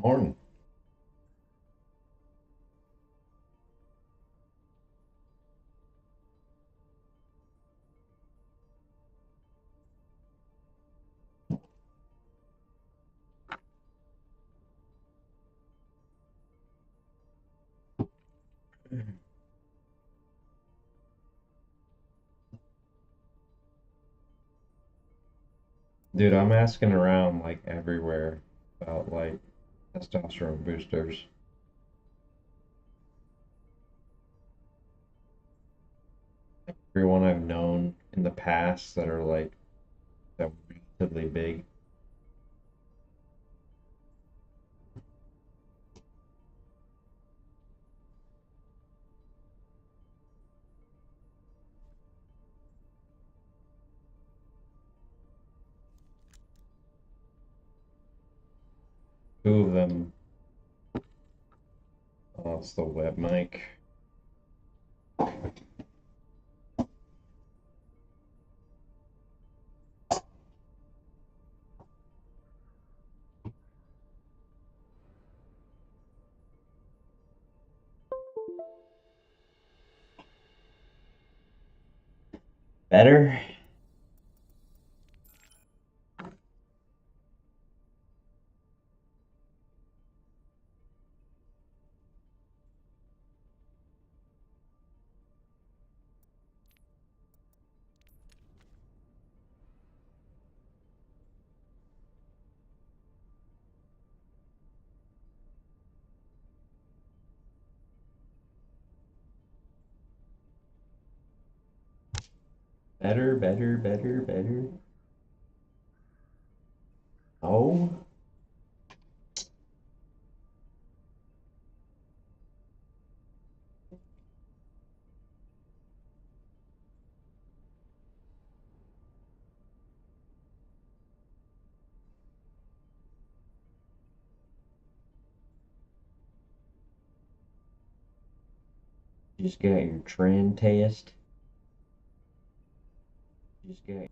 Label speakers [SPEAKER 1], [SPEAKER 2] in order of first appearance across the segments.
[SPEAKER 1] Morning. Dude, I'm asking around like everywhere about like testosterone boosters. Everyone I've known in the past that are like that relatively big. Two of them, oh, it's the web mic. Better? Better. No? Just got your trend test. Just got.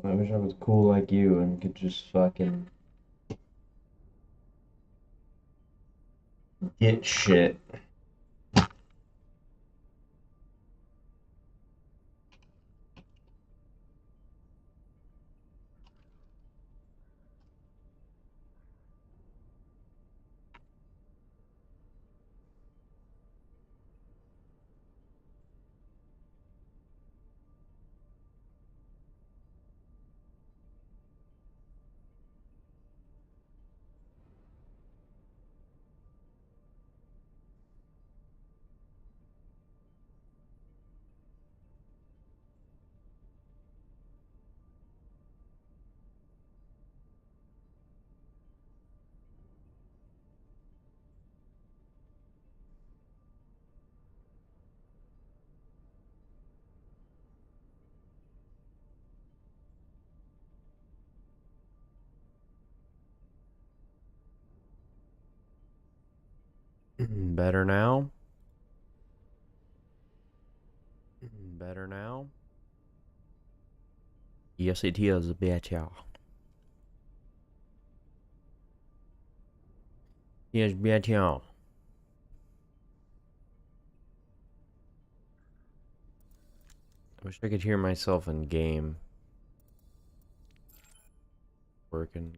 [SPEAKER 1] I wish I was cool like you and could just fucking get shit.
[SPEAKER 2] Better now? Better now? Yes, it is, bitch. Yes, bitch. I wish I could hear myself in game. Working.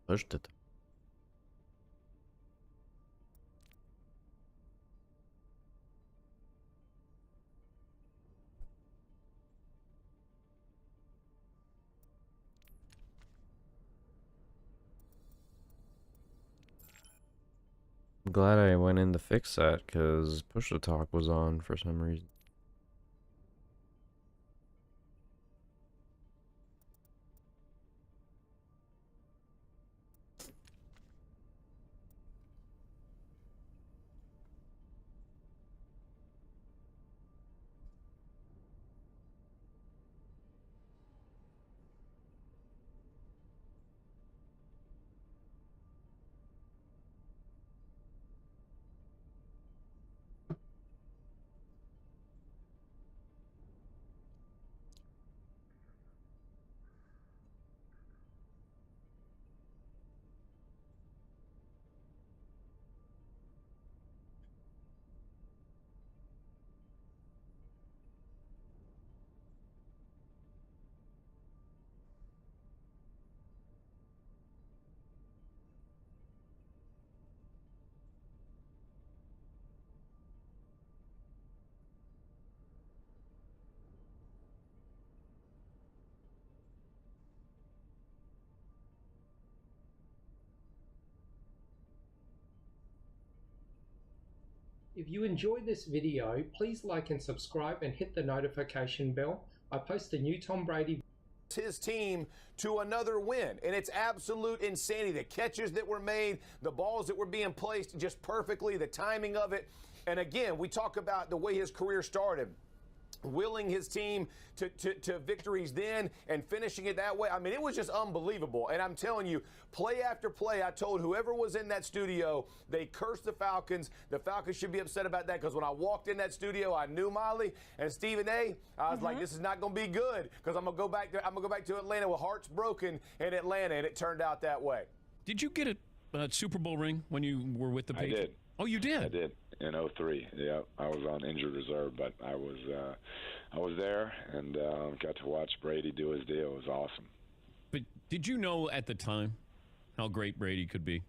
[SPEAKER 2] Pushed it. I'm glad I went in to fix that, because push to talk was on for some reason.
[SPEAKER 3] If you enjoyed this video, please like and subscribe and hit the notification bell. I post a new Tom Brady
[SPEAKER 4] his team to another win, and it's absolute insanity. The catches that were made, the balls that were being placed just perfectly, the timing of it. And again, we talk about the way his career started, willing his team to victories then and finishing it that way. I mean, it was just unbelievable. And I'm telling you, play after play, I told whoever was in that studio, they cursed the Falcons. The Falcons should be upset about that, because when I walked in that studio, I knew Molly and Stephen A. I was like, this is not going to be good, because I'm going to go back to Atlanta with hearts broken in Atlanta, and it turned out that way.
[SPEAKER 5] Did you get a Super Bowl ring when you were with the Patriots?
[SPEAKER 6] I did.
[SPEAKER 5] Oh, you did?
[SPEAKER 6] I did. In '03, yeah, I was on injured reserve, but I was there and got to watch Brady do his deal. It was awesome.
[SPEAKER 5] But did you know at the time how great Brady could be?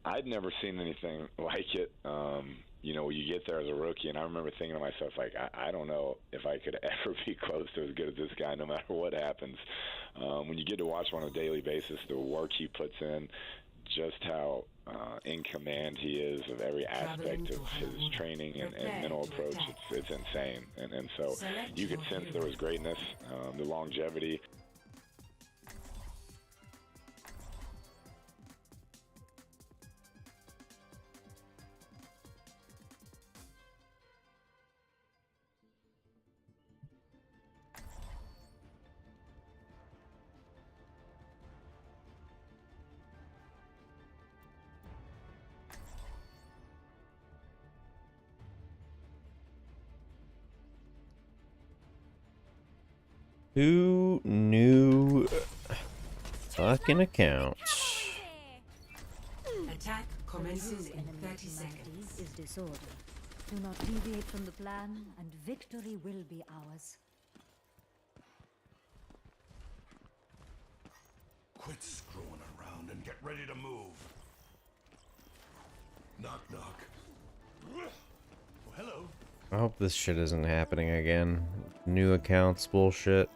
[SPEAKER 6] I'd never seen anything like it. You know, you get there as a rookie, and I remember thinking to myself, like, I don't know if I could ever be close to as good as this guy, no matter what happens. When you get to watch him on a daily basis, the work he puts in, just how in command he is of every aspect of his training and mental approach, it's insane. And so you could sense there was greatness, the longevity.
[SPEAKER 2] Two new fucking accounts.
[SPEAKER 7] Attack commences in 30 seconds.
[SPEAKER 8] Is disorder. Do not deviate from the plan, and victory will be ours.
[SPEAKER 9] Quit screwing around and get ready to move. Knock, knock. Oh, hello.
[SPEAKER 2] I hope this shit isn't happening again. New accounts bullshit.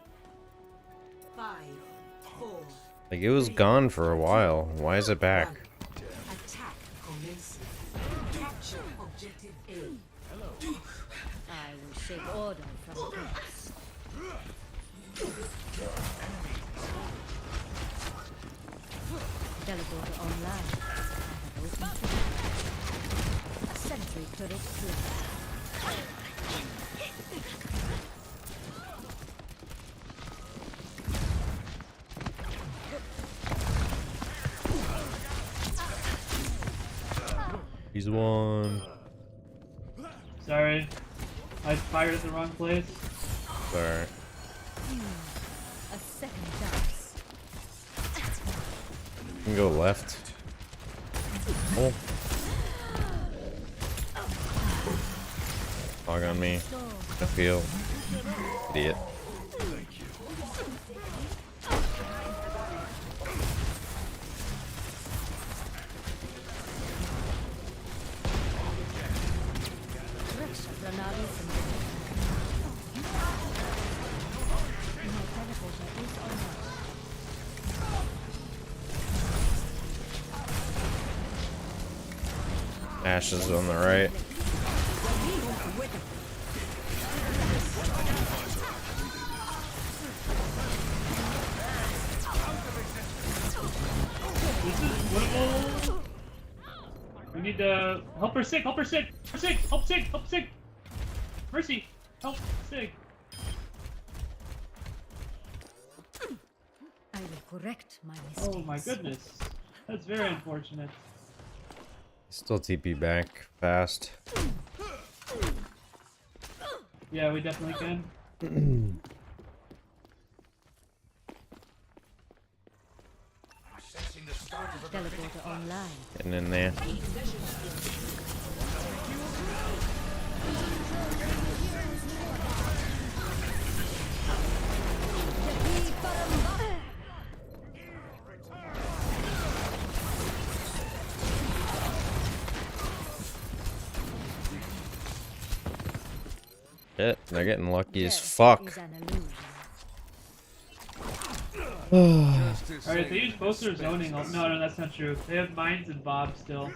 [SPEAKER 7] 5, 4.
[SPEAKER 2] Like, it was gone for a while. Why is it back?
[SPEAKER 7] Attack commences. Capture objective A. Hello.
[SPEAKER 8] I will shake order from the prince. Teleporter online. I have opened the door. A sentry turret clear.
[SPEAKER 2] He's one.
[SPEAKER 10] Sorry, I fired at the wrong place.
[SPEAKER 2] Alright.
[SPEAKER 8] A second chance.
[SPEAKER 2] You can go left. Oh. Fog on me. I feel. Idiot. Ash is on the right.
[SPEAKER 10] We need to help her sick, help her sick, help her sick, help sick, help sick. Mercy, help sick.
[SPEAKER 8] I will correct my mistakes.
[SPEAKER 10] Oh my goodness. That's very unfortunate.
[SPEAKER 2] Still TP back fast.
[SPEAKER 10] Yeah, we definitely can.
[SPEAKER 8] Teleporter online.
[SPEAKER 2] Getting in there. Shit, they're getting lucky as fuck.
[SPEAKER 10] Alright, they use both their zoning. No, that's not true. They have mines and bobs still.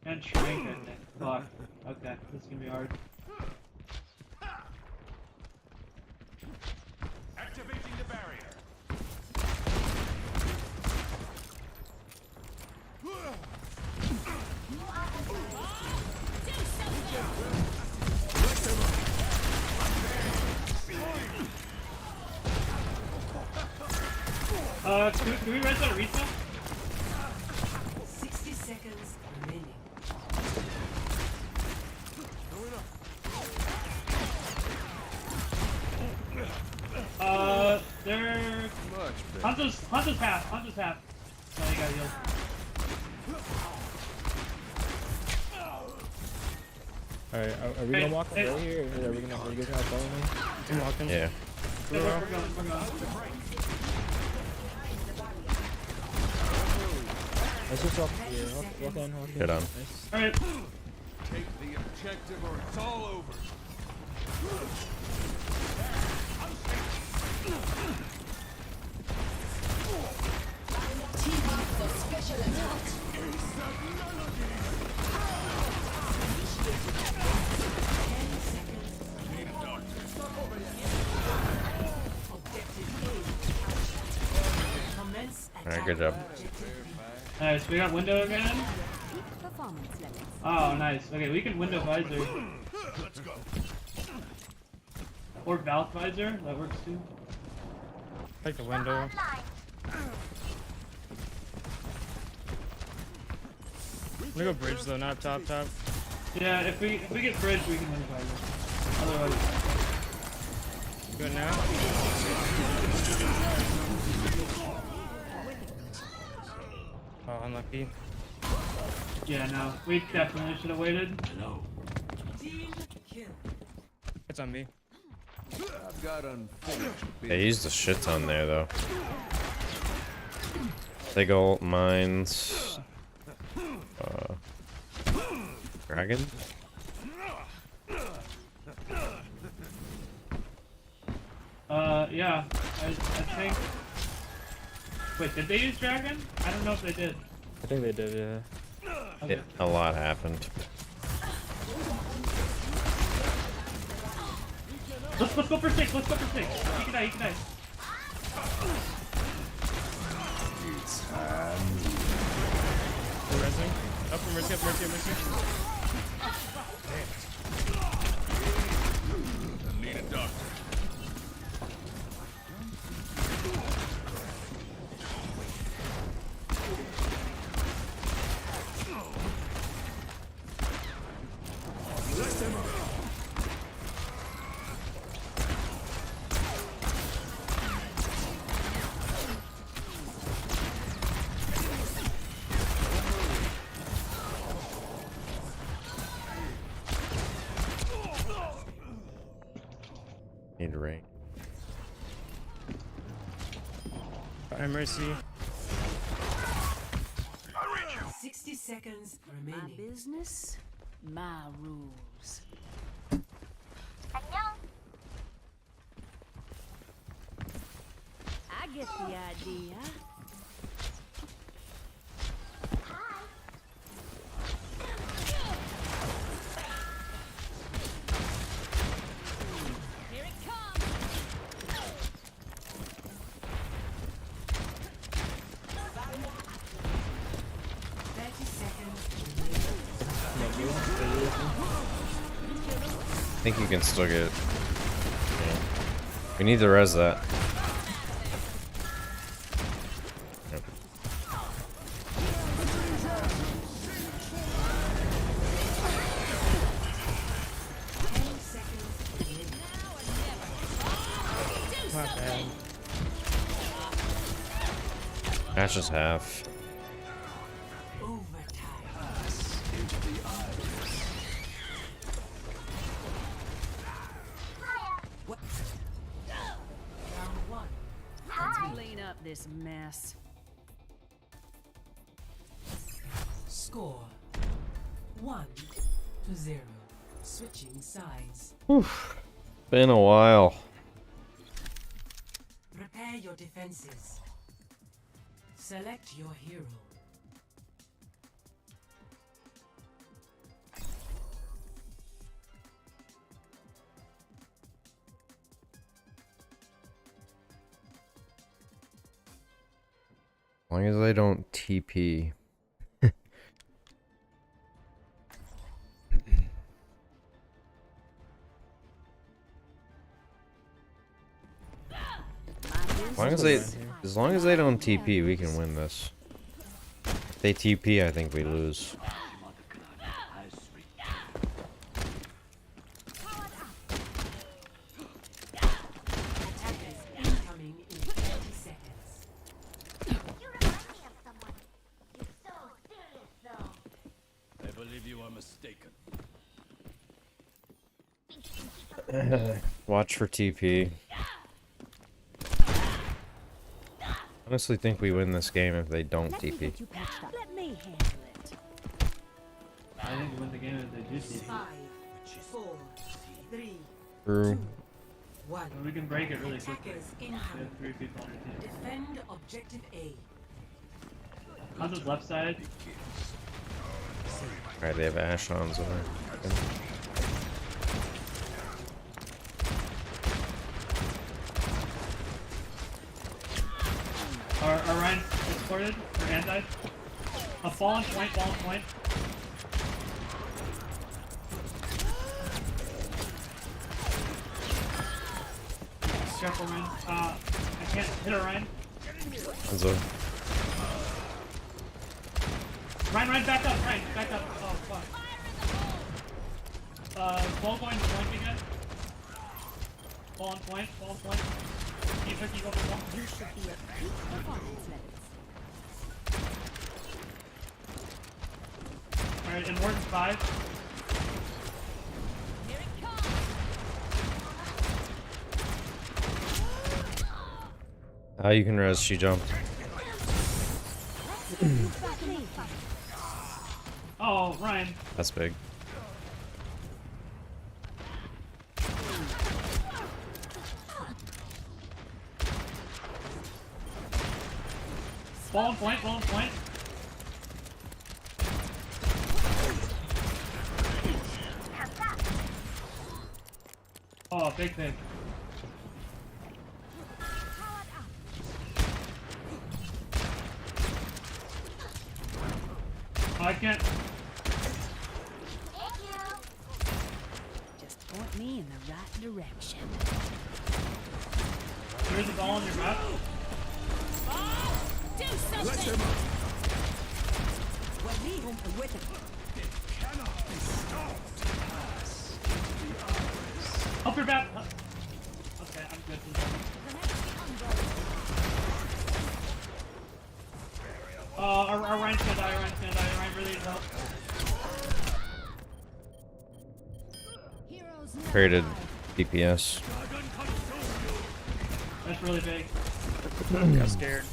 [SPEAKER 10] Can't shrink, I think. Fuck. Okay, this is gonna be hard.
[SPEAKER 9] Activating the barrier.
[SPEAKER 10] Can we res that Rita?
[SPEAKER 7] 60 seconds remaining.
[SPEAKER 10] They're... Hanzo's half. Oh, you got healed.
[SPEAKER 11] Alright, are we gonna walk over here? Or are you guys gonna follow me? I'm walking.
[SPEAKER 2] Yeah.
[SPEAKER 10] We're going.
[SPEAKER 11] Let's just walk here. Walk in.
[SPEAKER 2] Get on.
[SPEAKER 11] Nice.
[SPEAKER 10] Alright.
[SPEAKER 9] Take the objective or it's all over.
[SPEAKER 2] Alright, good job.
[SPEAKER 10] Nice, we got window again.
[SPEAKER 8] Performance levels.
[SPEAKER 10] Oh, nice. Okay, we can window visor.
[SPEAKER 9] Let's go.
[SPEAKER 10] Or valve visor, that works too.
[SPEAKER 11] Take the window. We go bridge though, not top.
[SPEAKER 10] Yeah, if we get bridge, we can window visor. Otherwise,
[SPEAKER 11] Good now. Oh, unlucky.
[SPEAKER 10] yeah, no, we definitely should have waited.
[SPEAKER 7] Team kill.
[SPEAKER 11] It's on me.
[SPEAKER 9] I've got unfinished
[SPEAKER 2] They used a shit ton there though. They go mines. Dragon?
[SPEAKER 10] Yeah, I think. Wait, did they use dragon? I don't know if they did.
[SPEAKER 11] I think they did, yeah.
[SPEAKER 10] Okay.
[SPEAKER 2] Yeah, a lot happened.
[SPEAKER 10] Let's go for 6. Let's go for 6. You can die.
[SPEAKER 11] We're resing. Up for mercy.
[SPEAKER 9] I need a doctor.
[SPEAKER 2] Need rain.
[SPEAKER 11] Fire mercy.
[SPEAKER 7] 60 seconds
[SPEAKER 8] My
[SPEAKER 7] remaining.
[SPEAKER 8] business, my rules. I get the idea. Here it comes.
[SPEAKER 7] 30 seconds
[SPEAKER 2] I think you can still get it. Yeah. We need to res that. Yep.
[SPEAKER 11] Not bad.
[SPEAKER 2] That's just half.
[SPEAKER 8] Let's clean up this mess.
[SPEAKER 7] Score 1-0. Switching sides.
[SPEAKER 2] Been a while.
[SPEAKER 7] Prepare your defenses. Select your hero.
[SPEAKER 2] long as I don't TP. As long as they don't TP, we can win this. If they TP, I think we lose.
[SPEAKER 7] Attackers incoming in 30 seconds.
[SPEAKER 8] You remind me of someone. You're so serious, though.
[SPEAKER 9] I believe you are mistaken.
[SPEAKER 2] Watch for TP. Honestly think we win this game if they don't TP.
[SPEAKER 8] Let me handle it.
[SPEAKER 10] I think we win the game if they do see.
[SPEAKER 7] 5, 4, 3,
[SPEAKER 2] True.
[SPEAKER 7] 2, 1.
[SPEAKER 10] We can break it really quickly.
[SPEAKER 7] Attackers
[SPEAKER 10] We
[SPEAKER 7] incoming.
[SPEAKER 10] have 3 people on our team.
[SPEAKER 7] Defend objective A.
[SPEAKER 10] Hanzo's left side.
[SPEAKER 2] Alright, they have Ash on, so
[SPEAKER 10] Our Ryan exported, or anti. A ball on point, ball on point. Careful, Ryan. I can't hit a Ryan.
[SPEAKER 2] so
[SPEAKER 10] Ryan, back up, Ryan, back up. Oh, fuck. Ball going to point again. Ball on point, ball on point. Keep over the ball.
[SPEAKER 8] You should be at peak performance levels.
[SPEAKER 10] Alright, and Warden's 5.
[SPEAKER 2] you can res, she jumped.
[SPEAKER 10] Oh, Ryan.
[SPEAKER 2] That's big.
[SPEAKER 10] Ball on point, ball on point. Oh, big thing. Oh, I can't.
[SPEAKER 8] Just point me in the right direction.
[SPEAKER 10] There's a ball on your map.
[SPEAKER 8] Do something! What me home with it?
[SPEAKER 10] Up your map. Okay, I'm good. Our Ryan's gonna die, Ryan really needs help.
[SPEAKER 2] Created DPS.
[SPEAKER 10] That's really big.
[SPEAKER 11] Got scared.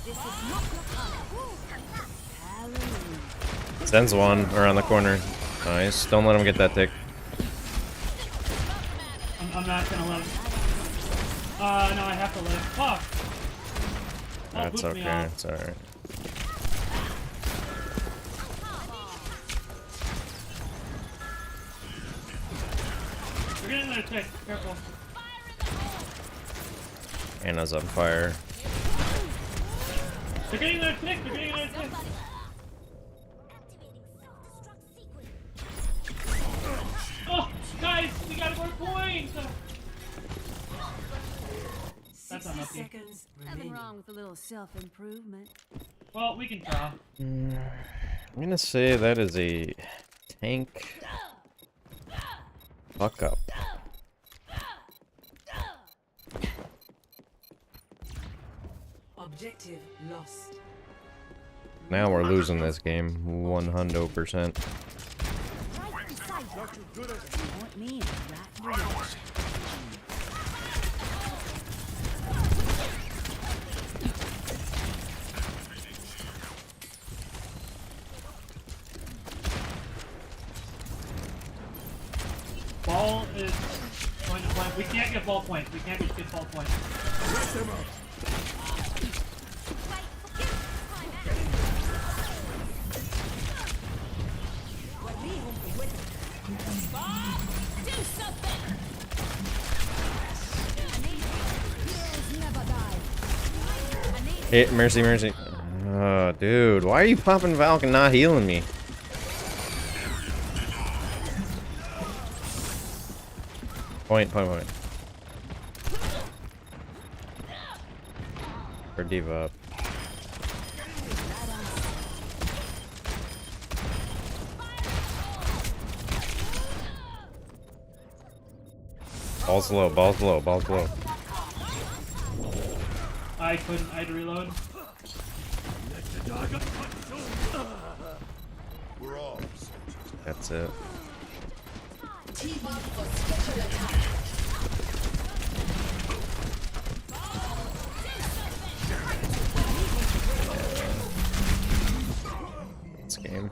[SPEAKER 2] Zen's one around the corner. Nice. Don't let him get that tick.
[SPEAKER 10] I'm not gonna let him. No, I have to live. Fuck! Oh,
[SPEAKER 2] That's
[SPEAKER 10] boot me
[SPEAKER 2] okay.
[SPEAKER 10] off.
[SPEAKER 2] It's alright.
[SPEAKER 10] We're getting another tick. Careful.
[SPEAKER 2] Anna's on fire.
[SPEAKER 10] They're getting another tick. Oh, guys, we got more points. That's
[SPEAKER 7] 60
[SPEAKER 10] unlucky.
[SPEAKER 7] seconds
[SPEAKER 8] Nothing
[SPEAKER 7] remaining.
[SPEAKER 8] wrong with a little self-improvement.
[SPEAKER 10] Well, we can draw.
[SPEAKER 2] I'm gonna say that is a tank fuck up.
[SPEAKER 7] Objective lost.
[SPEAKER 2] Now we're losing this game 100%.
[SPEAKER 8] Right beside you. Point me in the right direction.
[SPEAKER 10] Ball is going to point. We can't get ball point. We can't get ball point.
[SPEAKER 2] Hey, mercy. Oh, dude, why are you popping Valk and not healing me? Point. Or diva up. Ball's low.
[SPEAKER 10] I couldn't. I had to reload.
[SPEAKER 9] We're all
[SPEAKER 2] That's it. This game.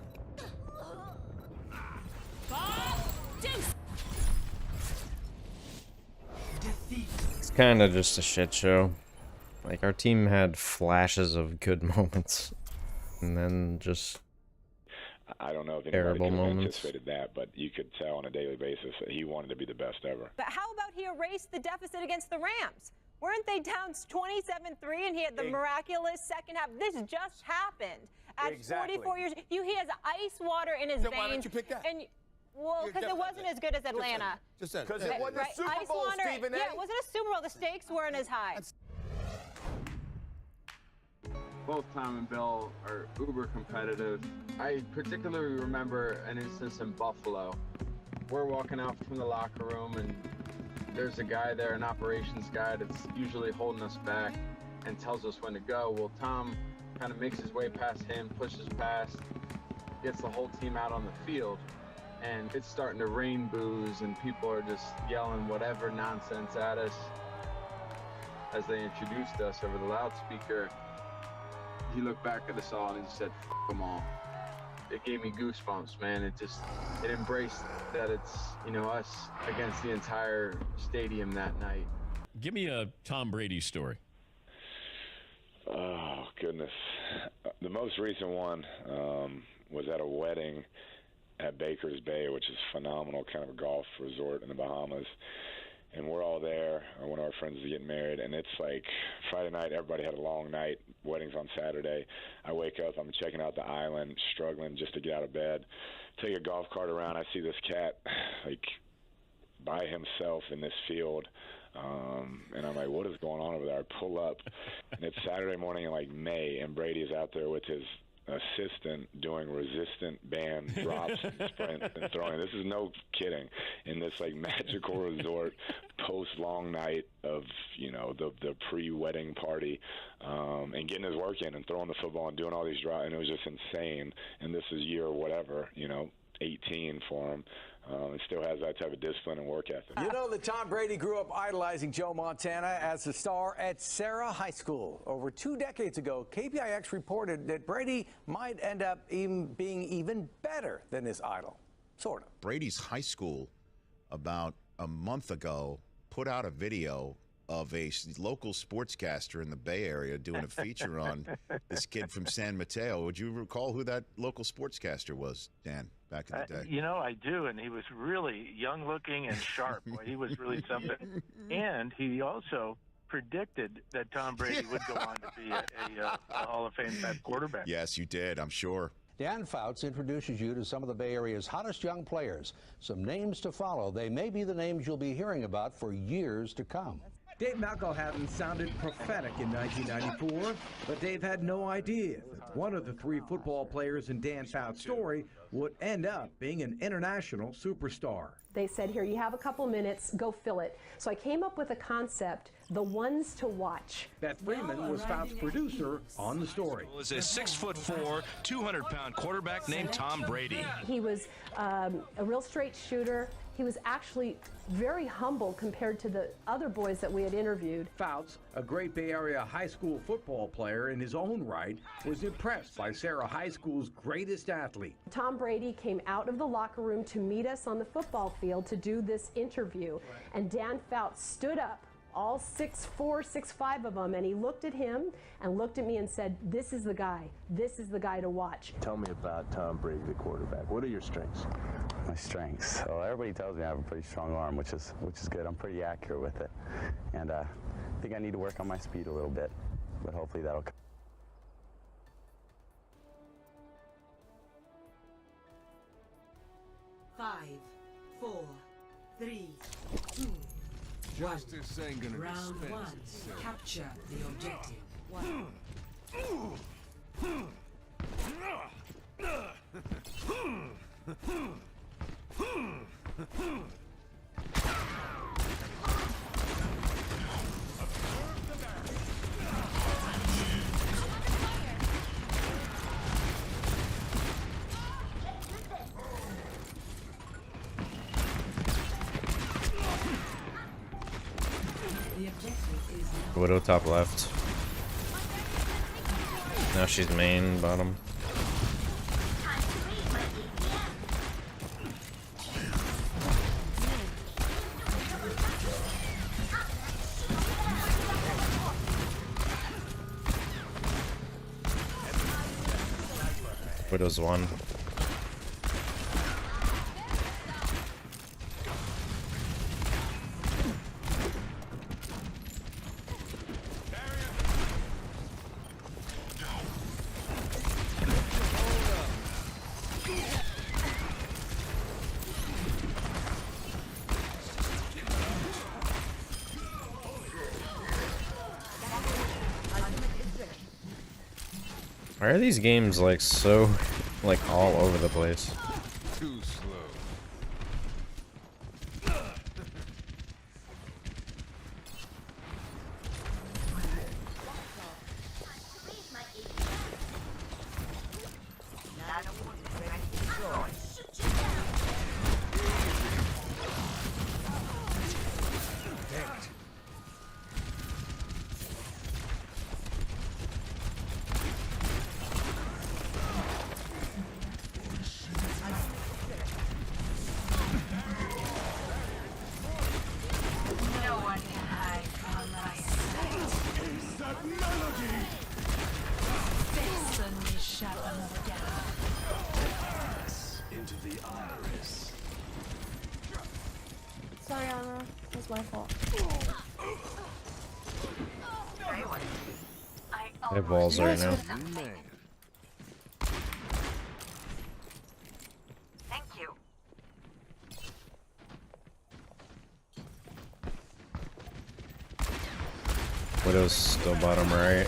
[SPEAKER 2] It's kind of just a shit show. Like, our team had flashes of good moments, and then just
[SPEAKER 6] I don't know if anybody
[SPEAKER 2] terrible
[SPEAKER 6] could have
[SPEAKER 2] moments.
[SPEAKER 6] anticipated that, but you could tell on a daily basis that he wanted to be the best ever.
[SPEAKER 8] But how about he erased the deficit against the Rams? Weren't they down 27-3 and he had the miraculous second half? This just happened at 44 years. He has ice water in his veins.
[SPEAKER 9] Why don't you pick that?
[SPEAKER 8] And well, because it wasn't as good as Atlanta.
[SPEAKER 9] Just said.
[SPEAKER 4] Because it wasn't a Super
[SPEAKER 8] Ice
[SPEAKER 4] Bowl,
[SPEAKER 8] water,
[SPEAKER 4] Stephen A.
[SPEAKER 8] yeah, it wasn't a Super Bowl. The stakes weren't as high.
[SPEAKER 12] Both Tom and Bill are uber competitive. I particularly remember an instance in Buffalo. We're walking out from the locker room and there's a guy there, an operations guy that's usually holding us back and tells us when to go. Well, Tom kind of makes his way past him, pushes past, gets the whole team out on the field, and it's starting to rain boos and people are just yelling whatever nonsense at us. As they introduced us over the loudspeaker, he looked back at us all and he said, "F them all." It gave me goosebumps, man. It embraced that it's, you know, us against the entire stadium that night.
[SPEAKER 5] Give me a Tom Brady story.
[SPEAKER 6] Oh, goodness. The most recent one was at a wedding at Baker's Bay, which is phenomenal, kind of a golf resort in the Bahamas. And we're all there. One of our friends is getting married, and it's like Friday night. Everybody had a long night. Wedding's on Saturday. I wake up. I'm checking out the island, struggling just to get out of bed. Take a golf cart around. I see this cat, like, by himself in this field. And I'm like, what is going on over there? I pull up, and it's Saturday morning in, like, May, and Brady's out there with his assistant doing resistant band drops and sprints and throwing. This is no kidding. In this like magical resort post long night of, you know, the pre-wedding party, and getting his work in and throwing the football and doing all these drops, and it was just insane. And this is year whatever, you know, 18 for him. And still has that type of discipline and work ethic.
[SPEAKER 13] You know that Tom Brady grew up idolizing Joe Montana as a star at Sarah High School. Over 2 decades ago, KPIX reported that Brady might end up being even better than his idol. Sort of.
[SPEAKER 14] Brady's high school, about a month ago, put out a video of a local sportscaster in the Bay Area doing a feature on this kid from San Mateo. Would you recall who that local sportscaster was, Dan, back in the day?
[SPEAKER 15] You know, I do, and he was really young-looking and sharp. Boy, he was really something. And he also predicted that Tom Brady would go on to be a Hall of Fame type quarterback.
[SPEAKER 14] Yes, you did, I'm sure.
[SPEAKER 16] Dan Fouts introduces you to some of the Bay Area's hottest young players. Some names to follow. They may be the names you'll be hearing about for years to come.
[SPEAKER 17] Dave McElhatton sounded prophetic in 1994, but Dave had no idea that one of the 3 football players in Dan Fouts' story would end up being an international superstar.
[SPEAKER 18] They said, here, you have a couple minutes, go fill it. So I came up with a concept, the ones to watch.
[SPEAKER 17] Beth Freeman was Fouts' producer on the story.
[SPEAKER 19] Was a 6'4", 200-pound quarterback named Tom Brady.
[SPEAKER 18] He was a real straight shooter. He was actually very humble compared to the other boys that we had interviewed.
[SPEAKER 17] Fouts, a great Bay Area high school football player in his own right, was impressed by Sarah High School's greatest athlete.
[SPEAKER 18] Tom Brady came out of the locker room to meet us on the football field to do this interview. And Dan Fouts stood up, all 6'4", 6'5" of them, and he looked at him and looked at me and said, this is the guy. This is the guy to watch.
[SPEAKER 20] Tell me about Tom Brady, the quarterback. What are your strengths?
[SPEAKER 21] My strengths. Well, everybody tells me I have a pretty strong arm, which is good. I'm pretty accurate with it, and I think I need to work on my speed a little bit, but hopefully that'll come.
[SPEAKER 7] 4, 3, 2, 1.
[SPEAKER 9] Justice ain't gonna
[SPEAKER 7] Round
[SPEAKER 9] dispense
[SPEAKER 7] 1.
[SPEAKER 9] itself.
[SPEAKER 7] Capture the objective. 1. The objective is
[SPEAKER 2] Widow top left. Now she's main bottom. Widow's one. Why are these games like so like all over the place?
[SPEAKER 9] Too slow.
[SPEAKER 1] Sorry, Anna. It was my fault.
[SPEAKER 2] They have balls right now.
[SPEAKER 1] Thank you.
[SPEAKER 2] Widow's still bottom right.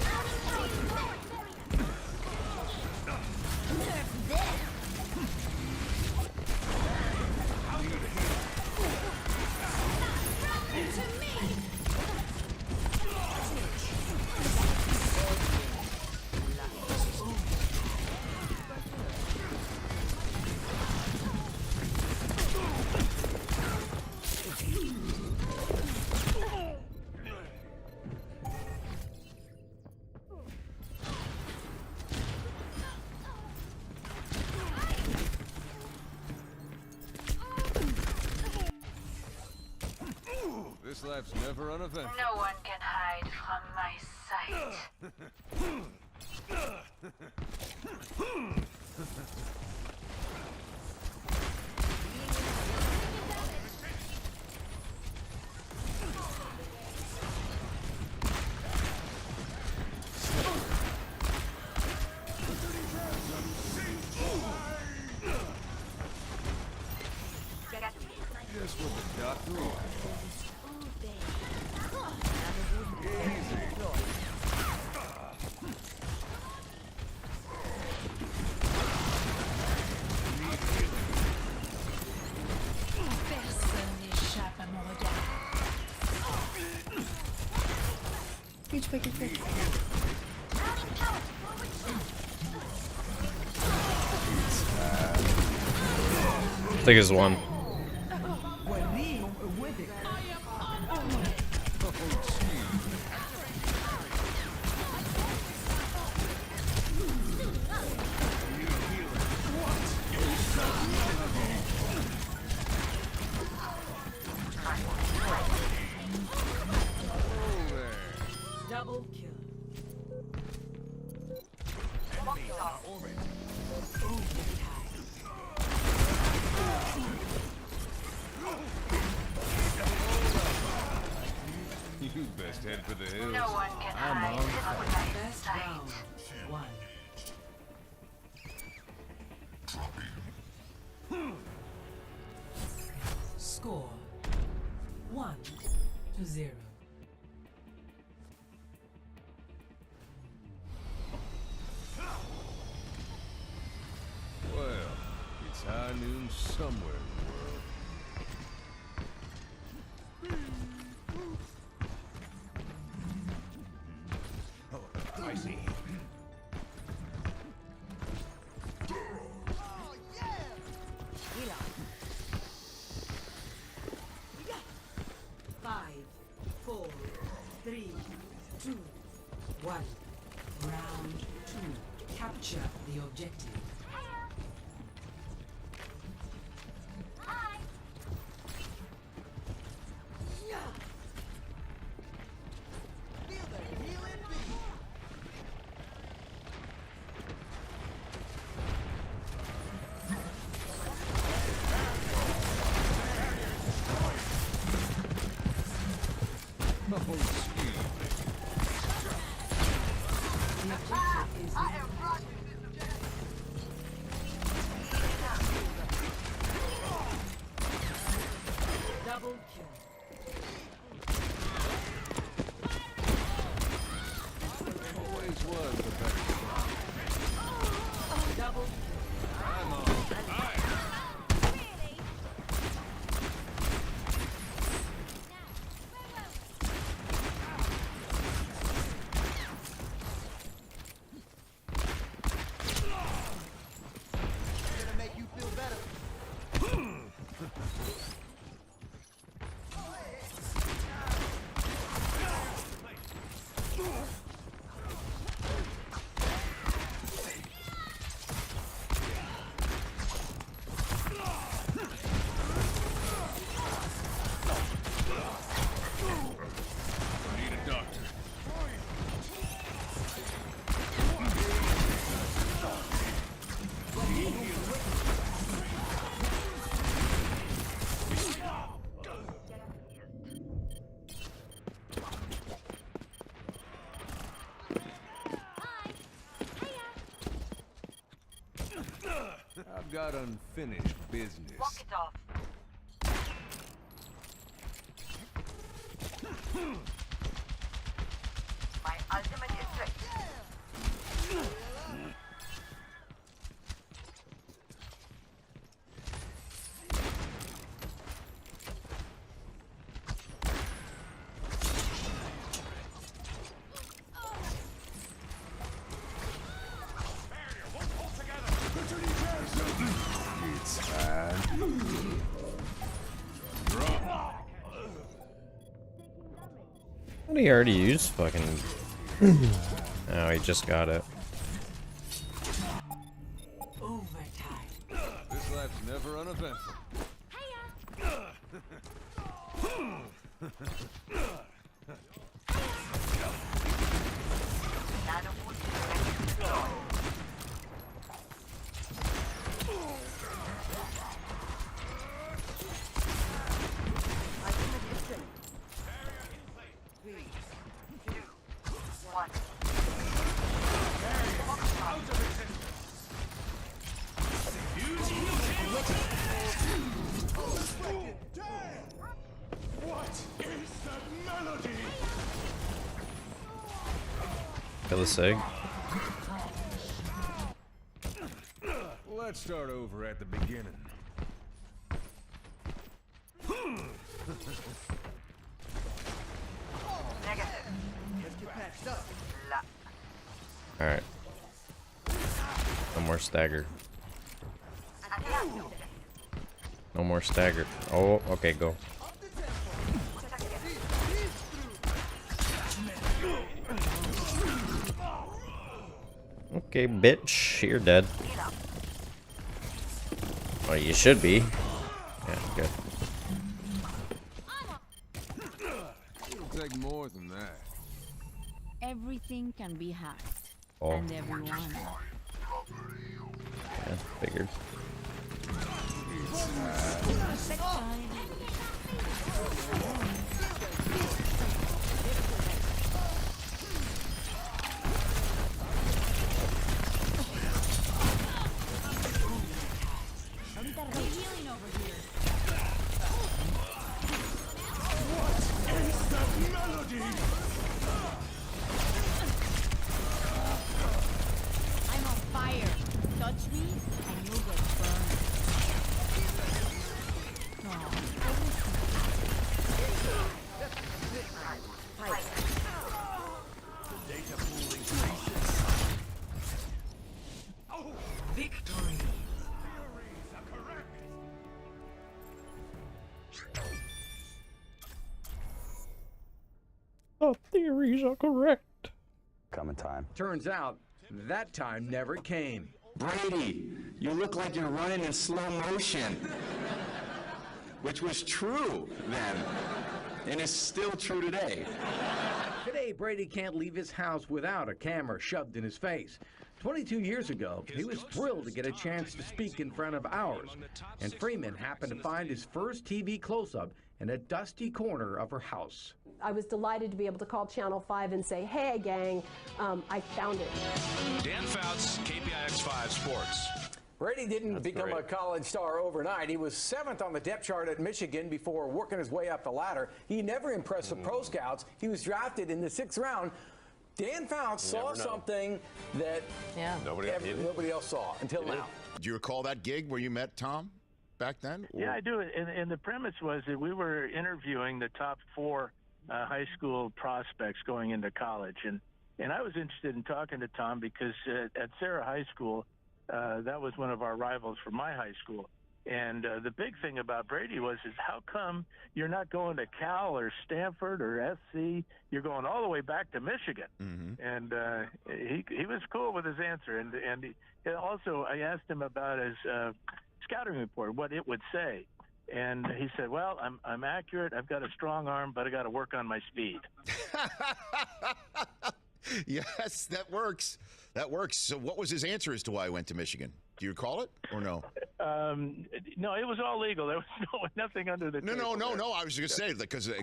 [SPEAKER 9] This life's never uneventful.
[SPEAKER 1] No one can hide from my sight.
[SPEAKER 9] Just what the doctor ordered.
[SPEAKER 1] Personne n'échappe à mon regard. Reach back and fix.
[SPEAKER 2] I think it's one.
[SPEAKER 7] Double kill.
[SPEAKER 9] You best head for the hills.
[SPEAKER 1] No one can hide from my sight.
[SPEAKER 7] One.
[SPEAKER 9] high noon somewhere in the world. Oh, I see.
[SPEAKER 7] 5, 4, 3, 2, 1. Round 2. Capture the objective. Double kill.
[SPEAKER 9] Always was the better shot.
[SPEAKER 7] Double
[SPEAKER 9] I'm on fire.
[SPEAKER 3] Gonna make you feel better.
[SPEAKER 9] Need a doctor. I've got unfinished business.
[SPEAKER 7] Walk it off. My ultimate is ready.
[SPEAKER 9] It's time.
[SPEAKER 2] What, he already used fucking... Oh, he just got it.
[SPEAKER 9] This life's never uneventful.
[SPEAKER 2] Kill the Sig.
[SPEAKER 9] Let's start over at the beginning.
[SPEAKER 2] Alright. No more stagger. No more stagger. Oh, okay, go. Okay, bitch, you're dead. Well, you should be. Yeah, good.
[SPEAKER 9] It'll take more than that.
[SPEAKER 22] Everything can be hacked.
[SPEAKER 2] Oh.
[SPEAKER 22] And everyone.
[SPEAKER 2] Yeah, figured.
[SPEAKER 22] I'm on fire. Touch me and you'll get burned.
[SPEAKER 7] Victory.
[SPEAKER 2] The theories are correct.
[SPEAKER 21] Coming time.
[SPEAKER 17] Turns out that time never came.
[SPEAKER 19] Brady, you look like you're running in slow motion. Which was true then, and is still true today.
[SPEAKER 17] Today, Brady can't leave his house without a camera shoved in his face. 22 years ago, he was thrilled to get a chance to speak in front of ours, and Freeman happened to find his first TV close-up in a dusty corner of her house.
[SPEAKER 18] I was delighted to be able to call Channel 5 and say, hey, gang, I found it.
[SPEAKER 19] Dan Fouts, KPIX5 Sports.
[SPEAKER 13] Brady didn't become a college star overnight. He was 7th on the depth chart at Michigan before working his way up the ladder. He never impressed the pro scouts. He was drafted in the 6th round. Dan Fouts saw something that nobody else saw until now.
[SPEAKER 14] Do you recall that gig where you met Tom back then?
[SPEAKER 15] Yeah, I do. And the premise was that we were interviewing the top 4 high school prospects going into college. And I was interested in talking to Tom because at Sarah High School, that was one of our rivals from my high school. And the big thing about Brady is how come you're not going to Cal or Stanford or SC? You're going all the way back to Michigan. And he was cool with his answer. And also I asked him about his scouting report, what it would say. And he said, well, I'm accurate. I've got a strong arm, but I got to work on my speed.
[SPEAKER 14] Yes, that works. That works. So what was his answer as to why he went to Michigan? Do you recall it or no?
[SPEAKER 15] No, it was all legal. There was nothing under the table.
[SPEAKER 14] No. I was just going to say,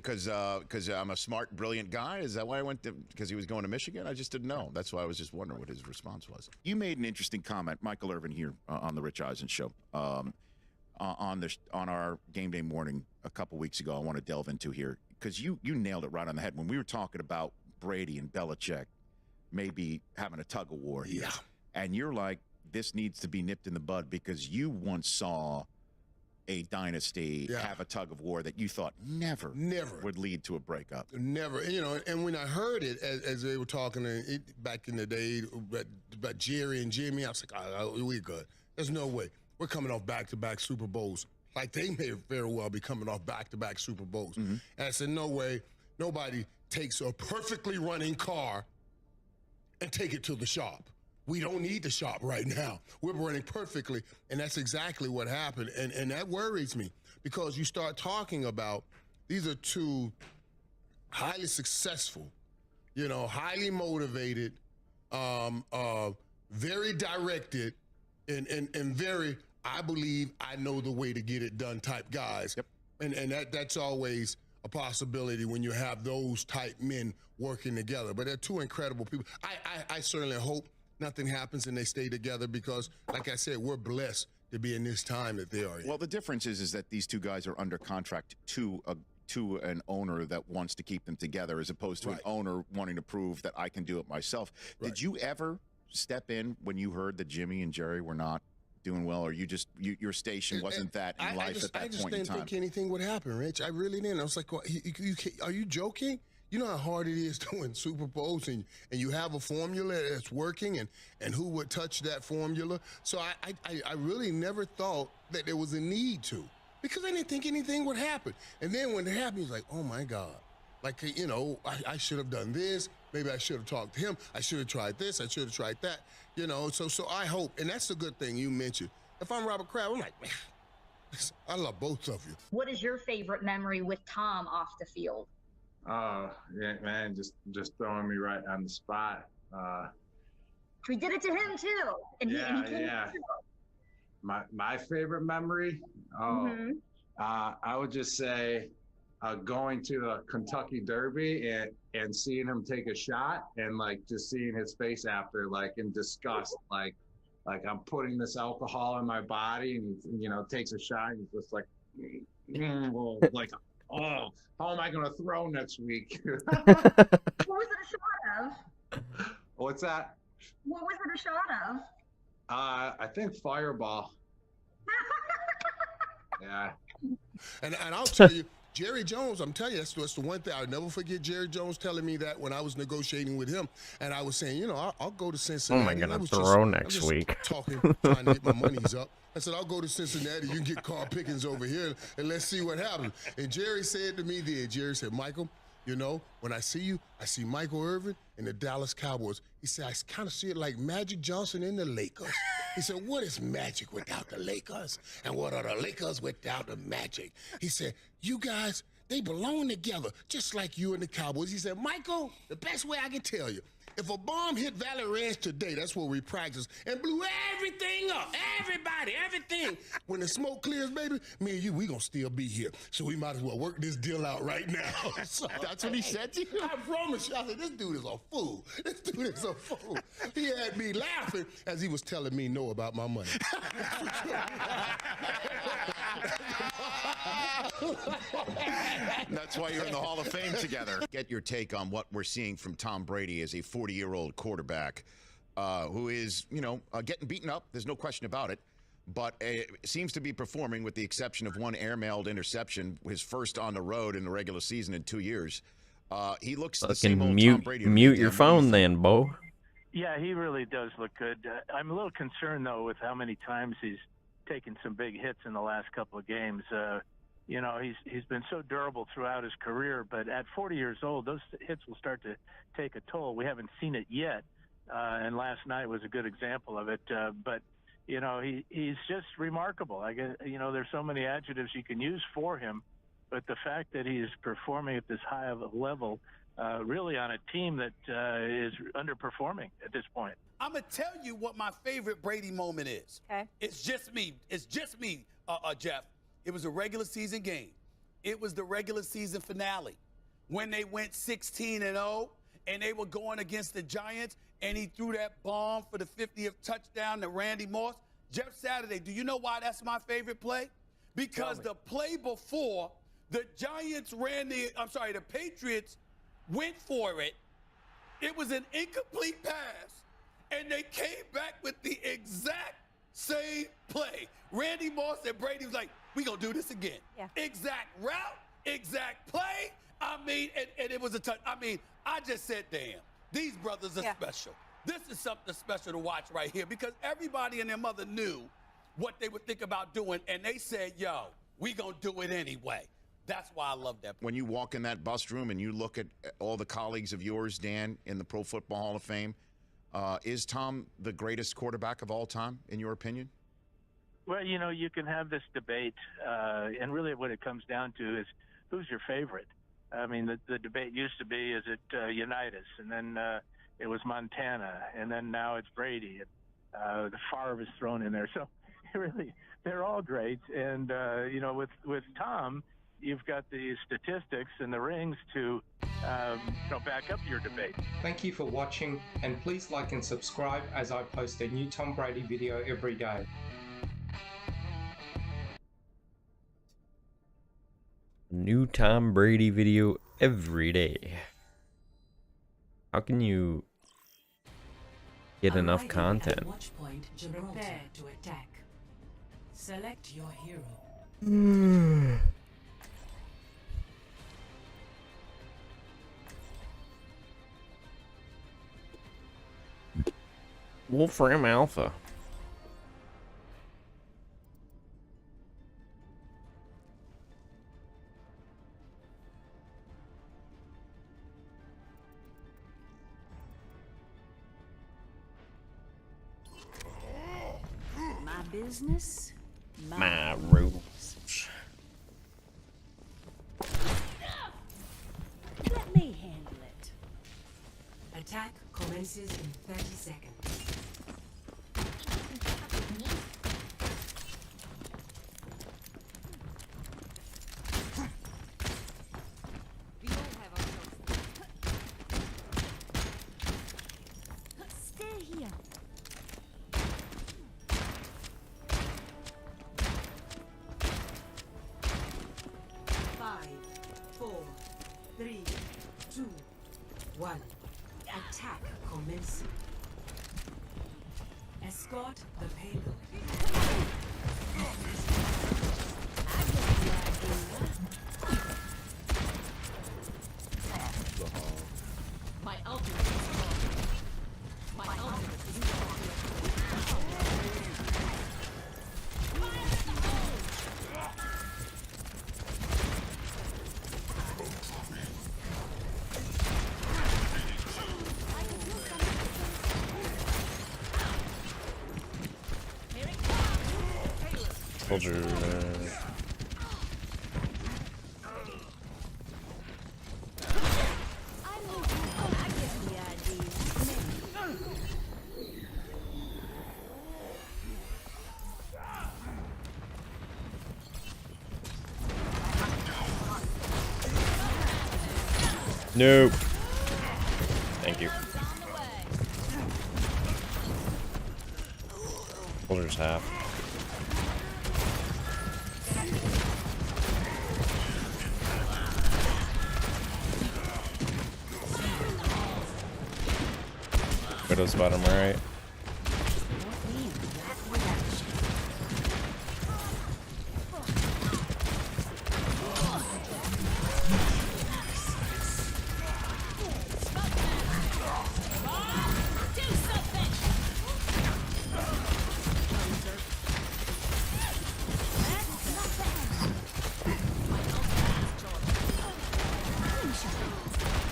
[SPEAKER 14] because I'm a smart, brilliant guy. Is that why I went to, because he was going to Michigan? I just didn't know. That's why I was just wondering what his response was. You made an interesting comment, Michael Irvin here on the Rich Eisen Show. On our game day morning a couple weeks ago, I want to delve into here because you nailed it right on the head when we were talking about Brady and Belichick maybe having a tug of war here. Yeah. And you're like, this needs to be nipped in the bud because you once saw a dynasty have a tug of war that you thought never would lead to a breakup.
[SPEAKER 3] Never. And when I heard it as they were talking back in the day about Jerry and Jimmy, I was like, oh, we're good. There's no way. We're coming off back-to-back Super Bowls. Like, they may very well be coming off back-to-back Super Bowls. And I said, no way. Nobody takes a perfectly running car and take it to the shop. We don't need the shop right now. We're running perfectly, and that's exactly what happened. And that worries me because you start talking about these are two highly successful, highly motivated, very directed, and very, I believe I know the way to get it done type guys. Yep. And that's always a possibility when you have those type men working together. But they're two incredible people. I certainly hope nothing happens and they stay together because, like I said, we're blessed to be in this time that they are in.
[SPEAKER 14] Well, the difference is that these two guys are under contract to an owner that wants to keep them together as opposed to an owner wanting to prove that I can do it myself. Did you ever step in when you heard that Jimmy and Jerry were not doing well, or your station wasn't that in life at that point in time?
[SPEAKER 3] I just didn't think anything would happen, Rich. I really didn't. I was like, well, are you joking? You know how hard it is to win Super Bowls, and you have a formula that's working, and who would touch that formula? So I really never thought that there was a need to, because I didn't think anything would happen. And then when it happened, it's like, oh my God. Like, I should have done this. Maybe I should have talked to him. I should have tried this. I should have tried that. So I hope, and that's a good thing you mentioned. If I'm Robert Kraft, I'm like, man, I love both of you.
[SPEAKER 11] What is your favorite memory with Tom off the field?
[SPEAKER 12] Oh, yeah, man, just throwing me right on the spot.
[SPEAKER 11] We did it to him too. And he came through.
[SPEAKER 12] My favorite memory? I would just say going to the Kentucky Derby and seeing him take a shot and just seeing his face after, in disgust, like I'm putting this alcohol in my body, and he, takes a shot and he's just like, oh, how am I going to throw next week?
[SPEAKER 11] What was it a shot of?
[SPEAKER 12] What's that?
[SPEAKER 11] What was it a shot of?
[SPEAKER 12] I think Fireball. Yeah.
[SPEAKER 3] And I'll tell you, Jerry Jones, I'm telling you, that's the one thing I'll never forget. Jerry Jones telling me that when I was negotiating with him, and I was saying, you know, I'll go to Cincinnati.
[SPEAKER 2] Oh my God,
[SPEAKER 3] I was
[SPEAKER 2] throw
[SPEAKER 3] just,
[SPEAKER 2] next week.
[SPEAKER 3] Talking, trying to get my monies up. I said, I'll go to Cincinnati. You can get Carl Pickens over here, and let's see what happens. And Jerry said to me then, Jerry said, Michael, you know, when I see you, I see Michael Irvin and the Dallas Cowboys. He said, I kind of see it like Magic Johnson in the Lakers. He said, what is Magic without the Lakers? And what are the Lakers without the Magic? He said, you guys, they belong together, just like you and the Cowboys. He said, Michael, the best way I can tell you, if a bomb hit Valley Ranch today, that's where we practice, and blew everything up, everybody, everything. When the smoke clears, baby, me and you, we gonna still be here. So we might as well work this deal out right now. So,
[SPEAKER 14] that's what he said to you?
[SPEAKER 3] I promise you, I said, this dude is a fool. This dude is a fool. He had me laughing as he was telling me no about my money.
[SPEAKER 14] That's why you're in the Hall of Fame together. Get your take on what we're seeing from Tom Brady as a 40-year-old quarterback who is, you know, getting beaten up. There's no question about it. But seems to be performing with the exception of one air-mailed interception, his first on the road in the regular season in 2 years. He looks the same old Tom Brady.
[SPEAKER 2] Mute your phone then, Bo.
[SPEAKER 15] Yeah, he really does look good. I'm a little concerned, though, with how many times he's taken some big hits in the last couple of games. You know, he's been so durable throughout his career, but at 40 years old, those hits will start to take a toll. We haven't seen it yet, and last night was a good example of it. But you know, he's just remarkable. I guess, you know, there's so many adjectives you can use for him, but the fact that he's performing at this high of a level, really on a team that is underperforming at this point.
[SPEAKER 4] I'm gonna tell you what my favorite Brady moment is.
[SPEAKER 8] Okay.
[SPEAKER 4] It's just me. It's just me, Jeff. It was a regular season game. It was the regular season finale when they went 16-0 and they were going against the Giants, and he threw that bomb for the 50th touchdown to Randy Moss. Jeff Saturday, do you know why that's my favorite play? Because the play before, the Giants the Patriots went for it. It was an incomplete pass, and they came back with the exact same play. Randy Moss and Brady was like, we gonna do this again.
[SPEAKER 8] Yeah.
[SPEAKER 4] Exact route, exact play. I mean, and it was a touch. I mean, I just said, damn, these brothers are special. This is something special to watch right here because everybody and their mother knew what they would think about doing, and they said, yo, we gonna do it anyway. That's why I love that.
[SPEAKER 14] When you walk in that bus room and you look at all the colleagues of yours, Dan, in the Pro Football Hall of Fame, is Tom the greatest quarterback of all time, in your opinion?
[SPEAKER 15] Well, you know, you can have this debate, and really what it comes down to is who's your favorite. I mean, the debate used to be, is it Unitas, and then it was Montana, and then now it's Brady, and the Favre is thrown in there. So really, they're all great. And, you know, with Tom, you've got the statistics and the rings to back up your debate.
[SPEAKER 10] Thank you for watching, and please like and subscribe as I post a new Tom Brady video every day.
[SPEAKER 2] New Tom Brady video every day. How can you get enough content?
[SPEAKER 7] Prepare to attack. Select your hero.
[SPEAKER 2] Wolfram Alpha.
[SPEAKER 22] My business,
[SPEAKER 2] My rules.
[SPEAKER 22] Let me handle it.
[SPEAKER 7] Attack commences in 30 seconds.
[SPEAKER 22] Stay here.
[SPEAKER 7] Attack commencing. Escort the payload. ultimate is on. My ultimate is
[SPEAKER 2] Soldier. Nope. Thank you. Soldier's half. Widow's bottom right.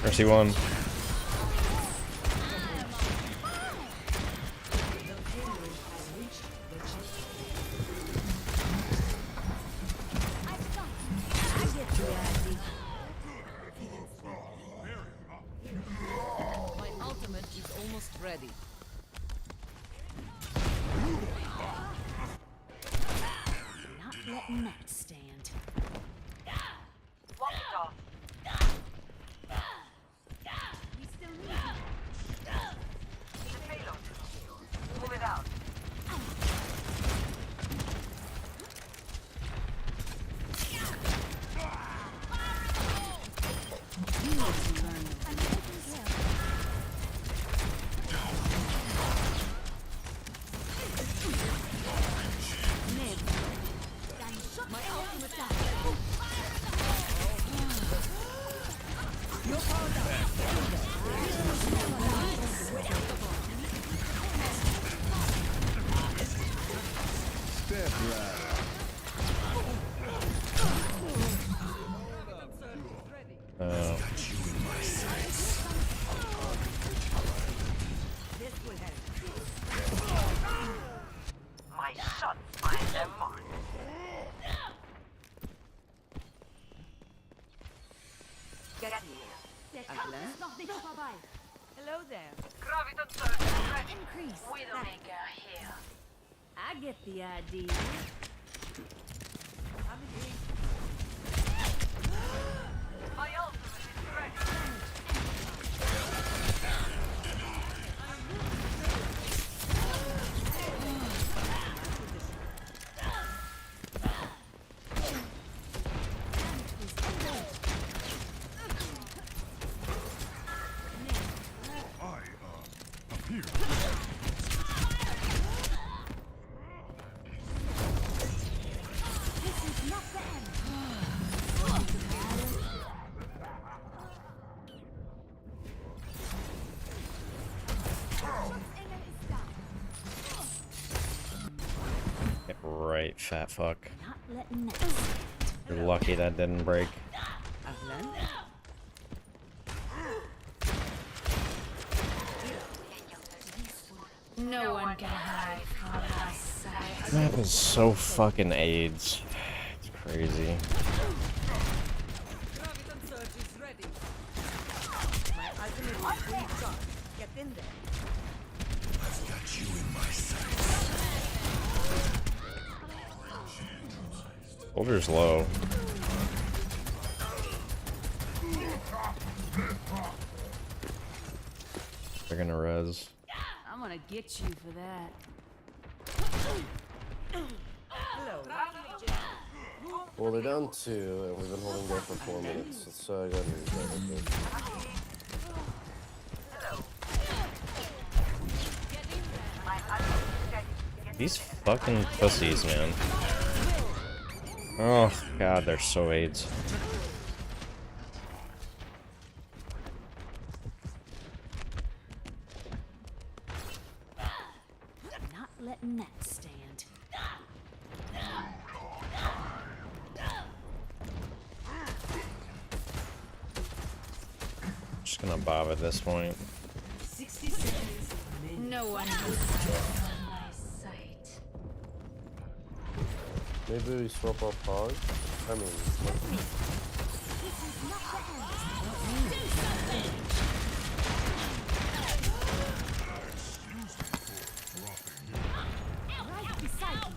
[SPEAKER 2] Mercy one.
[SPEAKER 22] My ultimate is almost ready. Not letting that stand.
[SPEAKER 8] Walk it off.
[SPEAKER 22] We still need you.
[SPEAKER 8] Need a payload. Move it out.
[SPEAKER 22] You need to learn. My ultimate down. Your power down.
[SPEAKER 9] Step right.
[SPEAKER 2] Oh.
[SPEAKER 8] My shots find their mark. Get here.
[SPEAKER 22] Hello there.
[SPEAKER 8] Graviton surge is ready.
[SPEAKER 22] Increase.
[SPEAKER 8] Widowmaker here.
[SPEAKER 22] I get the idea.
[SPEAKER 8] My ultimate is ready.
[SPEAKER 9] Here.
[SPEAKER 22] This is not the end.
[SPEAKER 2] Get right, fat fuck.
[SPEAKER 22] Not letting that stand.
[SPEAKER 2] You're lucky that didn't break.
[SPEAKER 22] No one can hide from my sight.
[SPEAKER 2] Map is so fucking AIDS. It's crazy.
[SPEAKER 22] Graviton surge is ready. My ultimate is fully charged. Get in there.
[SPEAKER 9] I've got you in my sights.
[SPEAKER 2] Soldier's low. They're gonna res.
[SPEAKER 22] I'm gonna get you for that.
[SPEAKER 5] Well, they're down 2, and we've been holding there for 4 minutes. Let's go ahead and restart it.
[SPEAKER 2] These fucking pussies, man. Oh god, they're so AIDS. just gonna bob at this point.
[SPEAKER 22] 60 seconds. No one will my sight.
[SPEAKER 5] Maybe we swap off hog? I mean,
[SPEAKER 22] Right beside you.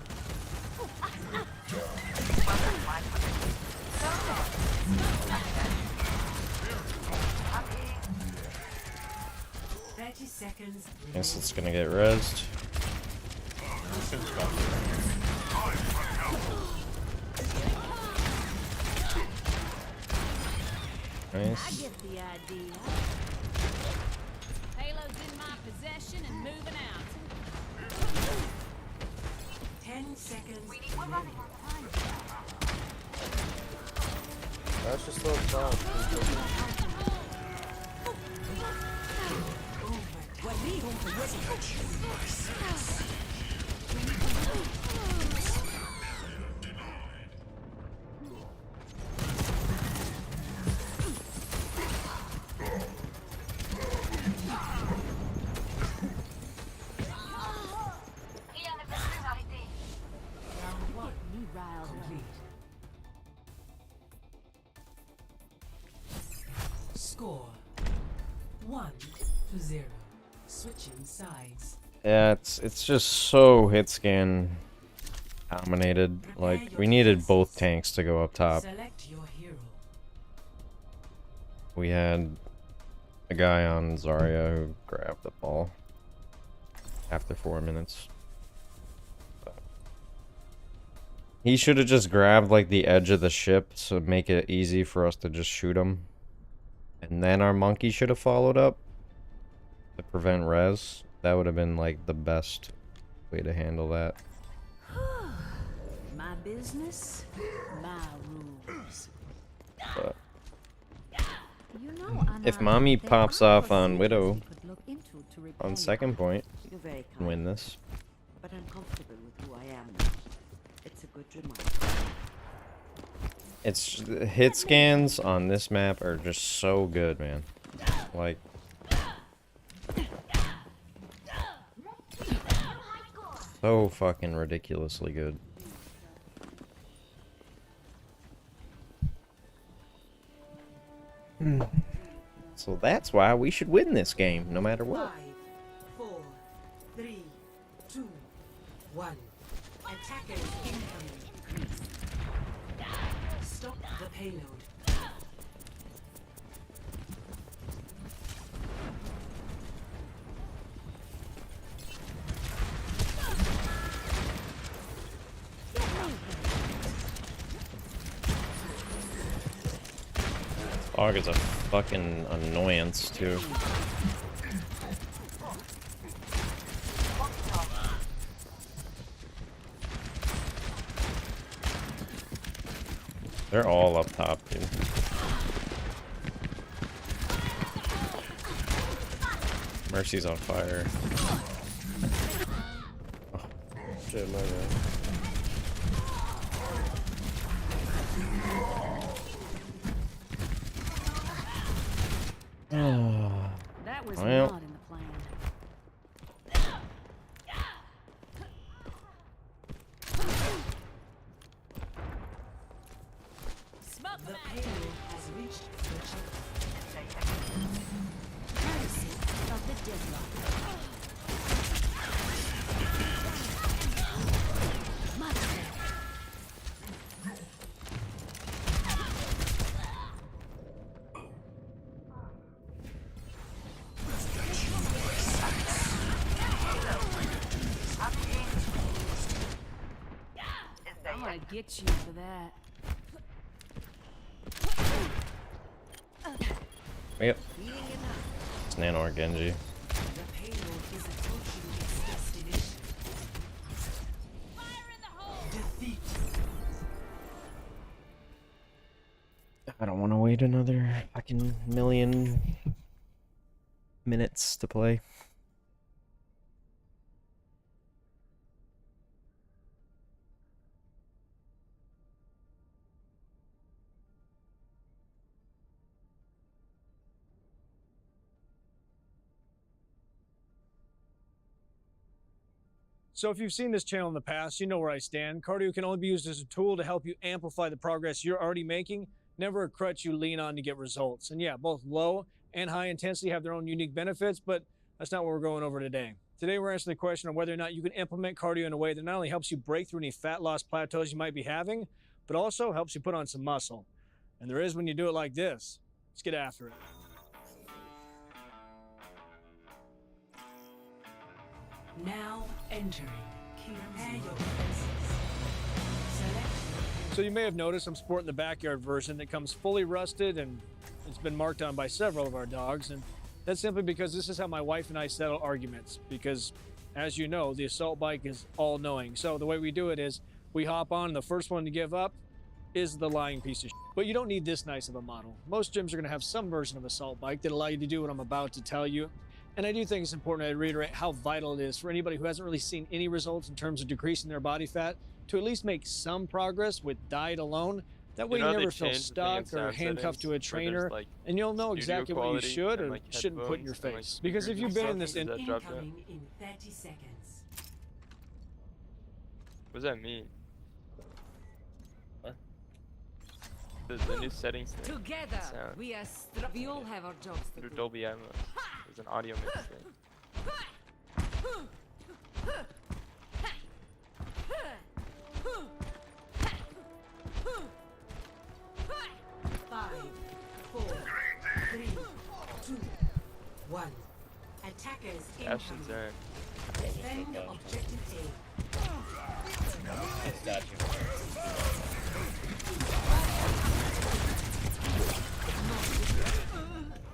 [SPEAKER 22] 30 seconds.
[SPEAKER 2] Guess it's gonna get rezzed. Nice.
[SPEAKER 22] I get the idea. Payload's in my possession and moving out. 10 seconds.
[SPEAKER 5] that's just so tough.
[SPEAKER 22] Score 1-0. Switching sides.
[SPEAKER 2] Yeah, it's just so hit scan dominated. Like, we needed both tanks to go up top.
[SPEAKER 22] Select your hero.
[SPEAKER 2] We had a guy on Zarya who grabbed the ball after 4 minutes. But he should have just grabbed like the edge of the ship to make it easy for us to just shoot him. And then our monkey should have followed up to prevent res. That would have been like the best way to handle that.
[SPEAKER 22] My business, my rules.
[SPEAKER 2] But
[SPEAKER 22] You know,
[SPEAKER 2] if
[SPEAKER 22] Anna,
[SPEAKER 2] mommy
[SPEAKER 22] there
[SPEAKER 2] pops
[SPEAKER 22] are
[SPEAKER 2] off on
[SPEAKER 22] procedures
[SPEAKER 2] Widow
[SPEAKER 22] we could look into to repair
[SPEAKER 2] on
[SPEAKER 22] you.
[SPEAKER 2] second point,
[SPEAKER 22] You're very
[SPEAKER 2] and win this.
[SPEAKER 22] But I'm comfortable with who I am now. It's a good reminder.
[SPEAKER 2] It's hit scans on this map are just so good, man. Like, so fucking ridiculously good. So that's why we should win this game, no matter what.
[SPEAKER 22] 5, 4, 3, 2, 1. Attackers incoming. Stop the payload.
[SPEAKER 2] Fog is a fucking annoyance, too. They're all up top, dude. Mercy's on fire.
[SPEAKER 5] Oh, shit, my bad.
[SPEAKER 22] That was
[SPEAKER 2] Well.
[SPEAKER 22] not in the plan. The payload has reached the checkpoint. Courtesy of the deadlock. I'm gonna get you for that.
[SPEAKER 2] Yep. It's Nano or Genji.
[SPEAKER 22] The payload is approaching its destination. Fire in the hole! Defeat.
[SPEAKER 2] I don't want to wait another fucking million minutes to play.
[SPEAKER 6] So if you've seen this channel in the past, you know where I stand. Cardio can only be used as a tool to help you amplify the progress you're already making, never a crutch you lean on to get results. And yeah, both low and high intensity have their own unique benefits, but that's not what we're going over today. Today we're answering the question on whether or not you can implement cardio in a way that not only helps you break through any fat loss plateaus you might be having, but also helps you put on some muscle. And there is when you do it like this. Let's get after it.
[SPEAKER 16] Now entering. Prepare your defenses. Select.
[SPEAKER 6] So you may have noticed I'm sporting the backyard version that comes fully rusted and it's been marked on by several of our dogs. And that's simply because this is how my wife and I settle arguments. Because as you know, the assault bike is all knowing. So the way we do it is we hop on and the first one to give up is the lying piece of shit. But you don't need this nice of a model. Most gyms are gonna have some version of assault bike that allow you to do what I'm about to tell you. And I do think it's important to reiterate how vital it is for anybody who hasn't really seen any results in terms of decreasing their body fat to at least make some progress with diet alone. That way you never feel stuck or handcuffed to a trainer, and you'll know exactly what you should or shouldn't put in your face. Because if you've been in this...
[SPEAKER 16] Incoming in 30 seconds.
[SPEAKER 23] What does that mean? What? The new settings thing.
[SPEAKER 16] Together, we are we all have our jobs to do.
[SPEAKER 23] Through Dolby Atmos. There's an audio mix thing.
[SPEAKER 16] 5, 4, 3, 2, 1. Attackers
[SPEAKER 23] Ashton's there.
[SPEAKER 16] Defend objective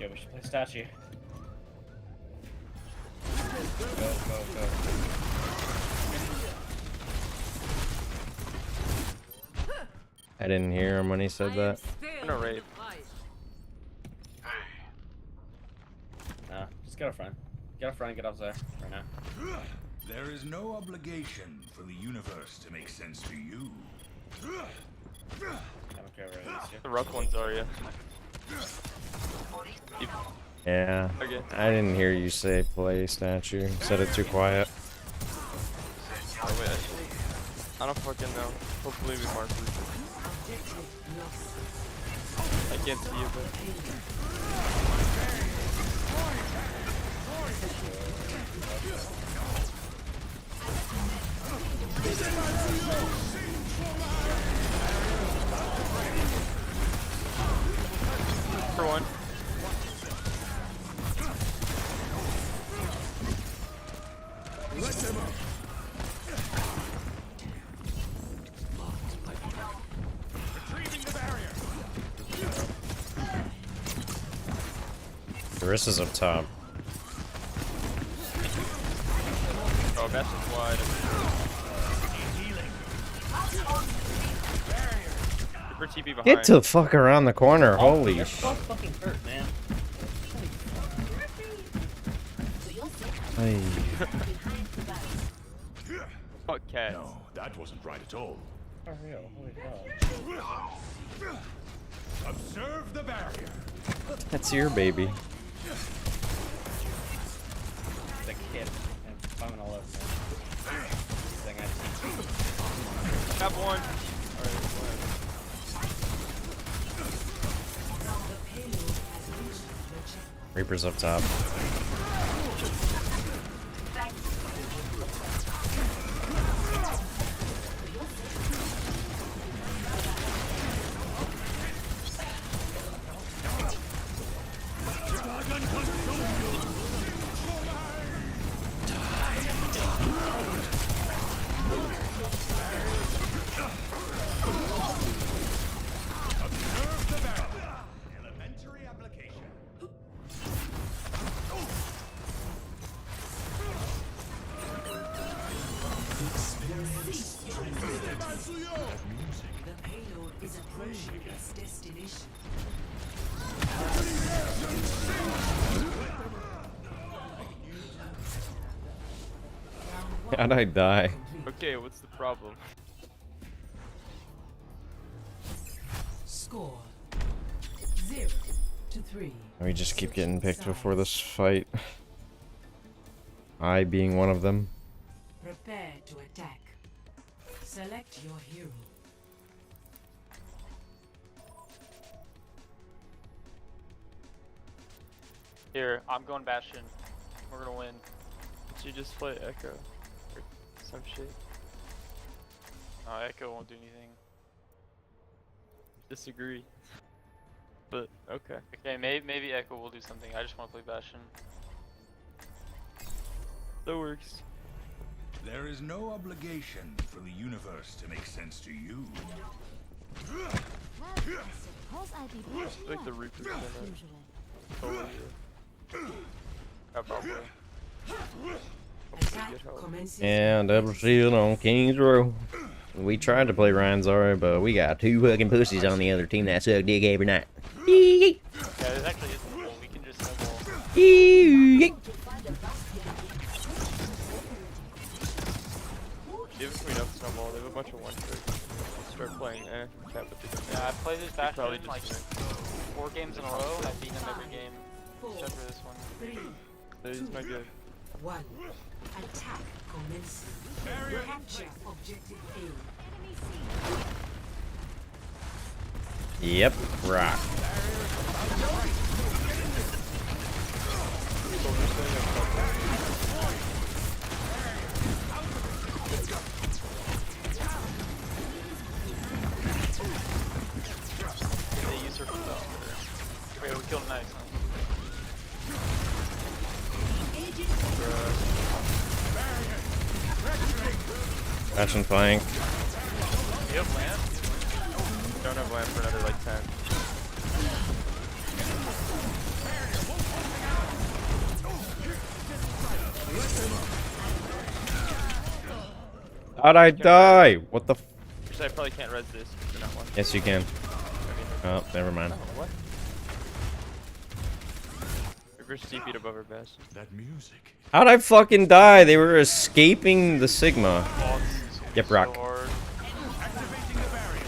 [SPEAKER 24] Yeah, we should play statue. Go.
[SPEAKER 2] I didn't hear him when he said that.
[SPEAKER 23] I'm gonna raid.
[SPEAKER 24] Nah, just get up front. Get up front and get up there right now.
[SPEAKER 9] There is no obligation for the universe to make sense to you.
[SPEAKER 24] I don't care where it is.
[SPEAKER 23] The rough ones are you.
[SPEAKER 2] Yeah.
[SPEAKER 23] Okay.
[SPEAKER 2] I didn't hear you say play statue. You said it too quiet.
[SPEAKER 23] Oh wait, I don't fucking know. Hopefully we mark this. I can't see it, but... For one.
[SPEAKER 2] Carissa's up top.
[SPEAKER 23] Oh, Bastion's wide. Super TP behind.
[SPEAKER 2] Get the fuck around the corner, holy
[SPEAKER 24] You're
[SPEAKER 2] shit.
[SPEAKER 24] so fucking hurt, man.
[SPEAKER 2] Hey.
[SPEAKER 23] Fuck cats.
[SPEAKER 9] No, that wasn't right at all.
[SPEAKER 24] For real, holy fuck.
[SPEAKER 9] Observe the barrier.
[SPEAKER 2] That's your baby.
[SPEAKER 24] The kid and climbing all over me. Thing I teach.
[SPEAKER 23] Have one.
[SPEAKER 2] Reaper's up top. How'd I die?
[SPEAKER 23] Okay, what's the problem?
[SPEAKER 16] Score 0-3.
[SPEAKER 2] We just keep getting picked before this fight. I being one of them.
[SPEAKER 16] Prepare to attack. Select your hero.
[SPEAKER 23] Here, I'm going Bastion. We're gonna win. Did you just play Echo? Or some shit? No, Echo won't do anything. Disagree. But, okay. Okay, maybe Echo will do something. I just want to play Bastion. That works.
[SPEAKER 9] There is no obligation for the universe to make sense to you.
[SPEAKER 23] Like the Reaper's gonna totally probably.
[SPEAKER 2] And double shield on King's Row. We tried to play Ryan Zara, but we got 2 fucking pussies on the other team that suck dick every night.
[SPEAKER 23] Yeah, there's actually isn't one. We can just snowball. Give us enough snowball. They have a bunch of one tricks. Start playing chat with the Yeah, I played this Bastion probably like just 4 games in a row, and I've beaten him every game except for this one. He's not good.
[SPEAKER 16] 1. Attack commencing. Capture objective A.
[SPEAKER 2] Yep, rock.
[SPEAKER 23] They use her for that. Wait, we killed Nice, huh?
[SPEAKER 2] Action flank.
[SPEAKER 23] You have land? Don't have land for another like 10.
[SPEAKER 2] How'd I die? What the f—
[SPEAKER 23] Actually, I probably can't res this. For not one.
[SPEAKER 2] Yes, you can. Oh, never mind.
[SPEAKER 23] Oh, what? Reverse TP'd above her best.
[SPEAKER 9] That music.
[SPEAKER 2] How'd I fucking die? They were escaping the Sigma. Yep, rock.
[SPEAKER 23] So hard.
[SPEAKER 9] Activating the barrier.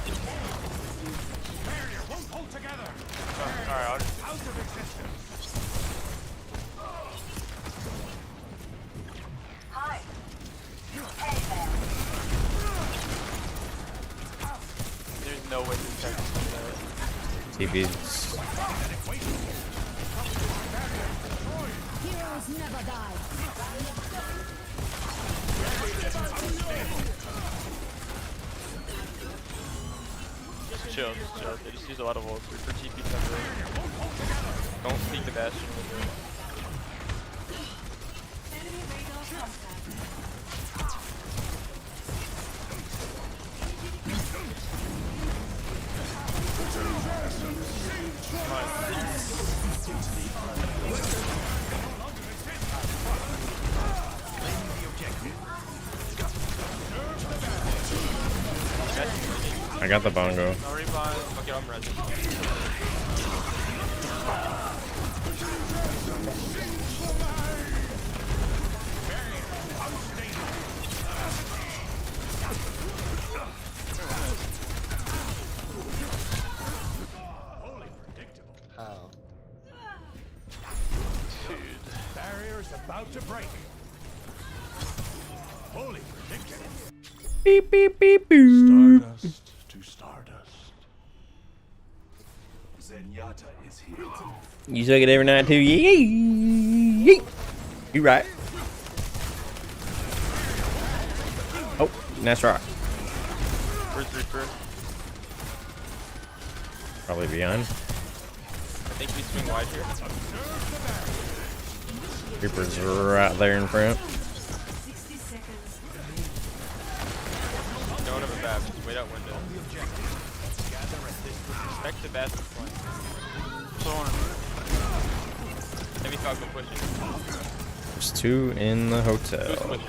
[SPEAKER 9] Barrier won't hold together.
[SPEAKER 23] Alright, I'll just...
[SPEAKER 9] Out of existence.
[SPEAKER 16] Hi.
[SPEAKER 23] There's no way to check this.
[SPEAKER 2] TV's.
[SPEAKER 16] Heroes never die.
[SPEAKER 23] Just chill. They just use a lot of ults for TP cover. Don't sneak the Bastion with it.
[SPEAKER 2] I got the bongo.
[SPEAKER 23] No revive. Okay, I'm ready.
[SPEAKER 5] How?
[SPEAKER 23] Dude.
[SPEAKER 9] Barrier is about to break. Holy predictable.
[SPEAKER 2] Beep beep beep boop.
[SPEAKER 9] Stardust to stardust. Zenyatta is here.
[SPEAKER 2] You suck it every night too. Yee. You right. Oh, nice rock.
[SPEAKER 23] Where's Reaper?
[SPEAKER 2] Probably behind.
[SPEAKER 23] I think we swing wide here.
[SPEAKER 2] Reaper's right there in front.
[SPEAKER 23] Don't have a bab. Just wait out window. Respect the Bastion point. Maybe Falco pushing.
[SPEAKER 2] There's 2 in the hotel.
[SPEAKER 23] Who's pushing?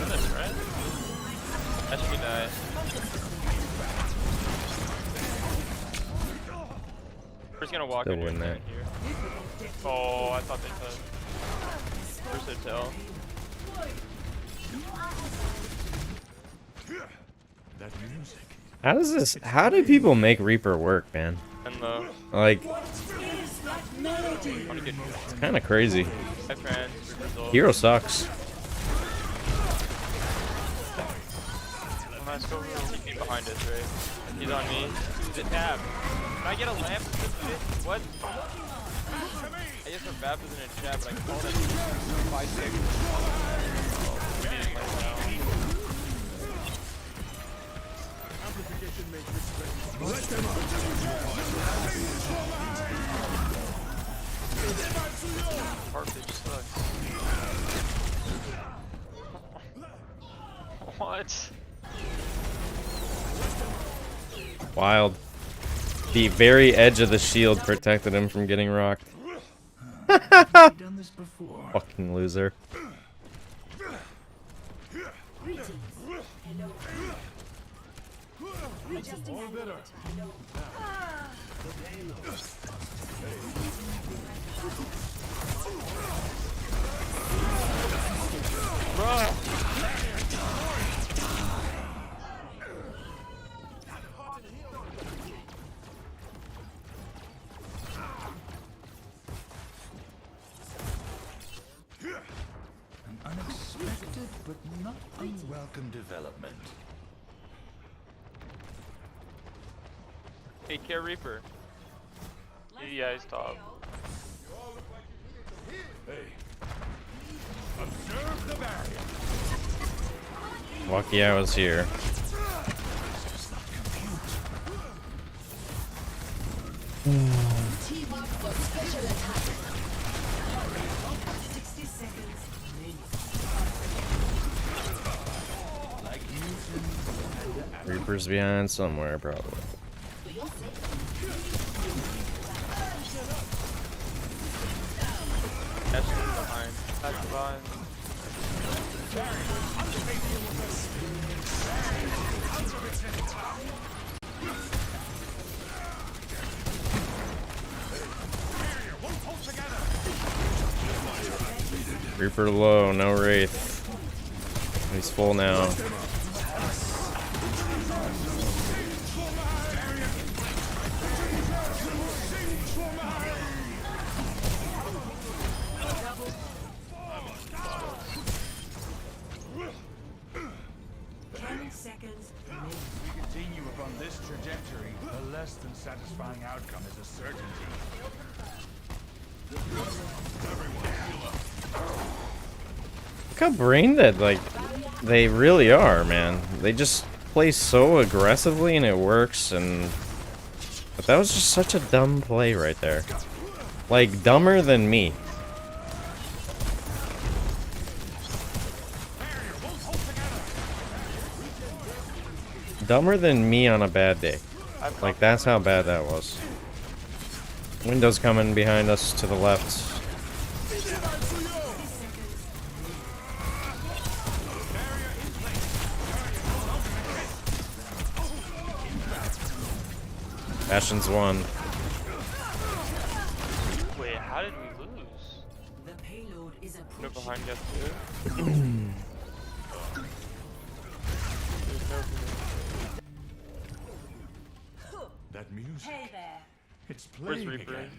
[SPEAKER 23] That's right. That should be nice. We're gonna walk
[SPEAKER 2] Still
[SPEAKER 23] in
[SPEAKER 2] win
[SPEAKER 23] here.
[SPEAKER 2] that.
[SPEAKER 23] Oh, I thought they could. Where's hotel?
[SPEAKER 9] That music.
[SPEAKER 2] How does this? How do people make Reaper work, man?
[SPEAKER 23] And the
[SPEAKER 2] Like,
[SPEAKER 23] I wanna get
[SPEAKER 2] it's kind of crazy.
[SPEAKER 23] Hi friends.
[SPEAKER 2] Hero sucks.
[SPEAKER 23] Nice, go keep me behind us, right? He's on me. He's a tab. Can I get a lamp with this shit? What? I guess we're bad in a chat, but I can hold it 5 seconds. Oh, we need it right now. Carpage sucks. What?
[SPEAKER 2] Wild. The very edge of the shield protected him from getting rocked. Fucking loser.
[SPEAKER 9] An unexpected but not unwelcome development.
[SPEAKER 23] Take care, Reaper. Yeah, he's top.
[SPEAKER 9] Observe the barrier.
[SPEAKER 2] Lucky I was here. Reaper's behind somewhere, probably.
[SPEAKER 23] That's behind. That's behind.
[SPEAKER 2] Reaper low, no Wraith. He's full now.
[SPEAKER 9] We continue upon this trajectory, a less than satisfying outcome is a certainty.
[SPEAKER 2] Look how brain dead, like, they really are, man. They just play so aggressively and it works, and... But that was just such a dumb play right there. Like, dumber than me. Dumber than me on a bad day. Like, that's how bad that was. Windows coming behind us to the left. Bastion's one.
[SPEAKER 23] Wait, how did we lose?
[SPEAKER 16] The payload is
[SPEAKER 23] No
[SPEAKER 16] approaching.
[SPEAKER 23] behind us too. There's no
[SPEAKER 9] That music.
[SPEAKER 16] Hey there.
[SPEAKER 9] It's
[SPEAKER 23] Where's
[SPEAKER 9] playing
[SPEAKER 23] Reaper?
[SPEAKER 9] again.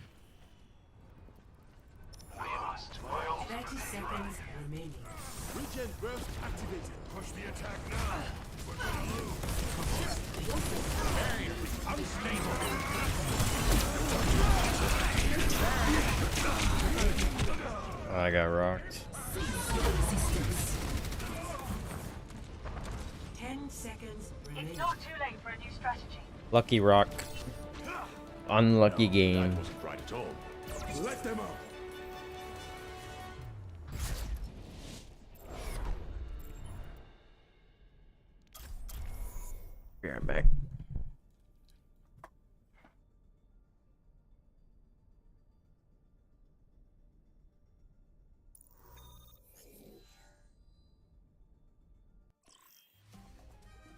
[SPEAKER 16] 30 seconds remaining.
[SPEAKER 9] Regen burst activated. Push the attack now. We're gonna lose. Barrier unstable.
[SPEAKER 2] I got rocked.
[SPEAKER 16] 10 seconds remaining.
[SPEAKER 11] It's not too late for a new strategy.
[SPEAKER 2] Lucky rock. Unlucky game.
[SPEAKER 9] Wasn't right at all. Let them up.
[SPEAKER 2] Be right back.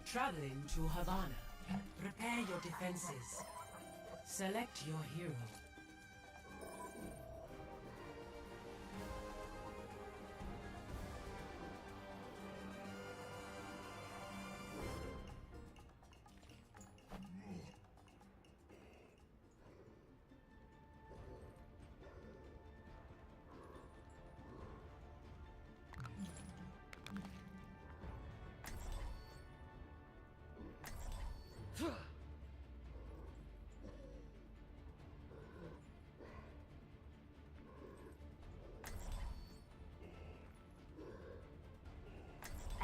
[SPEAKER 16] Traveling to Havana. Prepare your defenses. Select your hero.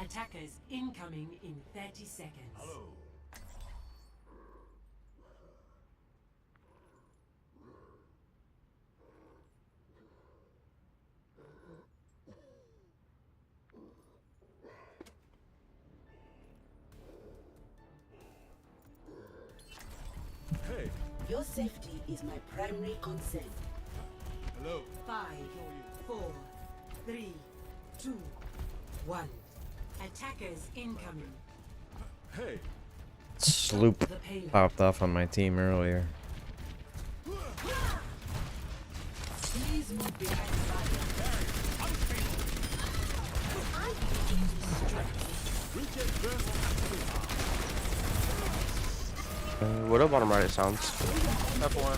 [SPEAKER 16] Attackers incoming in 30 seconds. Hello.
[SPEAKER 1] Your safety is my primary concern.
[SPEAKER 9] Hello.
[SPEAKER 16] 5, 4, 3, 2, 1. Attackers incoming.
[SPEAKER 9] Hey.
[SPEAKER 2] Sloop popped off on my team earlier.
[SPEAKER 1] Please move behind the
[SPEAKER 24] What about bottom right? It sounds.
[SPEAKER 23] F1.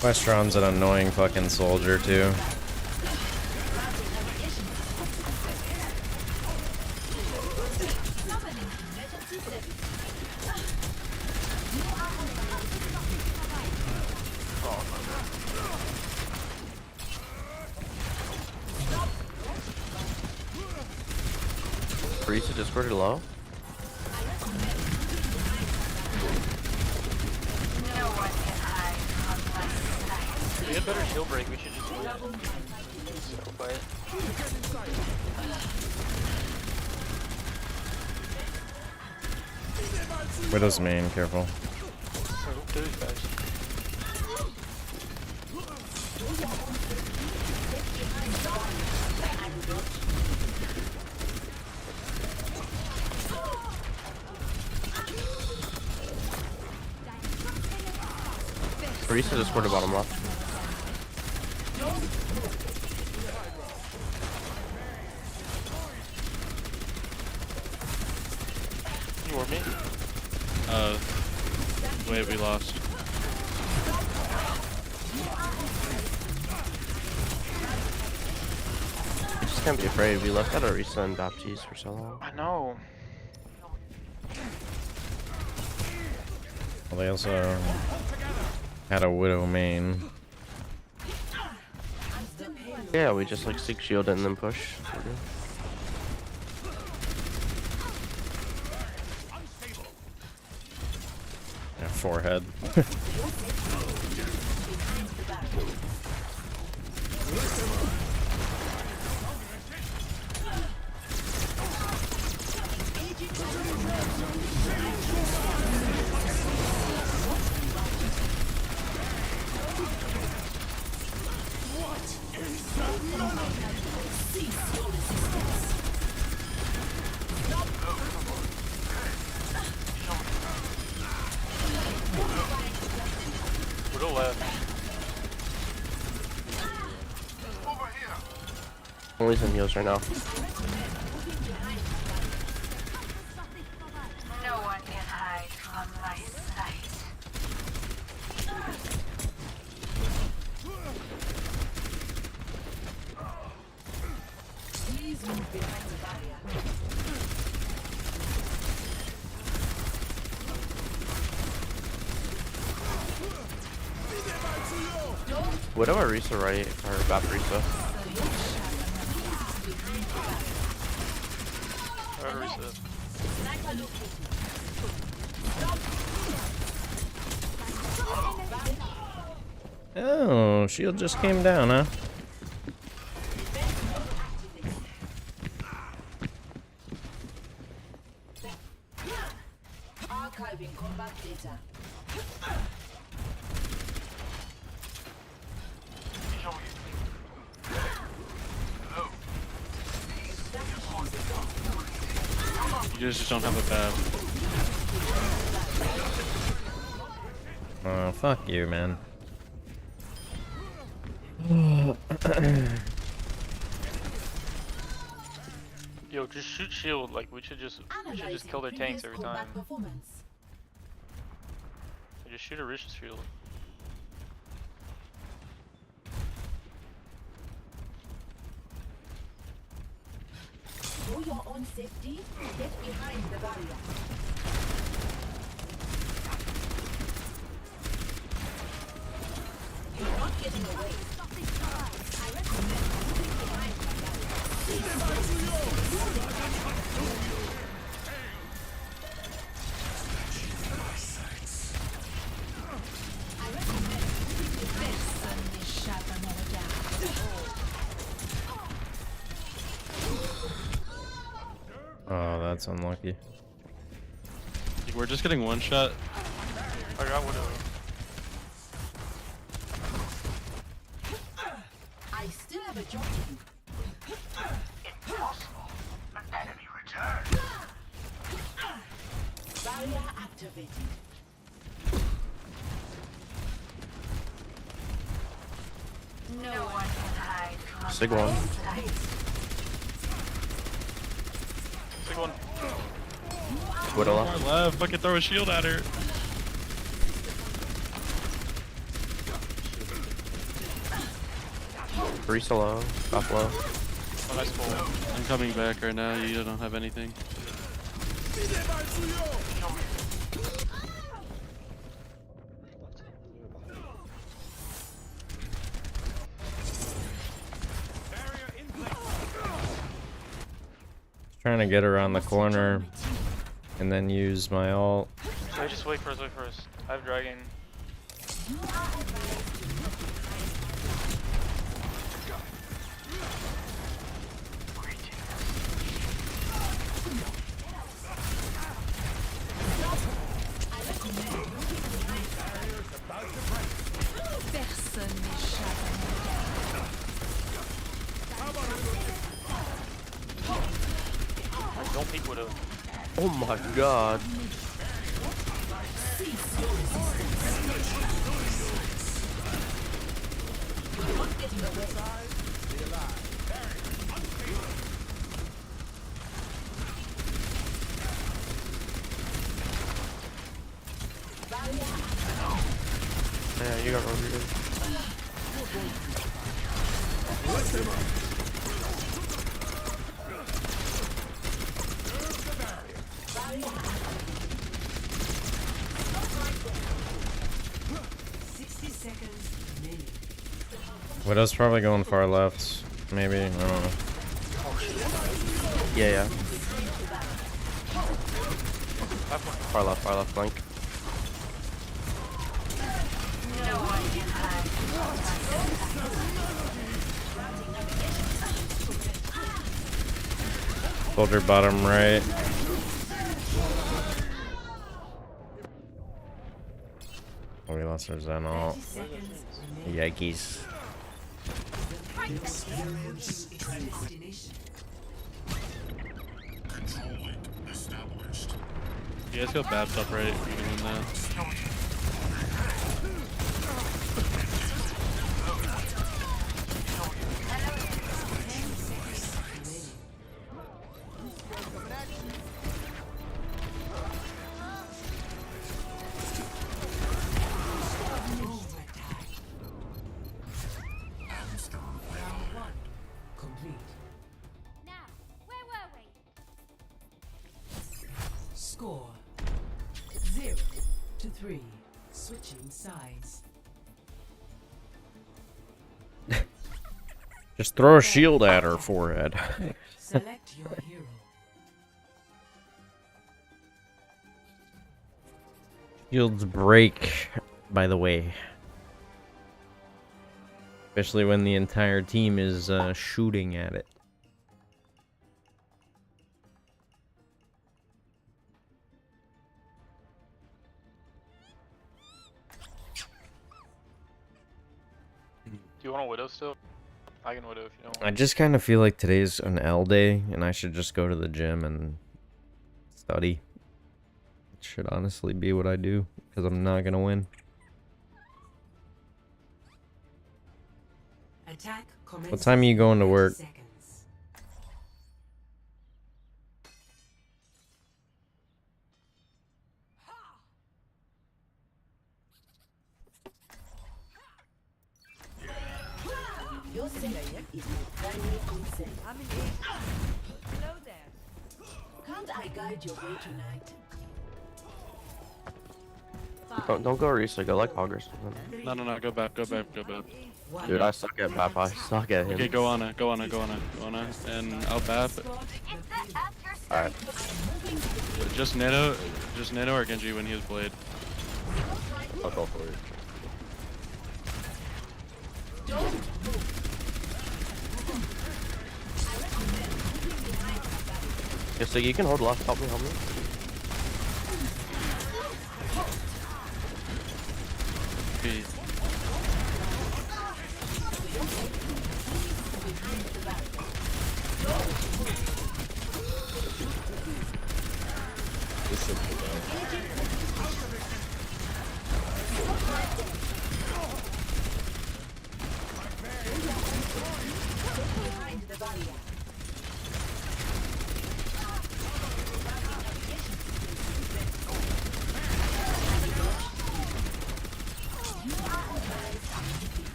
[SPEAKER 2] Westron's an annoying fucking soldier too.
[SPEAKER 24] Breeze just pretty low.
[SPEAKER 23] We had better shield break, we should just win. So quiet.
[SPEAKER 2] Widow's main, careful.
[SPEAKER 23] Those guys.
[SPEAKER 24] Barista just scored a bottom left.
[SPEAKER 23] You were me?
[SPEAKER 17] Wait, we lost.
[SPEAKER 24] You just can't be afraid. We left out Arisa and Baptiste for so long.
[SPEAKER 23] I know.
[SPEAKER 2] Well, they also had a Widow main.
[SPEAKER 24] Yeah, we just like stick shield and then push.
[SPEAKER 2] Yeah, forehead.
[SPEAKER 23] Widow left.
[SPEAKER 24] Only some heals right now.
[SPEAKER 1] No one can hide from my sight. Please move behind the barrier.
[SPEAKER 24] Widow Arisa right, or Vaporisa.
[SPEAKER 23] Arisa.
[SPEAKER 2] Oh, shield just came down, huh?
[SPEAKER 1] Archiving combat data.
[SPEAKER 17] You guys just don't have a bad.
[SPEAKER 2] Oh, fuck you, man.
[SPEAKER 23] Yo, just shoot shield. Like we should just kill their tanks every time. Just shoot Arisha's shield.
[SPEAKER 1] For your own safety, get behind the barrier.
[SPEAKER 2] That's unlucky.
[SPEAKER 17] We're just getting one shot.
[SPEAKER 23] I got Widow.
[SPEAKER 1] I still have a job to do. Impossible. An enemy return. Barrier activated. No one can hide from
[SPEAKER 2] Sig one.
[SPEAKER 23] Big one.
[SPEAKER 2] Widow
[SPEAKER 17] Far left. Fucking throw a shield at her.
[SPEAKER 2] Three solo. Buffalo.
[SPEAKER 23] Oh, nice pull.
[SPEAKER 17] I'm coming back right now. You don't have anything.
[SPEAKER 2] Trying to get around the corner and then use my ult.
[SPEAKER 23] Wait, just wait first, wait first. I have dragon.
[SPEAKER 7] Personne n'échappe à
[SPEAKER 23] Don't peek Widow.
[SPEAKER 2] Oh my god. Yeah, you got Roger. Widow's probably going far left. Maybe. I don't know. Yeah. Far left flank. Soldier bottom right. Oh, we lost our Zen ult. Yikes.
[SPEAKER 16] Experience tranquility.
[SPEAKER 17] You guys go Babs up right. You can win that.
[SPEAKER 16] Score 0-3. Switching sides.
[SPEAKER 2] Just throw a shield at her forehead.
[SPEAKER 16] Select your hero.
[SPEAKER 2] Shields break, by the way. Especially when the entire team is shooting at it.
[SPEAKER 23] Do you want a Widow still? I can Widow if you don't want.
[SPEAKER 2] I just kind of feel like today's an L day, and I should just go to the gym and study. It should honestly be what I do, because I'm not going to win.
[SPEAKER 16] Attack
[SPEAKER 2] What time are you going to work?
[SPEAKER 1] Your safety is my primary concern.
[SPEAKER 22] I'm in here. Hello there.
[SPEAKER 1] Can't I guide your way tonight?
[SPEAKER 18] Don't go Risa, go like Hoggers.
[SPEAKER 17] No, go back.
[SPEAKER 18] Dude, I suck at Bap. I suck at him.
[SPEAKER 17] Okay, go on, and I'll Bap.
[SPEAKER 18] Alright.
[SPEAKER 17] Just Nano or Genji when he has Blade.
[SPEAKER 18] I'll go for it. Yes, so you can hold left. Help me, help me.
[SPEAKER 17] Jeez.
[SPEAKER 13] This is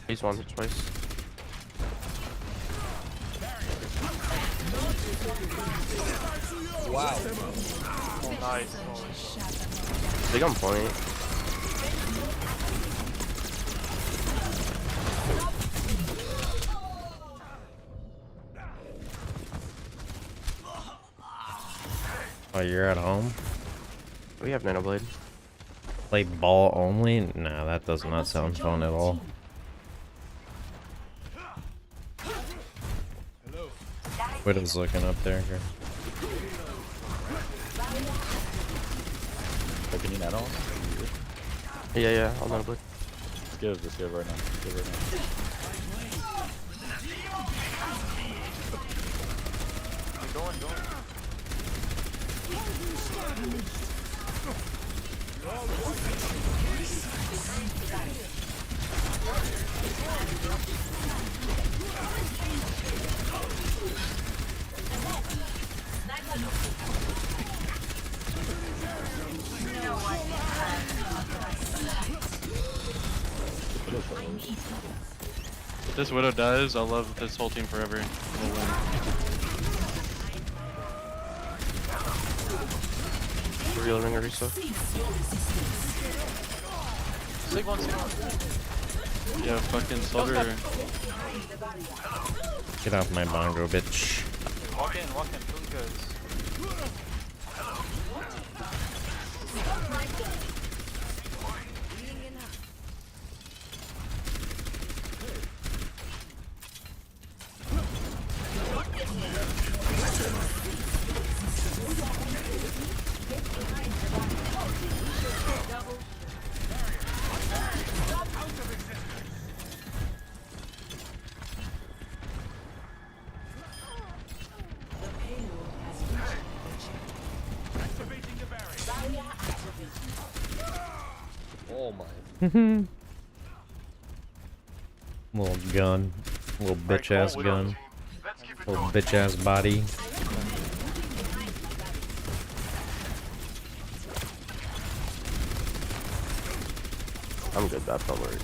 [SPEAKER 18] He's once or twice.
[SPEAKER 23] Wow. Oh, nice.
[SPEAKER 18] Big on point.
[SPEAKER 2] Oh, you're at home?
[SPEAKER 18] We have Nano Blade.
[SPEAKER 2] Play ball only? Nah, that does not sound fun at all. Widow's looking up there. Here.
[SPEAKER 13] Oh, can you net on?
[SPEAKER 18] Yeah, yeah, I'll Nano Blade.
[SPEAKER 13] Let's give right now. Let's give right now.
[SPEAKER 23] Going.
[SPEAKER 17] If this Widow dies, I'll love this whole team forever. We'll win.
[SPEAKER 18] Real ring Arisa.
[SPEAKER 23] Sig one.
[SPEAKER 17] Yeah, fucking Soldier.
[SPEAKER 2] Get off my bongo, bitch.
[SPEAKER 23] Walk in, please guys.
[SPEAKER 13] Oh my.
[SPEAKER 2] Little gun. Little bitch ass gun. Little bitch ass body.
[SPEAKER 18] I'm good, that's not worried.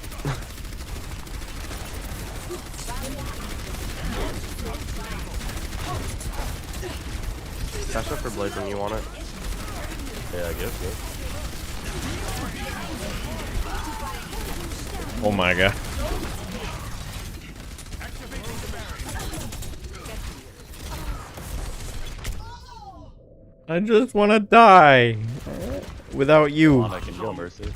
[SPEAKER 18] Cash up for Blade when you want it.
[SPEAKER 13] Yeah, I guess.
[SPEAKER 2] Oh my god. I just want to die without you.
[SPEAKER 13] I can go, Mercy.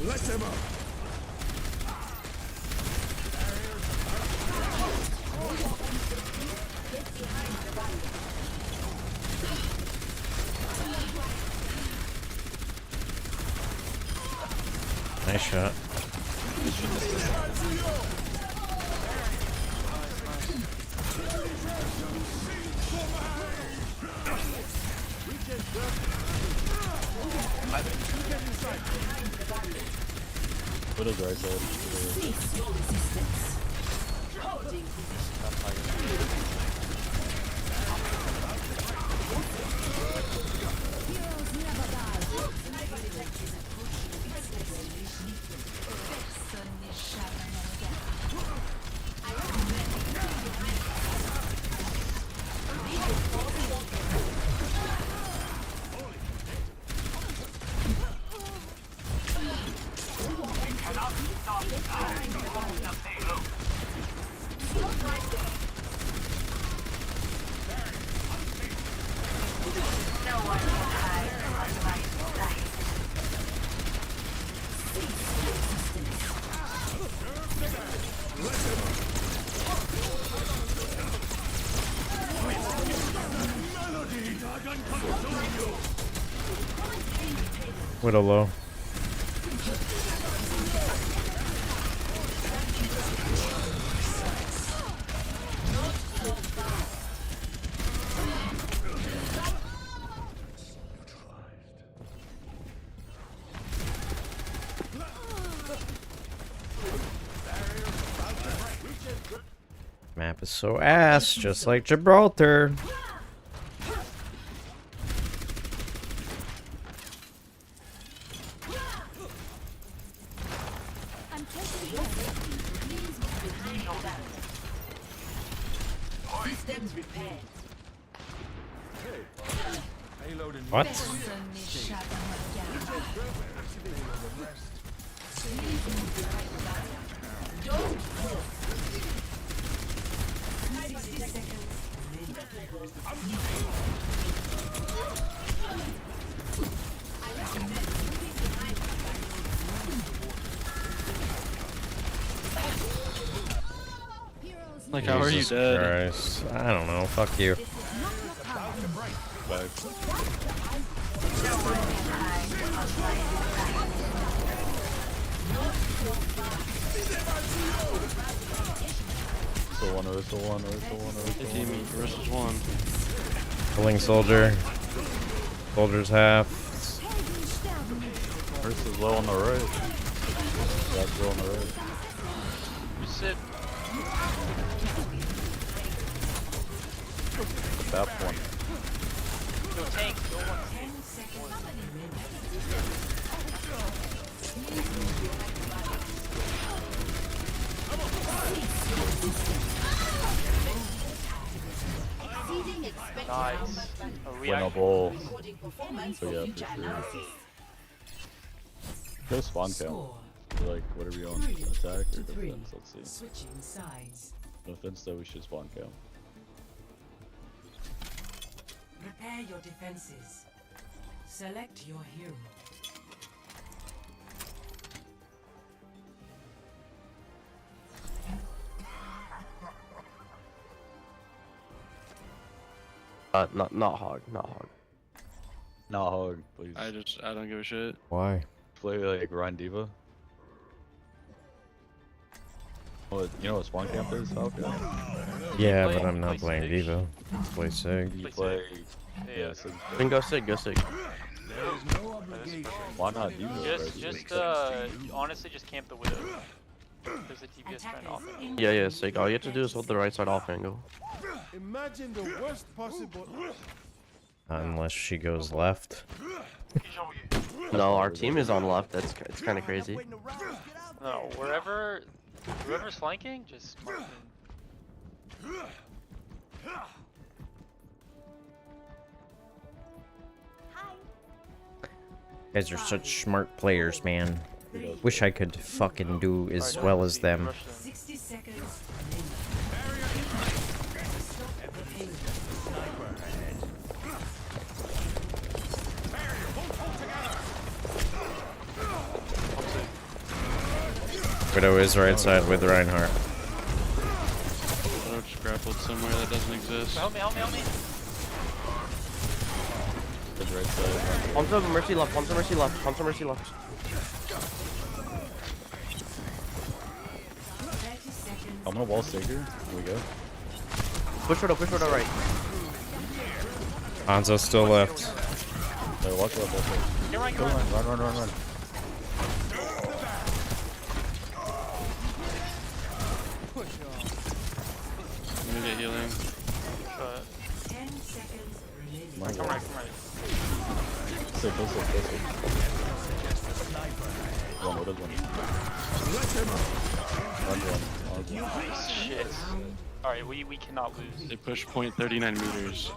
[SPEAKER 3] Let them up.
[SPEAKER 2] Nice shot.
[SPEAKER 13] Widow's right side.
[SPEAKER 2] Widow low. Map is so ass, just like Gibraltar. What?
[SPEAKER 17] Like, how are you dead?
[SPEAKER 2] Christ. I don't know. Fuck you.
[SPEAKER 17] Versus one.
[SPEAKER 2] Pulling soldier. Soldier's half.
[SPEAKER 13] Versus low on the right. That's low on the right.
[SPEAKER 23] You sit.
[SPEAKER 13] That one.
[SPEAKER 23] Go tank. Go one. Nice.
[SPEAKER 13] Winnable. So yeah, for sure. Go spawn count. Like, whatever you want. Attack or defense, let's see.
[SPEAKER 16] Switching sides.
[SPEAKER 13] Defense though, we should spawn count.
[SPEAKER 16] Prepare your defenses. Select your hero.
[SPEAKER 18] Not hog, not hog.
[SPEAKER 13] Not hog, please.
[SPEAKER 17] I don't give a shit.
[SPEAKER 2] Why?
[SPEAKER 13] Play like Ryan Diva. Oh, you know what spawn camp is? Okay.
[SPEAKER 2] Yeah, but I'm not playing Diva. Play Sig.
[SPEAKER 13] You play. Yeah, Sig.
[SPEAKER 18] Then go Sig, go Sig.
[SPEAKER 13] Why not Diva?
[SPEAKER 23] Honestly, just camp the Widow. There's a TPS trying off.
[SPEAKER 18] Yeah, Sig. All you have to do is hold the right side off angle.
[SPEAKER 9] Imagine the worst possible.
[SPEAKER 2] Unless she goes left.
[SPEAKER 18] No, our team is on left. It's kind of crazy.
[SPEAKER 23] No, whoever's flanking, just mark in.
[SPEAKER 2] Guys are such smart players, man. Wish I could fucking do as well as them.
[SPEAKER 16] 60 seconds.
[SPEAKER 2] Widow is right side with Reinhardt.
[SPEAKER 17] Widow just grappled somewhere that doesn't exist.
[SPEAKER 23] Help me.
[SPEAKER 13] Right side.
[SPEAKER 18] Pump some mercy left, pump some mercy left, pump some mercy left.
[SPEAKER 13] I'm gonna wall Sager. Here we go.
[SPEAKER 18] Push Widow right.
[SPEAKER 2] Hanzo's still left.
[SPEAKER 13] No, watch left, watch left.
[SPEAKER 23] Get right,
[SPEAKER 13] Go run.
[SPEAKER 17] I'm gonna get healing.
[SPEAKER 16] 10 seconds remaining.
[SPEAKER 23] Come right.
[SPEAKER 13] Sick. One, what is one?
[SPEAKER 23] Shit. Alright, we cannot lose.
[SPEAKER 17] They push point 39 meters.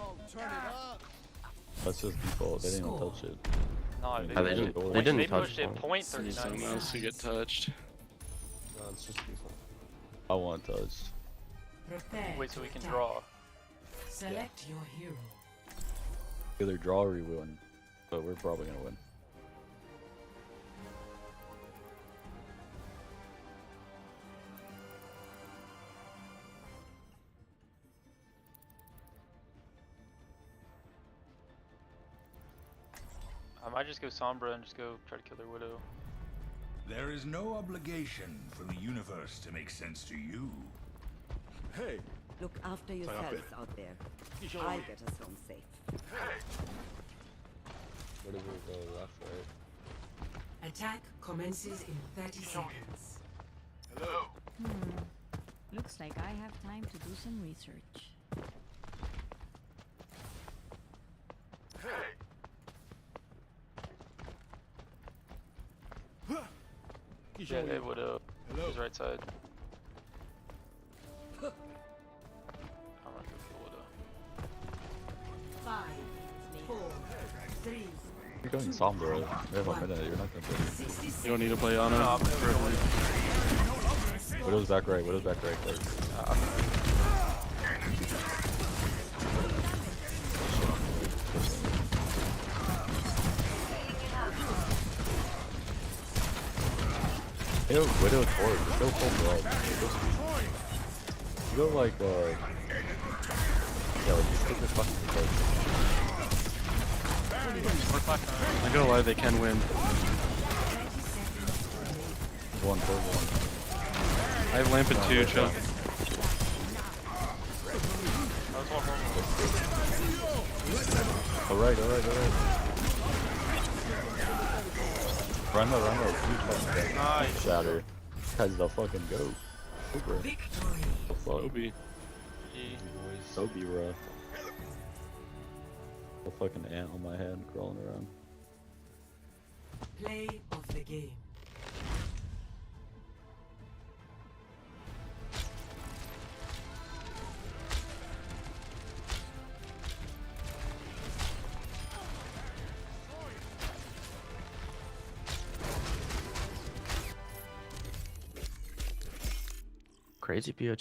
[SPEAKER 13] That's just default. They didn't even touch it.
[SPEAKER 23] No,
[SPEAKER 18] they didn't
[SPEAKER 23] they
[SPEAKER 18] touch
[SPEAKER 23] pushed it point 39
[SPEAKER 17] Someone else to get touched.
[SPEAKER 5] No, it's just default.
[SPEAKER 13] I want touched.
[SPEAKER 23] Wait, so we can draw.
[SPEAKER 16] Select your hero.
[SPEAKER 13] Either draw or we win, but we're probably gonna win.
[SPEAKER 23] I might just go Sombra and just go try to kill their Widow.
[SPEAKER 9] There is no obligation for the universe to make sense to you.
[SPEAKER 12] Hey! Look after yourselves out there. I'll get us home safe.
[SPEAKER 5] Where do we go? Left, right?
[SPEAKER 16] Attack commences in 30 seconds.
[SPEAKER 9] Hello.
[SPEAKER 7] Looks like I have time to do some research.
[SPEAKER 23] Yeah, they Widow. His right side. I'm gonna go kill Widow.
[SPEAKER 16] 5, 4, 3.
[SPEAKER 13] You're going Sombra. We have a minute. You're not gonna play.
[SPEAKER 17] You don't need to play Ana.
[SPEAKER 13] Widow's back right. Like. Widow Torch. Just go full blood. You go like, yeah, like, just take this fucking torch.
[SPEAKER 17] I go lie, they can win.
[SPEAKER 13] One.
[SPEAKER 17] I have lamp and 2, chill.
[SPEAKER 13] Alright. Run the huge fucking thing.
[SPEAKER 23] Nice.
[SPEAKER 13] Shatter. This guy's the fucking goat. Super.
[SPEAKER 16] Victory.
[SPEAKER 17] Obi.
[SPEAKER 13] Sobe rough. A fucking ant on my head crawling around.
[SPEAKER 16] Play of the game.
[SPEAKER 18] Crazy POG.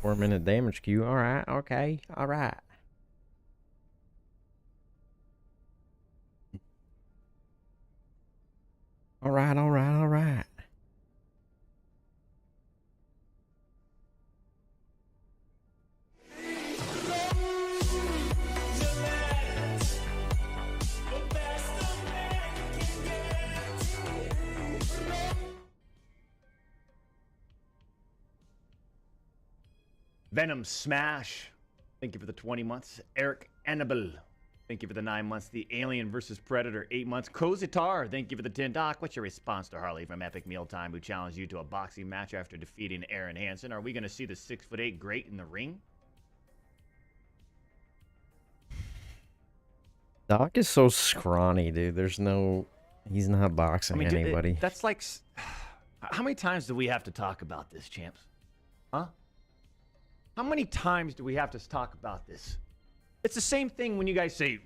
[SPEAKER 2] Four-minute damage queue. All right. Okay. All right. All right.
[SPEAKER 19] Venom Smash, thank you for the 20 months. Eric Annabelle, thank you for the 9 months. The Alien vs. Predator, 8 months. Kozitar, thank you for the 10. Doc, what's your response to Harley from Epic Mealtime, who challenged you to a boxing match after defeating Aaron Hansen? Are we going to see the 6'8" great in the ring?
[SPEAKER 2] Doc is so scrawny, dude. He's not boxing anybody.
[SPEAKER 19] That's like, how many times do we have to talk about this, champs? Huh? How many times do we have to talk about this? It's the same thing when you guys say,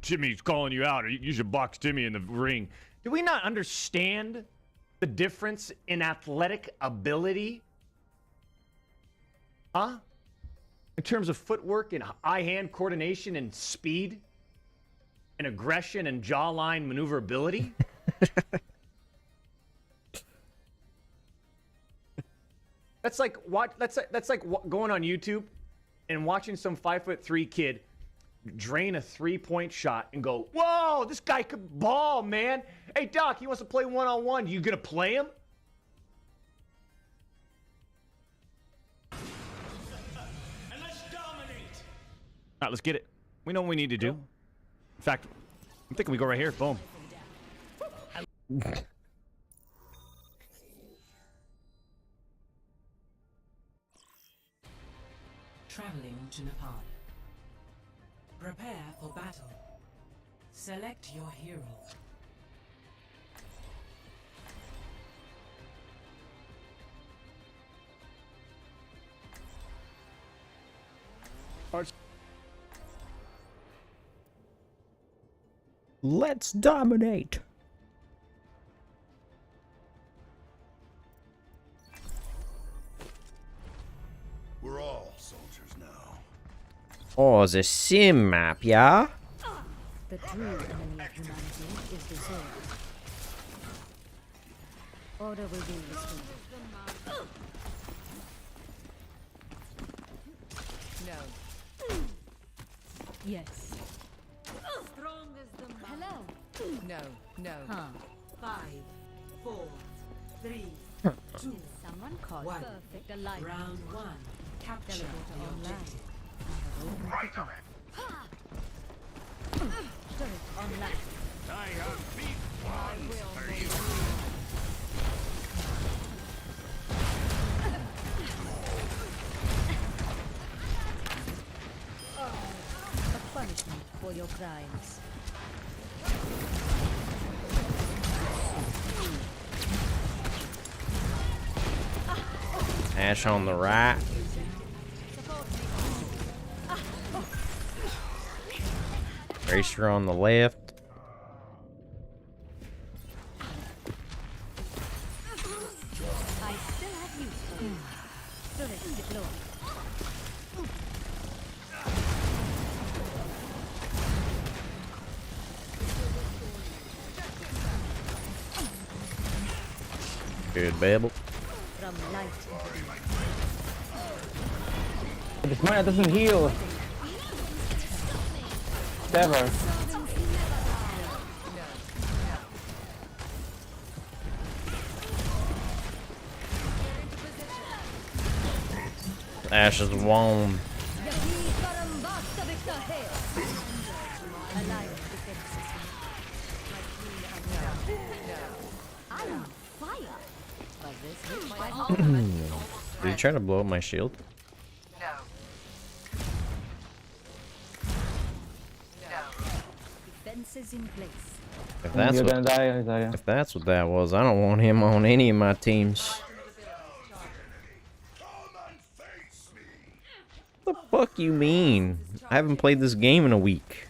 [SPEAKER 19] Jimmy's calling you out, or you should box Jimmy in the ring. Do we not understand the difference in athletic ability? Huh? In terms of footwork and eye-hand coordination and speed and aggression and jawline maneuverability? That's like going on YouTube and watching some 5'3" kid drain a 3-point shot and go, "Whoa, this guy could ball, man! Hey, Doc, he wants to play one-on-one. You gonna play him?" And let's dominate. All right, let's get it. We know what we need to do. In fact, I'm thinking we go right here. Boom.
[SPEAKER 16] traveling to Nepal. Prepare for battle. Select your hero.
[SPEAKER 2] Let's dominate.
[SPEAKER 4] We're all soldiers now.
[SPEAKER 2] Oh, the sim map, yeah?
[SPEAKER 14] The true enemy of humanity is disorder. Order will be restored.
[SPEAKER 7] No.
[SPEAKER 14] Yes.
[SPEAKER 7] Strong as the
[SPEAKER 14] Hello.
[SPEAKER 7] No, no.
[SPEAKER 14] Huh.
[SPEAKER 7] 5, 4, 3, 2.
[SPEAKER 14] Someone called
[SPEAKER 7] One.
[SPEAKER 14] perfect alignment.
[SPEAKER 7] Round 1. Capture
[SPEAKER 14] Teleporter
[SPEAKER 7] the
[SPEAKER 14] online.
[SPEAKER 7] objective.
[SPEAKER 14] Turret online.
[SPEAKER 4] I have beat one for you.
[SPEAKER 14] A punishment for your crimes.
[SPEAKER 2] Ash on the right. Racer on the left.
[SPEAKER 14] I still have use for you. Turret deployed.
[SPEAKER 2] Good babble.
[SPEAKER 14] From light
[SPEAKER 20] This mana doesn't heal. Never.
[SPEAKER 2] Ash is won. Did he try to blow up my shield?
[SPEAKER 14] Defenses in place.
[SPEAKER 2] If that's what that was, I don't want him on any of my teams. What the fuck you mean? I haven't played this game in a week.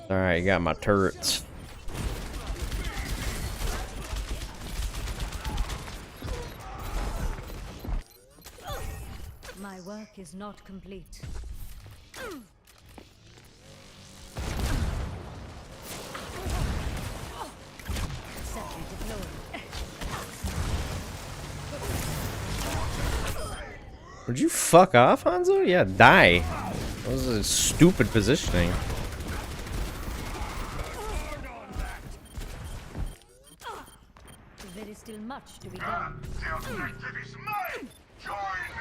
[SPEAKER 2] Alright, got my turrets.
[SPEAKER 14] My work is not complete. Sentry deployed.
[SPEAKER 2] Would you fuck off, Hanzo? Yeah, die. That was a stupid positioning.
[SPEAKER 14] There is still much to be done.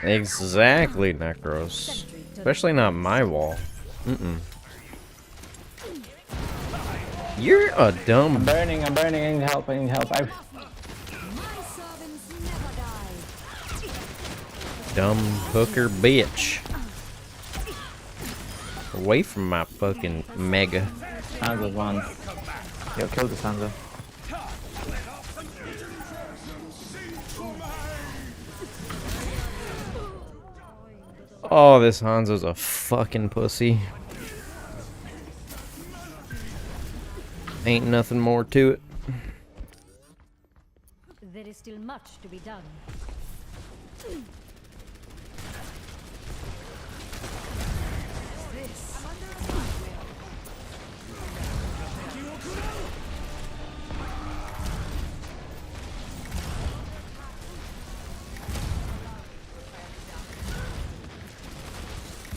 [SPEAKER 2] Exactly, Necros. Especially not my wall. You're a dumb.
[SPEAKER 20] I'm burning, I need help,
[SPEAKER 2] Dumb hooker bitch. Away from my fucking mega.
[SPEAKER 20] Sansa one. Yo, kill the Sansa.
[SPEAKER 2] Oh, this Hanzo's a fucking pussy. Ain't nothing more to it.
[SPEAKER 14] There is still much to be done.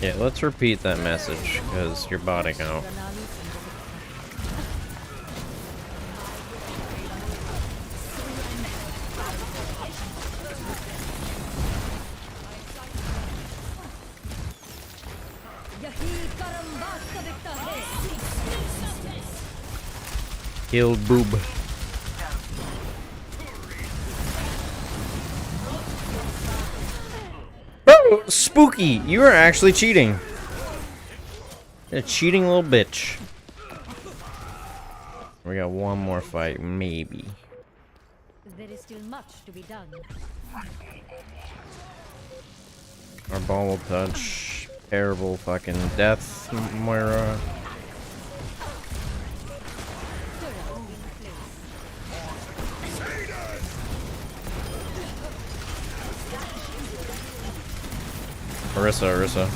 [SPEAKER 2] Yeah, let's repeat that message, because you're botting out. Kill boob. Oh, Spooky! You are actually cheating. You're a cheating little bitch. We got one more fight, maybe.
[SPEAKER 14] There is still much to be done.
[SPEAKER 2] Our ball will touch. Terrible fucking death, Moira. Orisa.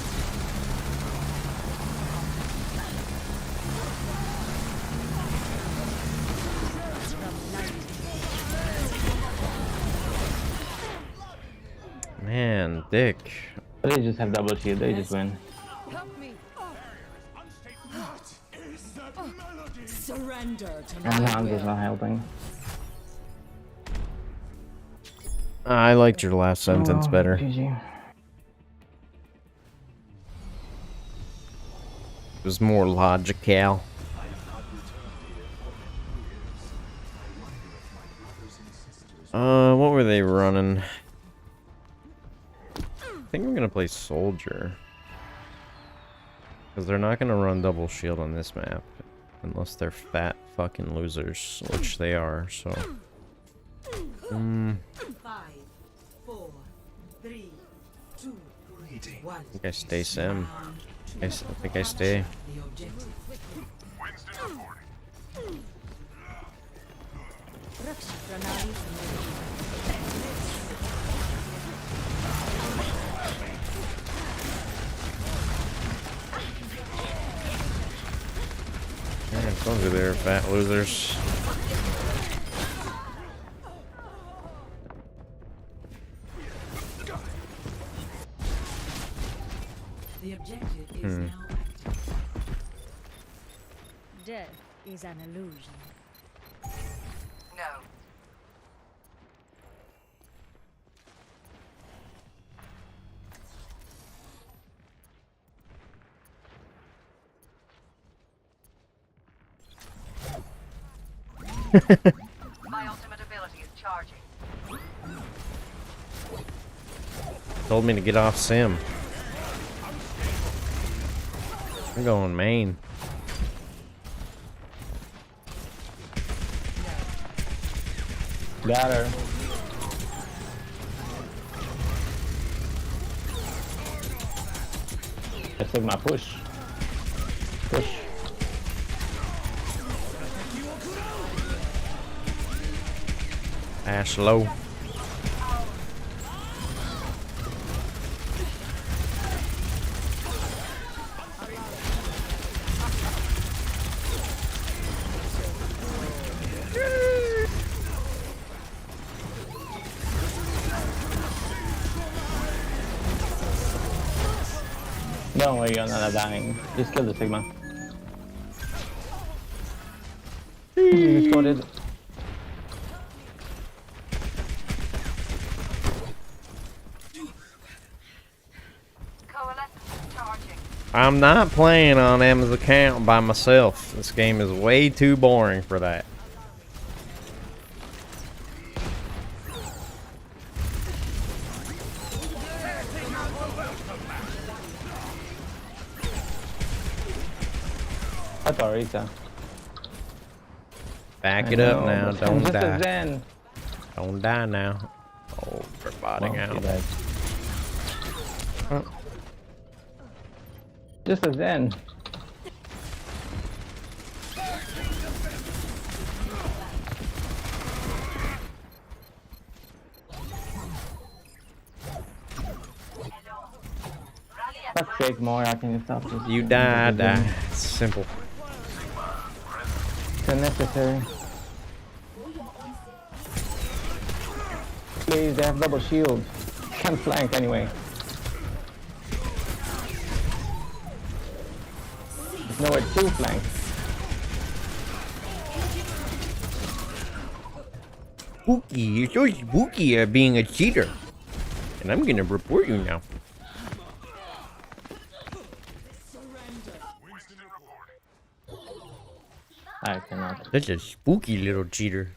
[SPEAKER 2] Man, dick.
[SPEAKER 20] They just have double shield, they just win.
[SPEAKER 22] Help me. Surrender to
[SPEAKER 20] And
[SPEAKER 22] my
[SPEAKER 20] Hanzo's not helping.
[SPEAKER 2] I liked your last sentence better.
[SPEAKER 20] GG.
[SPEAKER 2] It was more logical. What were they running? I think I'm gonna play Soldier. Because they're not gonna run double shield on this map. Unless they're fat fucking losers, which they are, so.
[SPEAKER 16] 5, 4, 3, 2, 1.
[SPEAKER 2] I think I stay Sim. I think I stay. Yeah, I told you they were fat losers.
[SPEAKER 16] The objective is now active.
[SPEAKER 14] Death is an illusion.
[SPEAKER 1] No. My ultimate ability is charging.
[SPEAKER 2] Told me to get off Sim. I'm going main.
[SPEAKER 20] Got her. I took my push. Push.
[SPEAKER 2] Ash low.
[SPEAKER 20] Don't worry, you're not dying. Just kill the Sigma. You spotted.
[SPEAKER 2] I'm not playing on Emma's account by myself. This game is way too boring for that.
[SPEAKER 20] That's Arita.
[SPEAKER 2] Back it up now.
[SPEAKER 20] But
[SPEAKER 2] Don't
[SPEAKER 20] just a
[SPEAKER 2] die.
[SPEAKER 20] Zen.
[SPEAKER 2] Don't die now. Oh, we're botting
[SPEAKER 20] Well,
[SPEAKER 2] out.
[SPEAKER 20] Oh. Just a Zen. Fuck's sake, more. I can stop this.
[SPEAKER 2] You die, I die. It's simple.
[SPEAKER 20] It's unnecessary. Please, they have double shield. Can't flank anyway. There's nowhere to flank.
[SPEAKER 2] Spooky, you're so spooky at being a cheater. And I'm gonna report you now.
[SPEAKER 20] I cannot.
[SPEAKER 2] That's a spooky little cheater.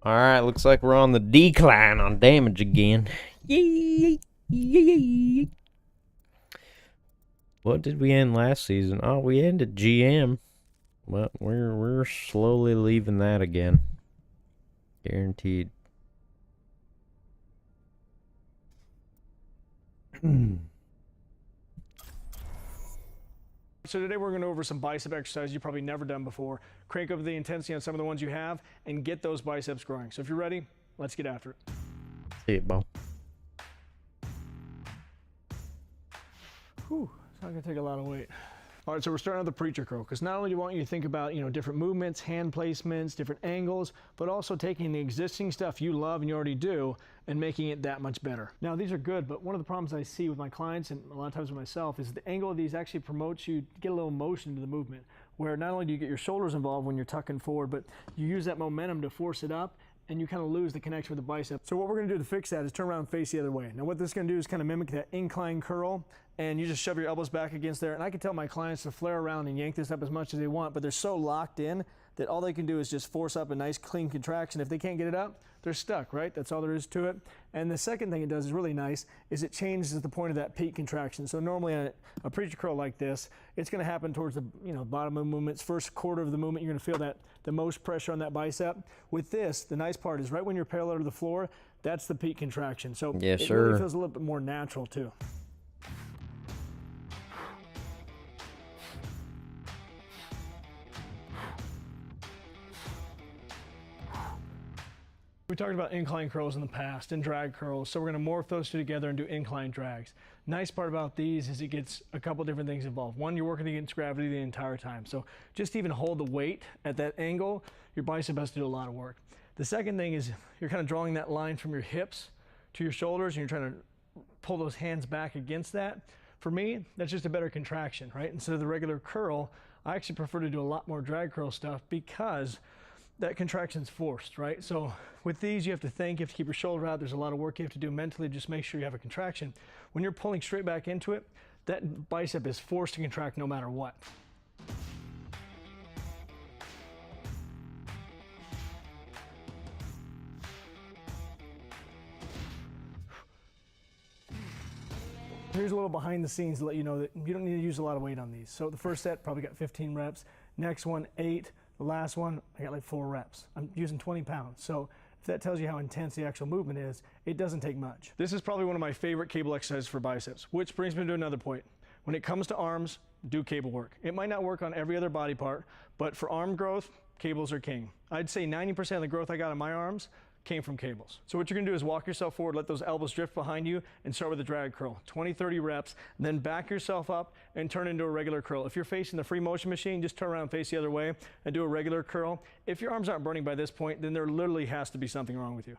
[SPEAKER 2] Alright, looks like we're on the decline on damage again. Yay! Yay! What did we end last season? Oh, we ended GM. Well, we're slowly leaving that again. Guaranteed.
[SPEAKER 6] So today we're going to go over some bicep exercises you've probably never done before. Crank up the intensity on some of the ones you have and get those biceps growing. So if you're ready, let's get after it.
[SPEAKER 2] See it, Bo.
[SPEAKER 6] Whew, it's not going to take a lot of weight. All right, so we're starting with the preacher curl, because not only do we want you to think about, different movements, hand placements, different angles, but also taking the existing stuff you love and you already do and making it that much better. Now, these are good, but one of the problems I see with my clients and a lot of times with myself is the angle of these actually promotes you to get a little motion to the movement, where not only do you get your shoulders involved when you're tucking forward, but you use that momentum to force it up, and you kind of lose the connection with the bicep. So what we're going to do to fix that is turn around and face the other way. Now what this is going to do is kind of mimic that incline curl, and you just shove your elbows back against there. And I can tell my clients to flare around and yank this up as much as they want, but they're so locked in that all they can do is just force up a nice clean contraction. If they can't get it up, they're stuck, right? That's all there is to it. And the second thing it does is really nice, is it changes the point of that peak contraction. So normally a preacher curl like this, it's going to happen towards the bottom of the movement. First quarter of the movement, you're going to feel that the most pressure on that bicep. With this, the nice part is right when you're parallel to the floor, that's the peak contraction. So
[SPEAKER 2] yes,
[SPEAKER 6] it
[SPEAKER 2] sir.
[SPEAKER 6] really feels a little bit more natural too. We talked about incline curls in the past and drag curls, so we're going to morph those two together and do incline drags. Nice part about these is it gets a couple different things involved. One, you're working against gravity the entire time, so just to even hold the weight at that angle, your bicep has to do a lot of work. The second thing is you're kind of drawing that line from your hips to your shoulders, and you're trying to pull those hands back against that. For me, that's just a better contraction, right? Instead of the regular curl, I actually prefer to do a lot more drag curl stuff because that contraction's forced, right? So with these, you have to think, you have to keep your shoulder out. There's a lot of work you have to do mentally to just make sure you have a contraction. When you're pulling straight back into it, that bicep is forced to contract no matter what. Here's a little behind the scenes to let you know that you don't need to use a lot of weight on these. So the first set probably got 15 reps. Next one, 8. The last one, I got like 4 reps. I'm using 20 pounds. So if that tells you how intense the actual movement is, it doesn't take much. This is probably one of my favorite cable exercises for biceps, which brings me to another point. When it comes to arms, do cable work. It might not work on every other body part, but for arm growth, cables are king. I'd say 90% of the growth I got on my arms came from cables. So what you're gonna do is walk yourself forward, let those elbows drift behind you, and start with a drag curl. 20, 30 reps, and then back yourself up and turn into a regular curl. If you're facing the free motion machine, just turn around and face the other way and do a regular curl. If your arms aren't burning by this point, then there literally has to be something wrong with you.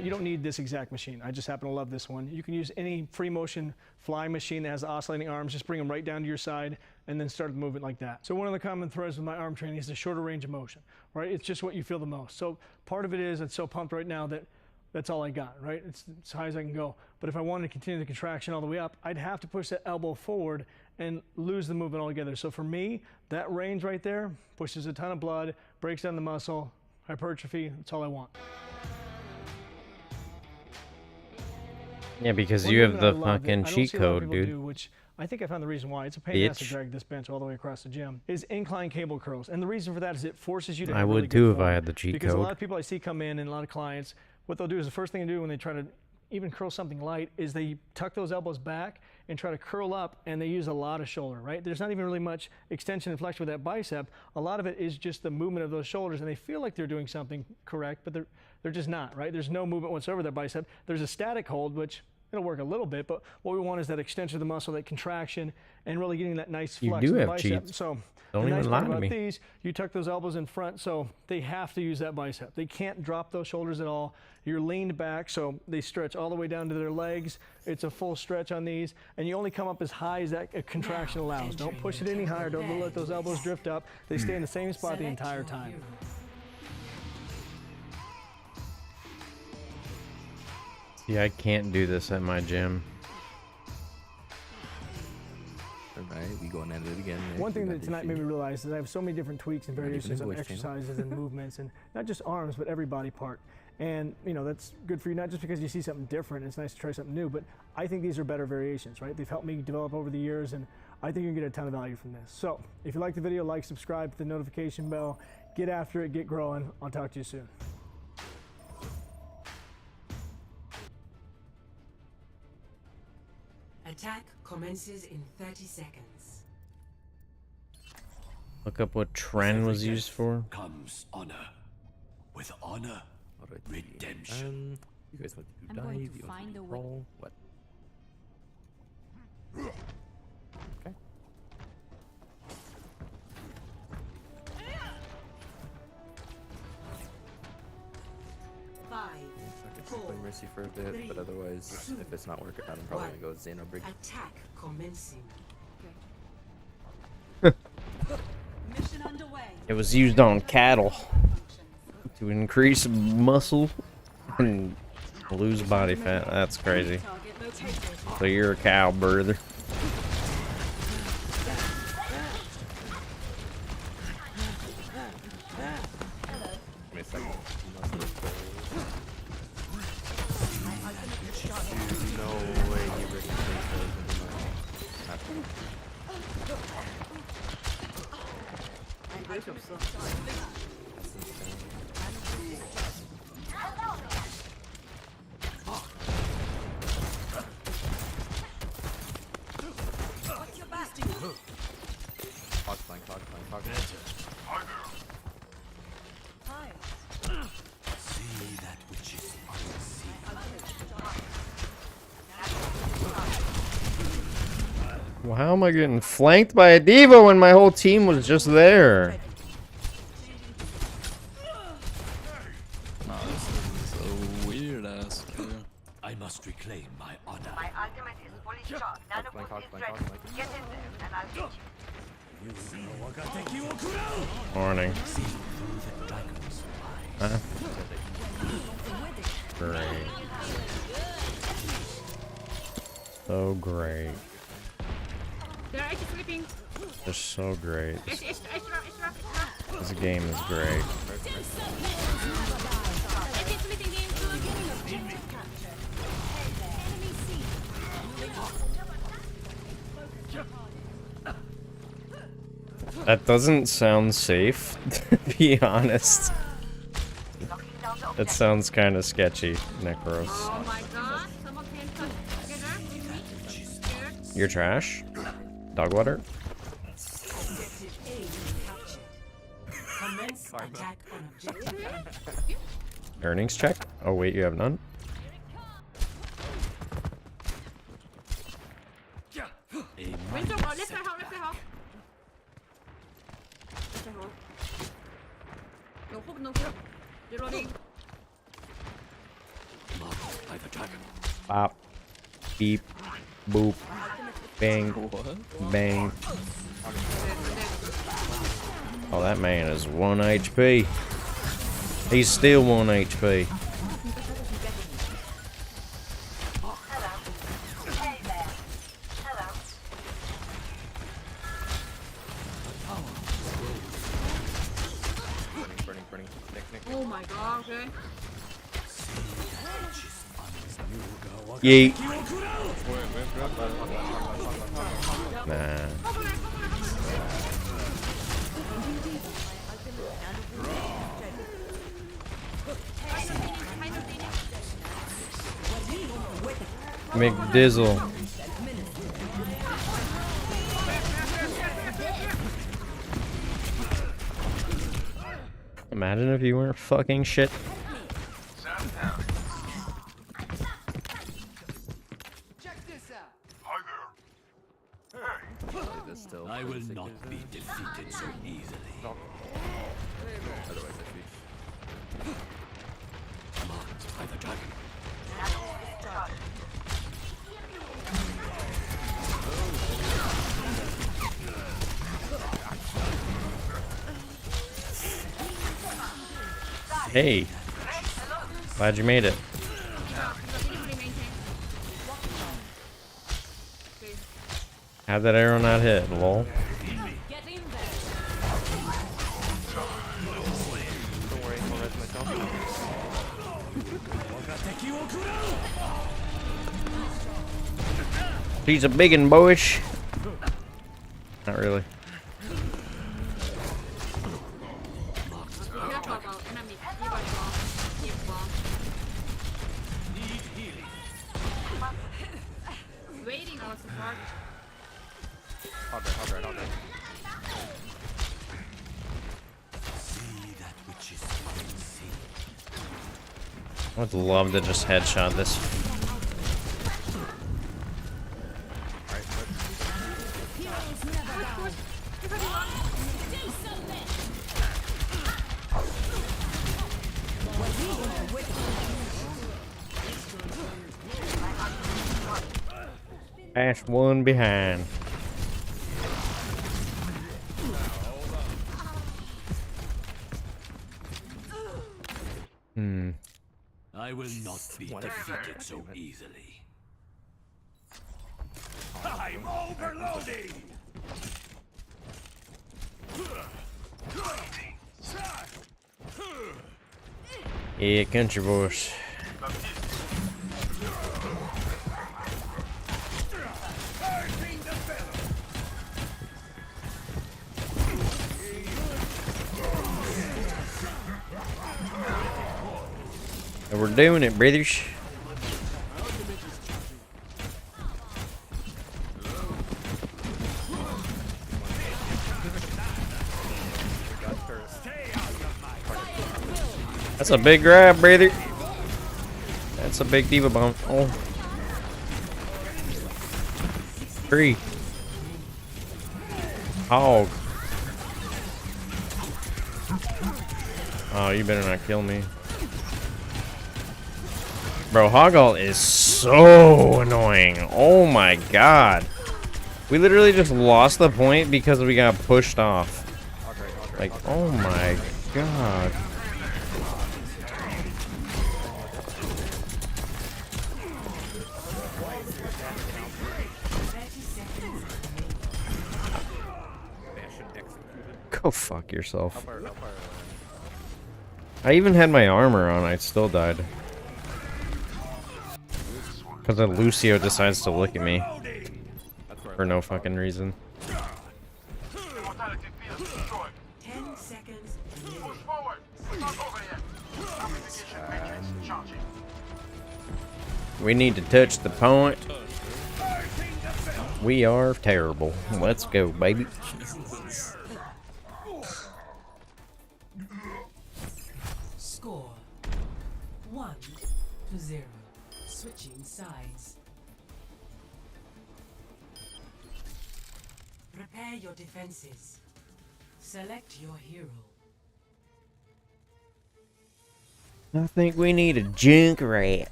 [SPEAKER 6] You don't need this exact machine. I just happen to love this one. You can use any free motion flying machine that has oscillating arms. Just bring them right down to your side and then start the movement like that. So one of the common threads with my arm training is the shorter range of motion, right? It's just what you feel the most. So part of it is I'm so pumped right now that that's all I got, right? It's as high as I can go. But if I wanted to continue the contraction all the way up, I'd have to push that elbow forward and lose the movement altogether. So for me, that range right there pushes a ton of blood, breaks down the muscle, hypertrophy. That's all I want.
[SPEAKER 2] Yeah, because you have the fucking cheat code, dude.
[SPEAKER 6] Which I think I found the reason why. It's a pain in the ass to drag this bench all the way across the gym. Is incline cable curls. And the reason for that is it forces you to have really good
[SPEAKER 2] too if
[SPEAKER 6] form.
[SPEAKER 2] I had the cheat
[SPEAKER 6] Because
[SPEAKER 2] code.
[SPEAKER 6] a lot of people I see come in and a lot of clients, what they'll do is the first thing they do when they try to even curl something light is they tuck those elbows back and try to curl up, and they use a lot of shoulder, right? There's not even really much extension and flexion with that bicep. A lot of it is just the movement of those shoulders, and they feel like they're doing something correct, but they're just not, right? There's no movement whatsoever with their bicep. There's a static hold, which it'll work a little bit, but what we want is that extension of the muscle, that contraction, and really getting that nice
[SPEAKER 2] You
[SPEAKER 6] flex
[SPEAKER 2] do
[SPEAKER 6] of the
[SPEAKER 2] have
[SPEAKER 6] bicep.
[SPEAKER 2] cheats.
[SPEAKER 6] So
[SPEAKER 2] Don't
[SPEAKER 6] the nice
[SPEAKER 2] even
[SPEAKER 6] part
[SPEAKER 2] lie to
[SPEAKER 6] about
[SPEAKER 2] me.
[SPEAKER 6] these, you tuck those elbows in front, so they have to use that bicep. They can't drop those shoulders at all. You're leaned back, so they stretch all the way down to their legs. It's a full stretch on these, and you only come up as high as that contraction allows. Don't push it any higher. Don't let those elbows drift up. They stay in the same spot the entire time.
[SPEAKER 2] See, I can't do this at my gym.
[SPEAKER 13] Alright, we going at it again. Nick.
[SPEAKER 6] One thing
[SPEAKER 13] We
[SPEAKER 6] that
[SPEAKER 13] got
[SPEAKER 6] tonight
[SPEAKER 13] this
[SPEAKER 6] made me
[SPEAKER 13] shit.
[SPEAKER 6] realize is I have so many different tweaks and
[SPEAKER 13] Not even
[SPEAKER 6] variations
[SPEAKER 13] a
[SPEAKER 6] on
[SPEAKER 13] voice channel.
[SPEAKER 6] exercises and movements, and not just arms, but every body part. And you know, that's good for you, not just because you see something different. It's nice to try something new, but I think these are better variations, right? They've helped me develop over the years, and I think you're gonna get a ton of value from this. So if you like the video, like, subscribe, hit the notification bell, get after it, get growing. I'll talk to you soon.
[SPEAKER 16] Attack commences in 30 seconds.
[SPEAKER 2] Look up what trend was used for.
[SPEAKER 4] Comes honor. With honor, redemption.
[SPEAKER 13] You guys want to
[SPEAKER 14] I'm
[SPEAKER 13] do
[SPEAKER 14] going
[SPEAKER 13] dive?
[SPEAKER 14] to
[SPEAKER 13] You want
[SPEAKER 14] find
[SPEAKER 13] to
[SPEAKER 14] a
[SPEAKER 13] do
[SPEAKER 14] way.
[SPEAKER 13] roll? What? Okay.
[SPEAKER 16] 5,
[SPEAKER 13] I could
[SPEAKER 16] 4,
[SPEAKER 13] play Mercy for a bit, but otherwise, if it's not working out, I'm probably gonna go Xeno break.
[SPEAKER 16] attack commencing.
[SPEAKER 14] Mission underway.
[SPEAKER 2] It was used on cattle to increase muscle and lose body fat. That's crazy.
[SPEAKER 14] Target located.
[SPEAKER 2] So you're a cow, brother.
[SPEAKER 13] Give me a second. No way he ricochets those into my happening. Hog flank, hog flank, hog flank.
[SPEAKER 4] See that which is unseen.
[SPEAKER 2] Well, how am I getting flanked by a diva when my whole team was just there?
[SPEAKER 17] No, this is a weird ass play.
[SPEAKER 4] I must reclaim my honor.
[SPEAKER 11] My ultimate is fully charged. Nano
[SPEAKER 13] Hog flank,
[SPEAKER 11] boost
[SPEAKER 13] hog
[SPEAKER 11] is
[SPEAKER 13] flank,
[SPEAKER 11] ready.
[SPEAKER 13] hog flank.
[SPEAKER 11] Get in there, and I'll get you.
[SPEAKER 2] Morning. Huh? Great. So great.
[SPEAKER 14] They're actually sleeping.
[SPEAKER 2] Just so great.
[SPEAKER 14] It's
[SPEAKER 2] This game is great. That doesn't sound safe, to be honest. That sounds kind of sketchy, Necros.
[SPEAKER 14] Oh my god, someone can come together with me.
[SPEAKER 2] You're trash? Dog water?
[SPEAKER 16] Commence attack on objective.
[SPEAKER 2] Earnings check? Oh wait, you have none?
[SPEAKER 14] Winter, let's say how, let's say how. Let's say how. No hook, no hook. Reloading.
[SPEAKER 4] I've attacked.
[SPEAKER 2] Bop. Beep. Boop. Bang. Bang. Oh, that man is 1 HP. He's still 1 HP.
[SPEAKER 13] Burning. Nick.
[SPEAKER 14] Oh my god, okay.
[SPEAKER 2] Yeet. Nah. McDizzle. Imagine if you weren't fucking shit.
[SPEAKER 13] This still.
[SPEAKER 4] I will not be defeated so easily.
[SPEAKER 13] Otherwise, I shoot.
[SPEAKER 4] Marked by the dragon.
[SPEAKER 2] Hey. Glad you made it. How'd that arrow not hit, lol? He's a biggin', boyish. Not really.
[SPEAKER 13] All right.
[SPEAKER 4] See that which is unseen.
[SPEAKER 2] I would love to just headshot this. Ash one behind.
[SPEAKER 4] I will not be defeated so easily.
[SPEAKER 9] I'm overloading!
[SPEAKER 2] Yeah, country boys. And we're doing it, brothers. That's a big grab, brother. That's a big diva bomb. Oh. 3. Hog. Oh, you better not kill me. Bro, Hoggle is so annoying. Oh my god. We literally just lost the point because we got pushed off. Like, oh my god. Go fuck yourself. I even had my armor on, I still died. Because then Lucio decides to look at me. For no fucking reason.
[SPEAKER 9] 10 seconds. Push forward. Not over yet. Application matrix charging.
[SPEAKER 2] We need to touch the point. We are terrible. Let's go, baby.
[SPEAKER 16] Score 1-0. Switching sides. Prepare your defenses. Select your hero.
[SPEAKER 2] I think we need a junk rat.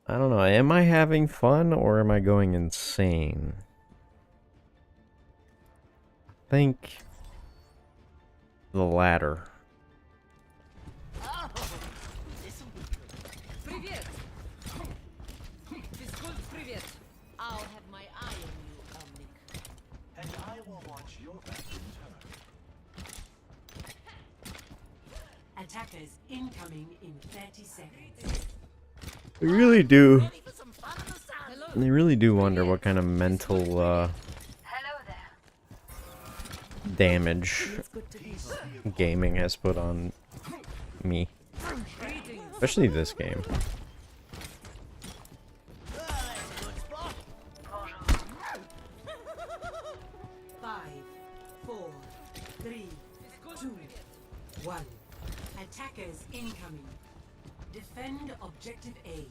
[SPEAKER 2] I don't know, am I having fun or am I going insane? I think the latter.
[SPEAKER 7] I'll have my eye on you, Omnic.
[SPEAKER 9] And I will watch your back in turn.
[SPEAKER 16] Attackers incoming in 30 seconds.
[SPEAKER 2] They really do. They really do wonder what kind of mental damage gaming has put on me. Especially this game.
[SPEAKER 16] Five, 4, 3, 2, 1. Attackers incoming. Defend objective A.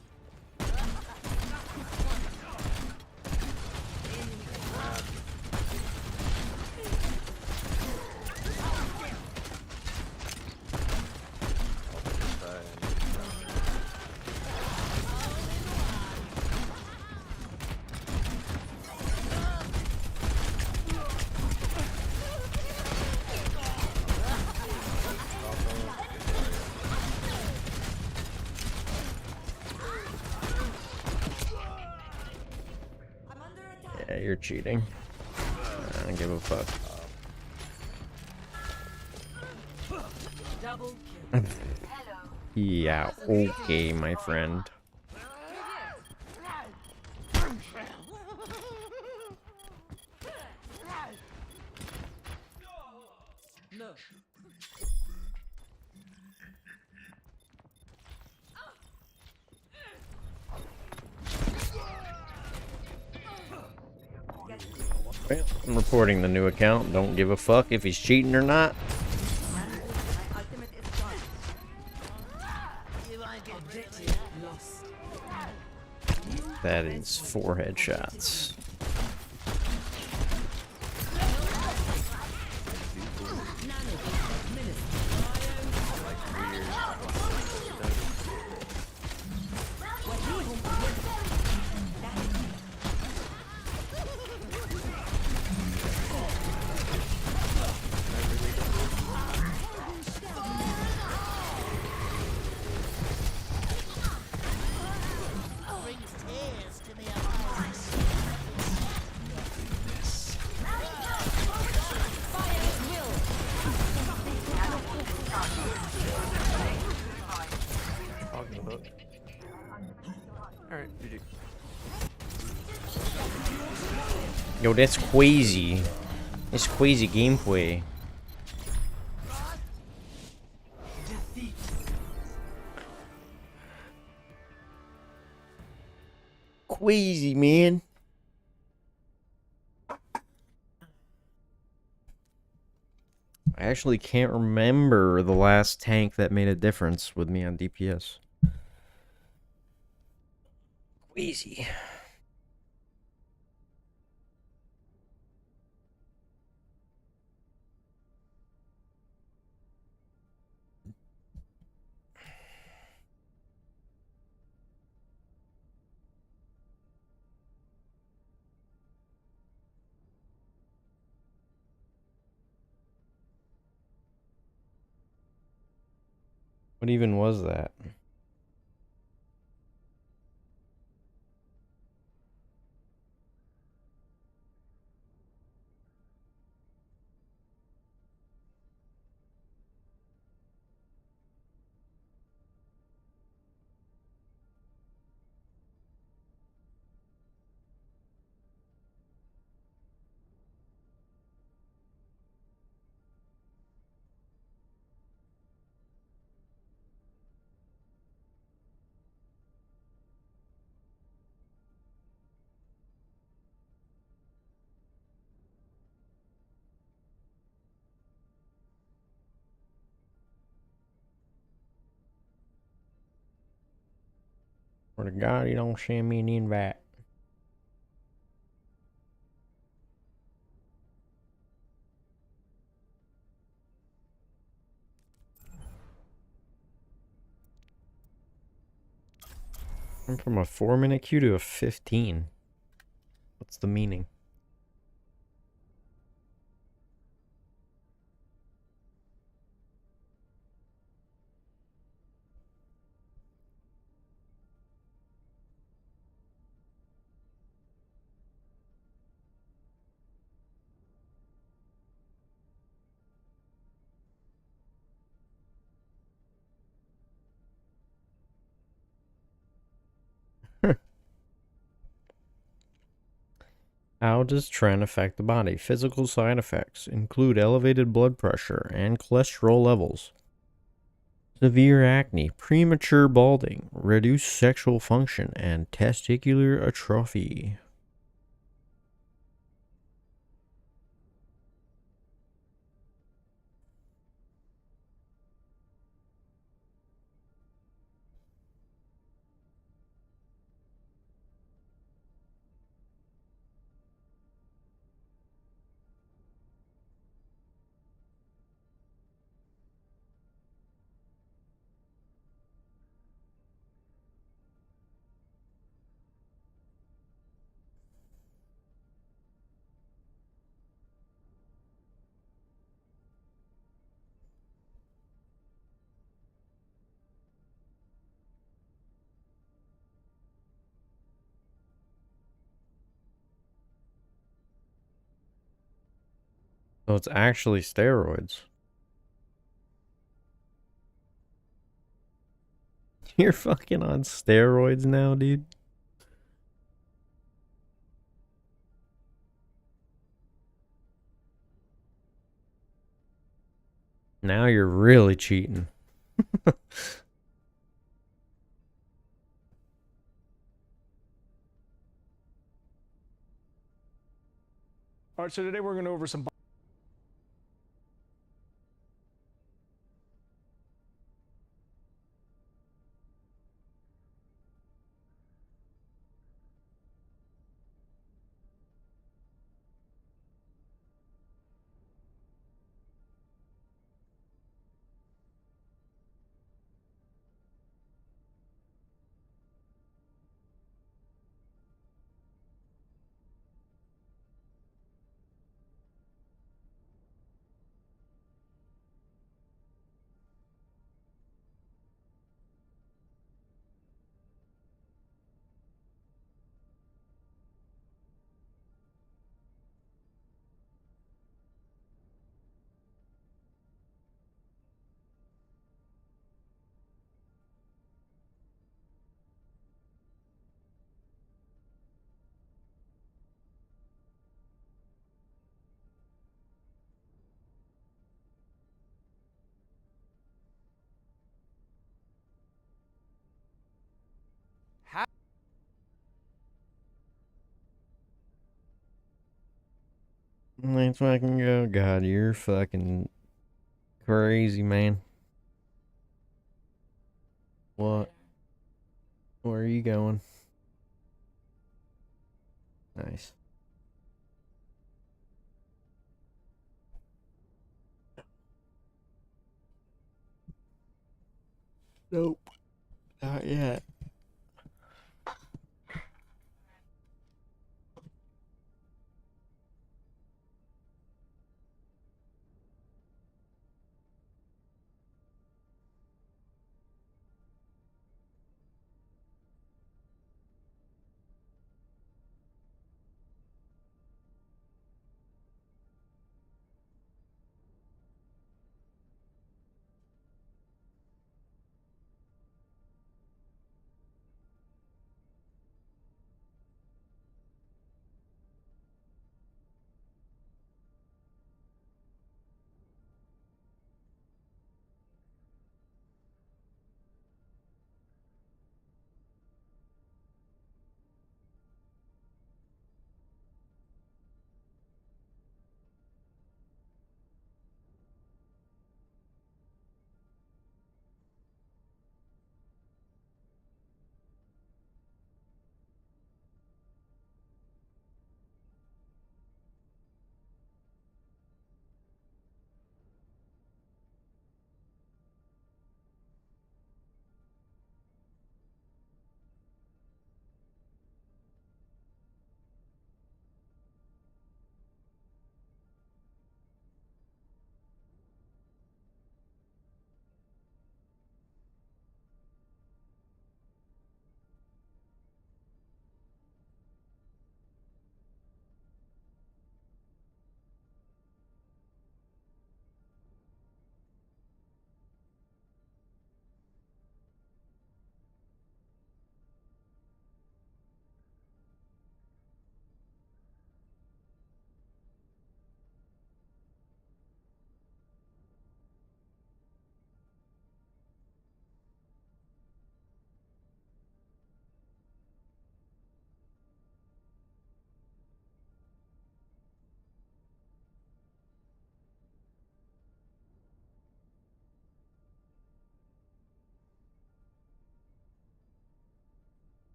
[SPEAKER 2] Yeah, you're cheating. I don't give a fuck.
[SPEAKER 16] Double kill.
[SPEAKER 2] Yeah, okay, my friend.
[SPEAKER 16] No.
[SPEAKER 2] Well, I'm reporting the new account. Don't give a fuck if he's cheating or not.
[SPEAKER 16] Objective lost.
[SPEAKER 2] That is 4 headshots.
[SPEAKER 13] Alright, GG.
[SPEAKER 2] Yo, that's crazy. It's crazy gameplay. Crazy, man. I actually can't remember the last tank that made a difference with me on DPS. Crazy. What even was that? Swear to God, you don't send me an invite. I'm from a 4-minute queue to a 15. What's the meaning? How does Tren affect the body? Physical side effects include elevated blood pressure and cholesterol levels, severe acne, premature balding, reduced sexual function, and testicular atrophy. Oh, it's actually steroids. You're fucking on steroids now, dude. Now you're really cheating.
[SPEAKER 6] All right, so today we're going to go over some.
[SPEAKER 2] Let's fucking go. God, you're fucking crazy, man. What? Where are you going? Nice. Nope. Not yet.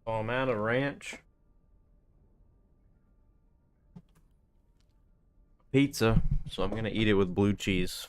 [SPEAKER 2] Oh, I'm out of ranch. Pizza, so I'm gonna eat it with blue cheese.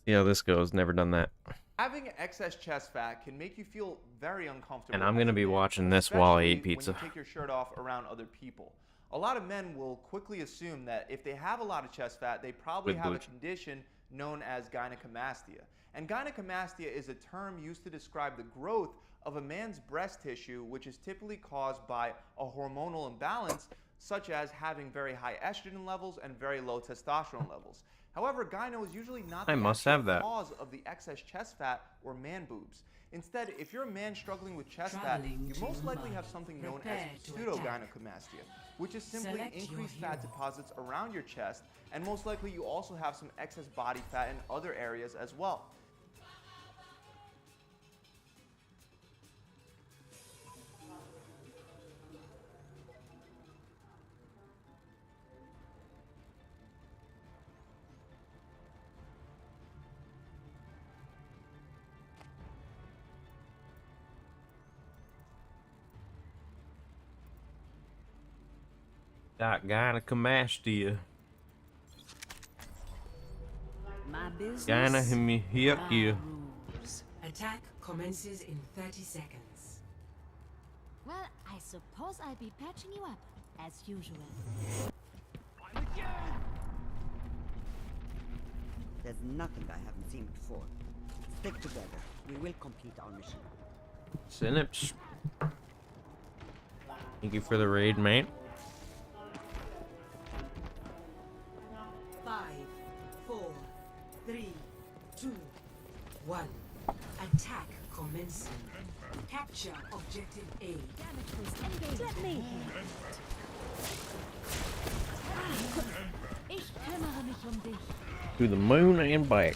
[SPEAKER 2] See how this goes. Never done that.
[SPEAKER 8] Having excess chest fat can make you feel very uncomfortable.
[SPEAKER 2] And I'm gonna be watching this while I eat pizza.
[SPEAKER 8] When you take your shirt off around other people. A lot of men will quickly assume that if they have a lot of chest fat, they probably have a condition known as gynecomastia. And gynecomastia is a term used to describe the growth of a man's breast tissue, which is typically caused by a hormonal imbalance, such as having very high estrogen levels and very low testosterone levels. However, gyno is usually not the cause of the excess chest fat or man boobs. Instead, if you're a man struggling with chest fat, you most likely have something known as pseudo-gynecomastia, which is simply increased fat deposits around your chest, and most likely you also have some excess body fat in other areas as well.
[SPEAKER 2] Got Gynecomastia.
[SPEAKER 16] My business.
[SPEAKER 2] Gynecomastia.
[SPEAKER 16] Attack commences in 30 seconds.
[SPEAKER 14] Well, I suppose I'll be patching you up, as usual.
[SPEAKER 12] There's nothing I haven't seen before. Stick together. We will complete our mission.
[SPEAKER 2] Synops. Thank you for the raid, mate.
[SPEAKER 16] 5, 4, 3, 2, 1. Attack commencing. Capture objective A.
[SPEAKER 14] Let me Ich kümmere mich dich.
[SPEAKER 2] To the moon and back.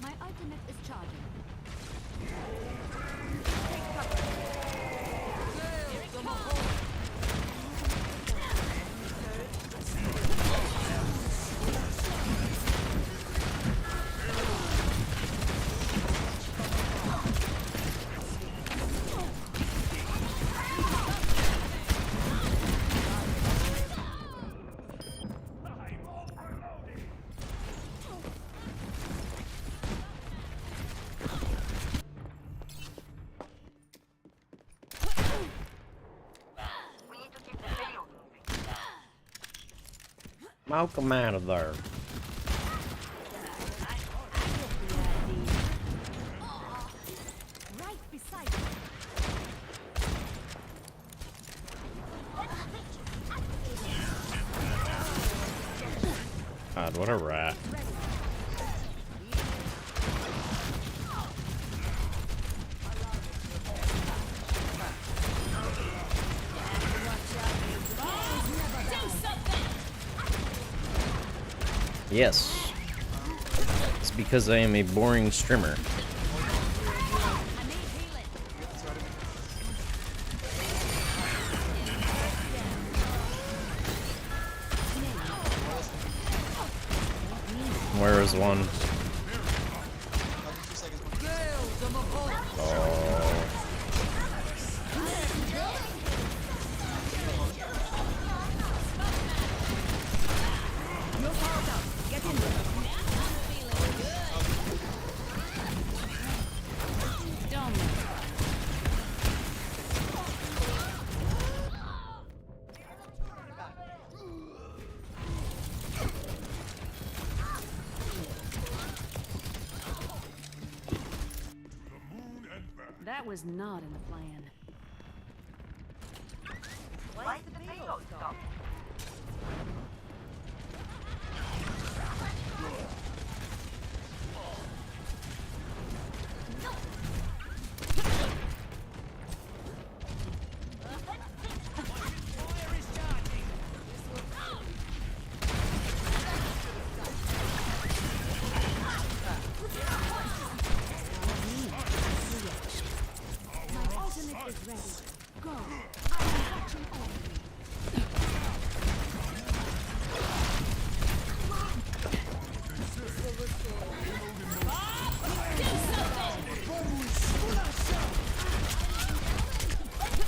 [SPEAKER 14] My ultimate is charging.
[SPEAKER 2] Smoke him out of there.
[SPEAKER 14] Right beside you.
[SPEAKER 2] God, what a rat. Yes. It's because I am a boring streamer. Where is one? Oh.
[SPEAKER 14] That was not in the plan.
[SPEAKER 1] Why did the payload stop?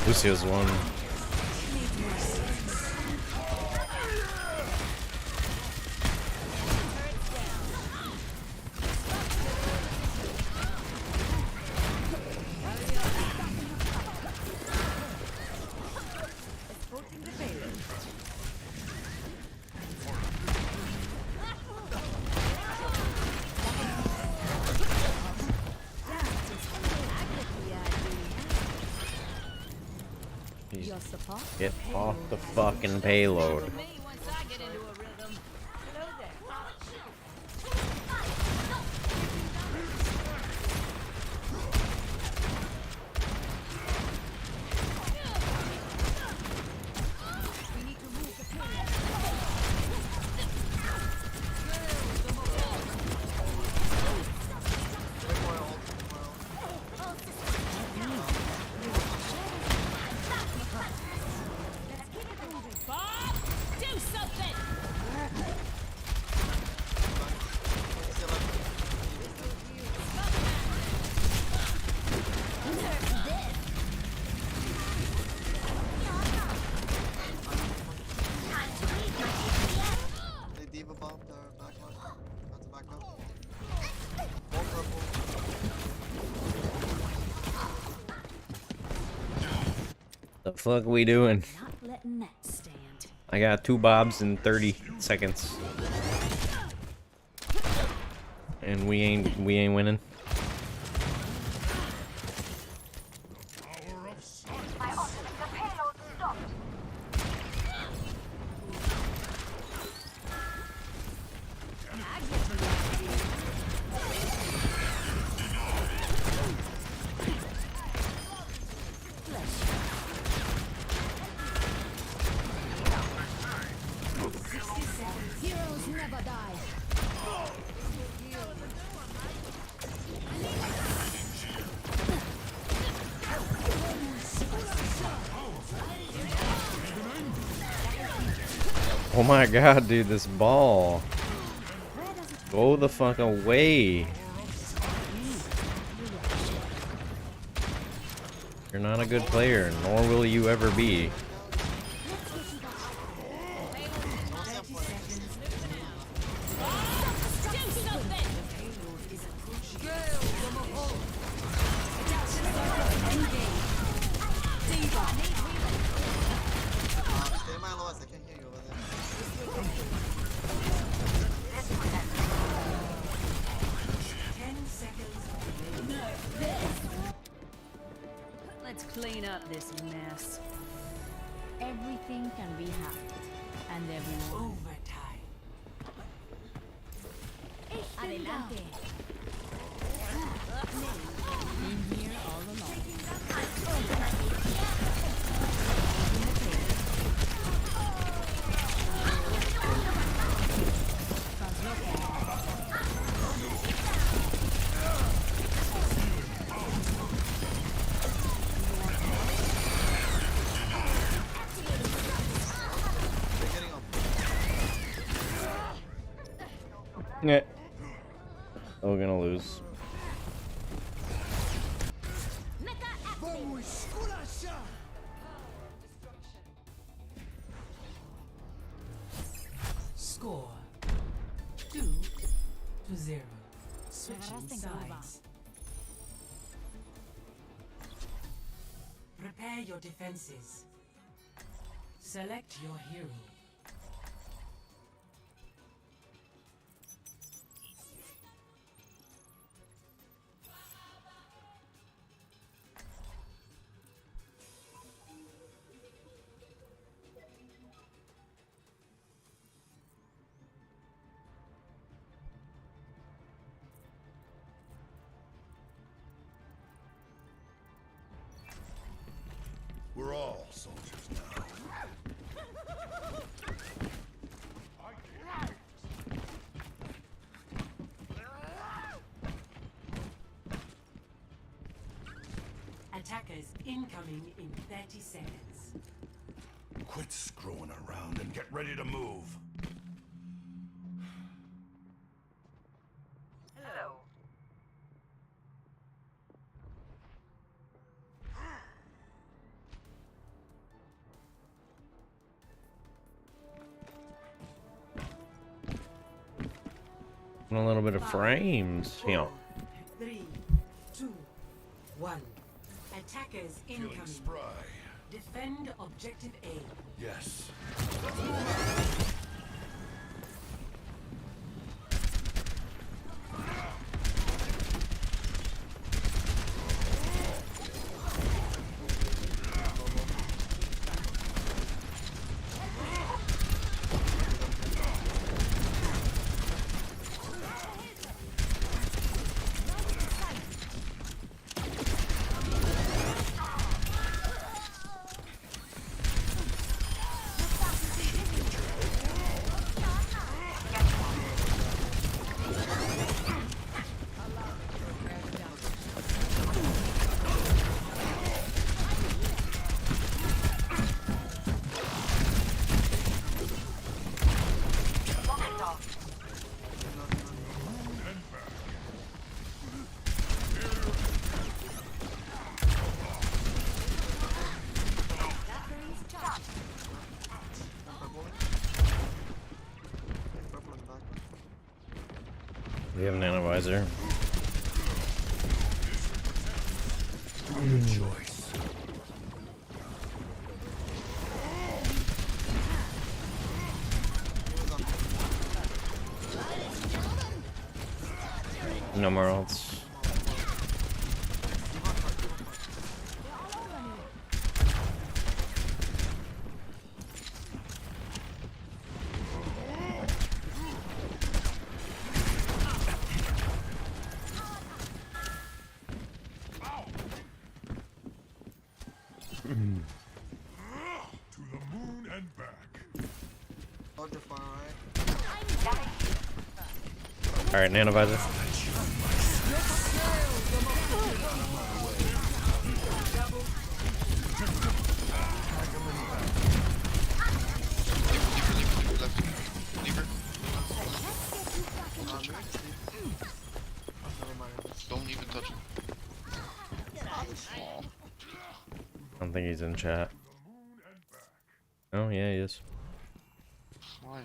[SPEAKER 2] Lucio's one. Get off the fucking payload. The fuck we doing?
[SPEAKER 14] Not letting that stand.
[SPEAKER 2] I got 2 bobs in 30 seconds. And we ain't winning.
[SPEAKER 14] Heroes never die.
[SPEAKER 2] Oh my god, dude, this ball. Go the fuck away. You're not a good player, nor will you ever be.
[SPEAKER 14] Let's clean up this mess. Everything can be hacked, and everyone.
[SPEAKER 16] Overtime.
[SPEAKER 14] Adelante. Been here all along.
[SPEAKER 2] Yeah. Oh, we're gonna lose.
[SPEAKER 16] Score 2-0. Switching sides. Prepare your defenses. Select your hero.
[SPEAKER 10] We're all soldiers now.
[SPEAKER 16] Attackers incoming in 30 seconds.
[SPEAKER 10] Quit screwing around and get ready to move.
[SPEAKER 9] Hello.
[SPEAKER 2] And a little bit of frames, you know.
[SPEAKER 16] 3, 2, 1. Attackers incoming.
[SPEAKER 10] Spry.
[SPEAKER 16] Defend objective A.
[SPEAKER 10] Yes.
[SPEAKER 2] We have an analyzer.
[SPEAKER 10] Good choice.
[SPEAKER 2] No more ults.
[SPEAKER 10] To the moon and back.
[SPEAKER 2] Alright, nanovisor.
[SPEAKER 15] Don't even touch him.
[SPEAKER 2] I don't think he's in chat. Oh, yeah, he is.
[SPEAKER 15] Why?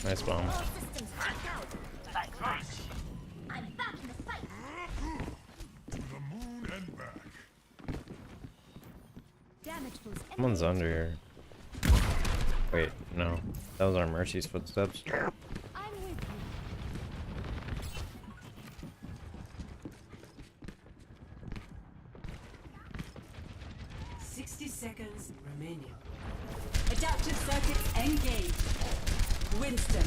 [SPEAKER 2] Nice bomb.
[SPEAKER 9] I'm back in the fight.
[SPEAKER 10] To the moon and back.
[SPEAKER 14] Damage boost.
[SPEAKER 2] Someone's under here. Wait, no. That was our Mercy's footsteps.
[SPEAKER 14] I'm with you.
[SPEAKER 16] 60 seconds remaining.
[SPEAKER 7] Adaptive circuits engaged. Winston.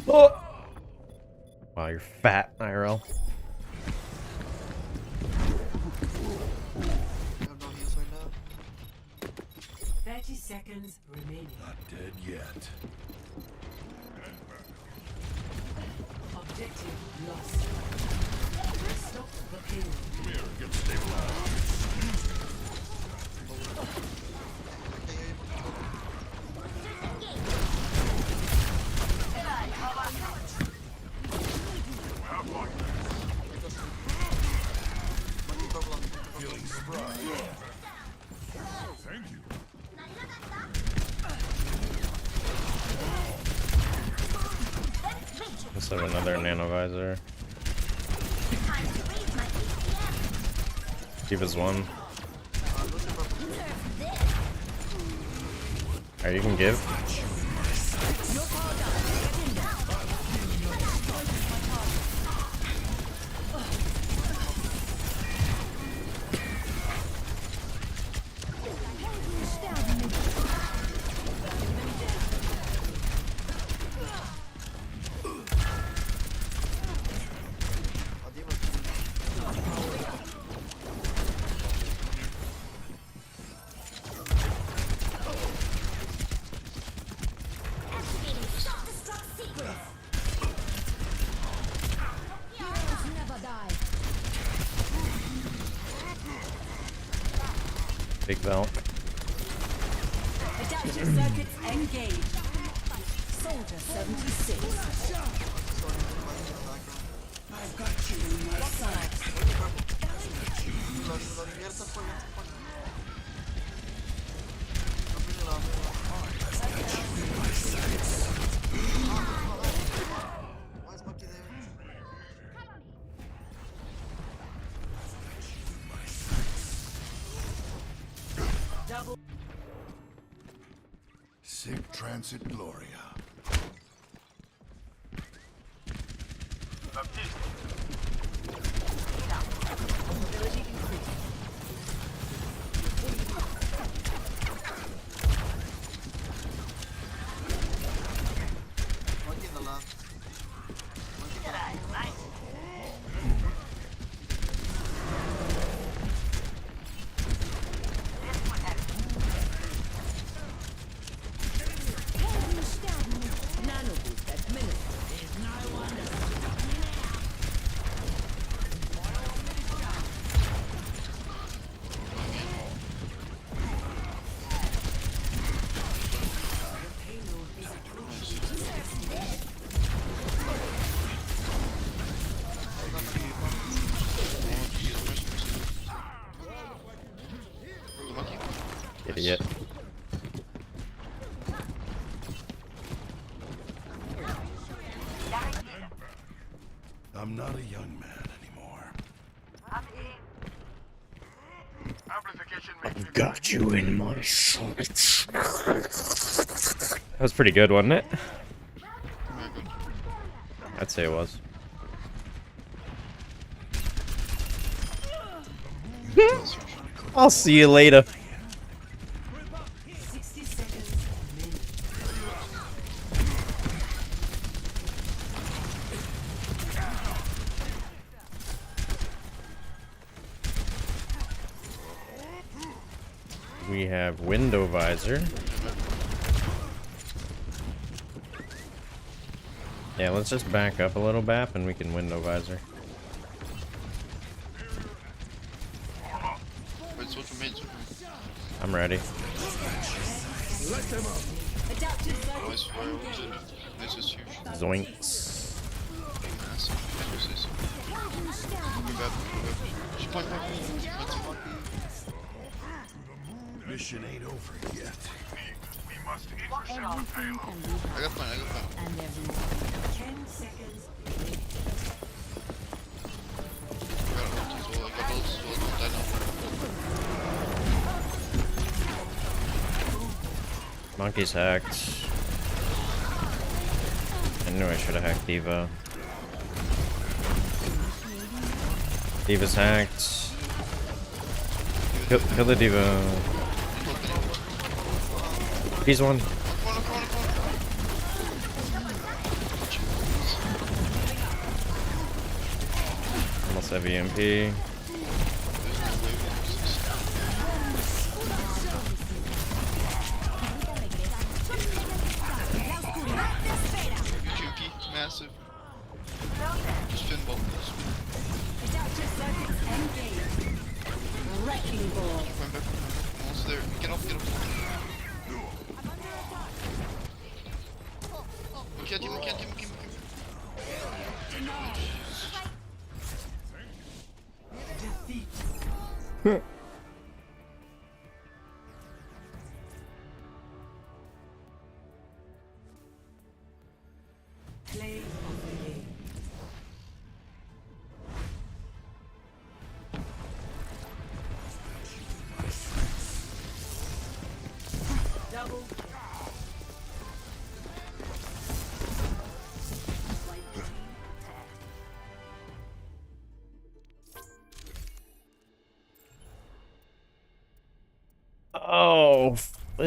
[SPEAKER 2] Oh. Wow, you're fat, IRL.
[SPEAKER 16] 30 seconds remaining.
[SPEAKER 10] Not dead yet.
[SPEAKER 16] Objective lost. Stop the kill.
[SPEAKER 10] Come here, get stabilized. Feeling spry. Thank you.
[SPEAKER 2] Let's have another nano visor. Diva's one. Alright, you can give. Big Valk.
[SPEAKER 7] Adaptive circuits engaged. Soldier 76.
[SPEAKER 9] I've got you in my sights.
[SPEAKER 10] Sic transit gloria.
[SPEAKER 2] Idiot.
[SPEAKER 10] I'm not a young man anymore.
[SPEAKER 2] I've got you in my sights. That was pretty good, wasn't it? I'd say it was. I'll see you later.
[SPEAKER 16] 60 seconds remaining.
[SPEAKER 2] We have window visor. Yeah, let's just back up a little, Bap, and we can window visor. I'm ready. Zoinks.
[SPEAKER 10] Mission ain't over yet.
[SPEAKER 14] We must everything can be done.
[SPEAKER 15] I got mine.
[SPEAKER 14] And everything.
[SPEAKER 16] 10 seconds.
[SPEAKER 2] Monkey's hacked. I knew I should have hacked D.Va. D.Va's hacked. Kill the D.Va. He's one. Almost have EMP.
[SPEAKER 15] Massive. Just fin both of those.
[SPEAKER 14] Wrecking ball.
[SPEAKER 15] Come back. Almost there. Get up, get up. Look at him, look at him, look at him.
[SPEAKER 2] Defeat.
[SPEAKER 16] Play of the game. Double.
[SPEAKER 2] Oh, fuck.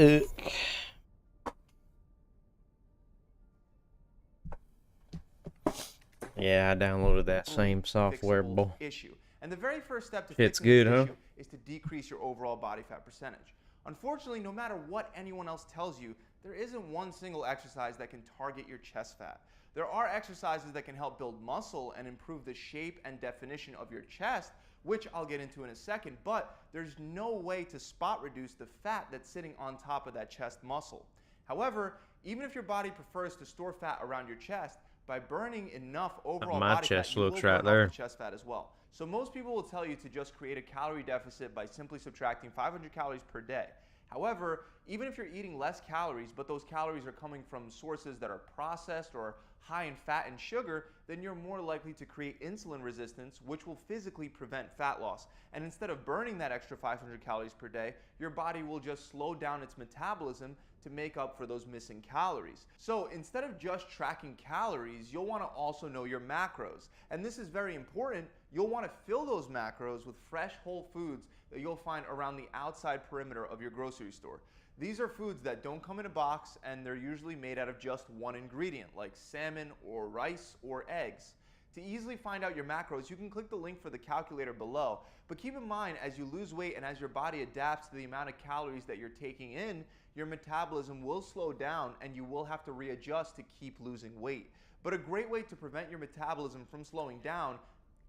[SPEAKER 2] Yeah, I downloaded that same software, boy.
[SPEAKER 8] Issue. And the very first step to
[SPEAKER 2] Shit's
[SPEAKER 8] fixing
[SPEAKER 2] good,
[SPEAKER 8] this
[SPEAKER 2] huh?
[SPEAKER 8] issue is to decrease your overall body fat percentage. Unfortunately, no matter what anyone else tells you, there isn't one single exercise that can target your chest fat. There are exercises that can help build muscle and improve the shape and definition of your chest, which I'll get into in a second, but there's no way to spot reduce the fat that's sitting on top of that chest muscle. However, even if your body prefers to store fat around your chest, by burning enough overall
[SPEAKER 2] My
[SPEAKER 8] body
[SPEAKER 2] chest
[SPEAKER 8] fat, you will
[SPEAKER 2] looks right
[SPEAKER 8] burn
[SPEAKER 2] there.
[SPEAKER 8] off the chest fat as well. So most people will tell you to just create a calorie deficit by simply subtracting 500 calories per day. However, even if you're eating less calories, but those calories are coming from sources that are processed or high in fat and sugar, then you're more likely to create insulin resistance, which will physically prevent fat loss. And instead of burning that extra 500 calories per day, your body will just slow down its metabolism to make up for those missing calories. So instead of just tracking calories, you'll want to also know your macros. And this is very important. You'll want to fill those macros with fresh whole foods that you'll find around the outside perimeter of your grocery store. These are foods that don't come in a box, and they're usually made out of just one ingredient, like salmon or rice or eggs. To easily find out your macros, you can click the link for the calculator below. But keep in mind, as you lose weight and as your body adapts to the amount of calories that you're taking in, your metabolism will slow down and you will have to readjust to keep losing weight. But a great way to prevent your metabolism from slowing down,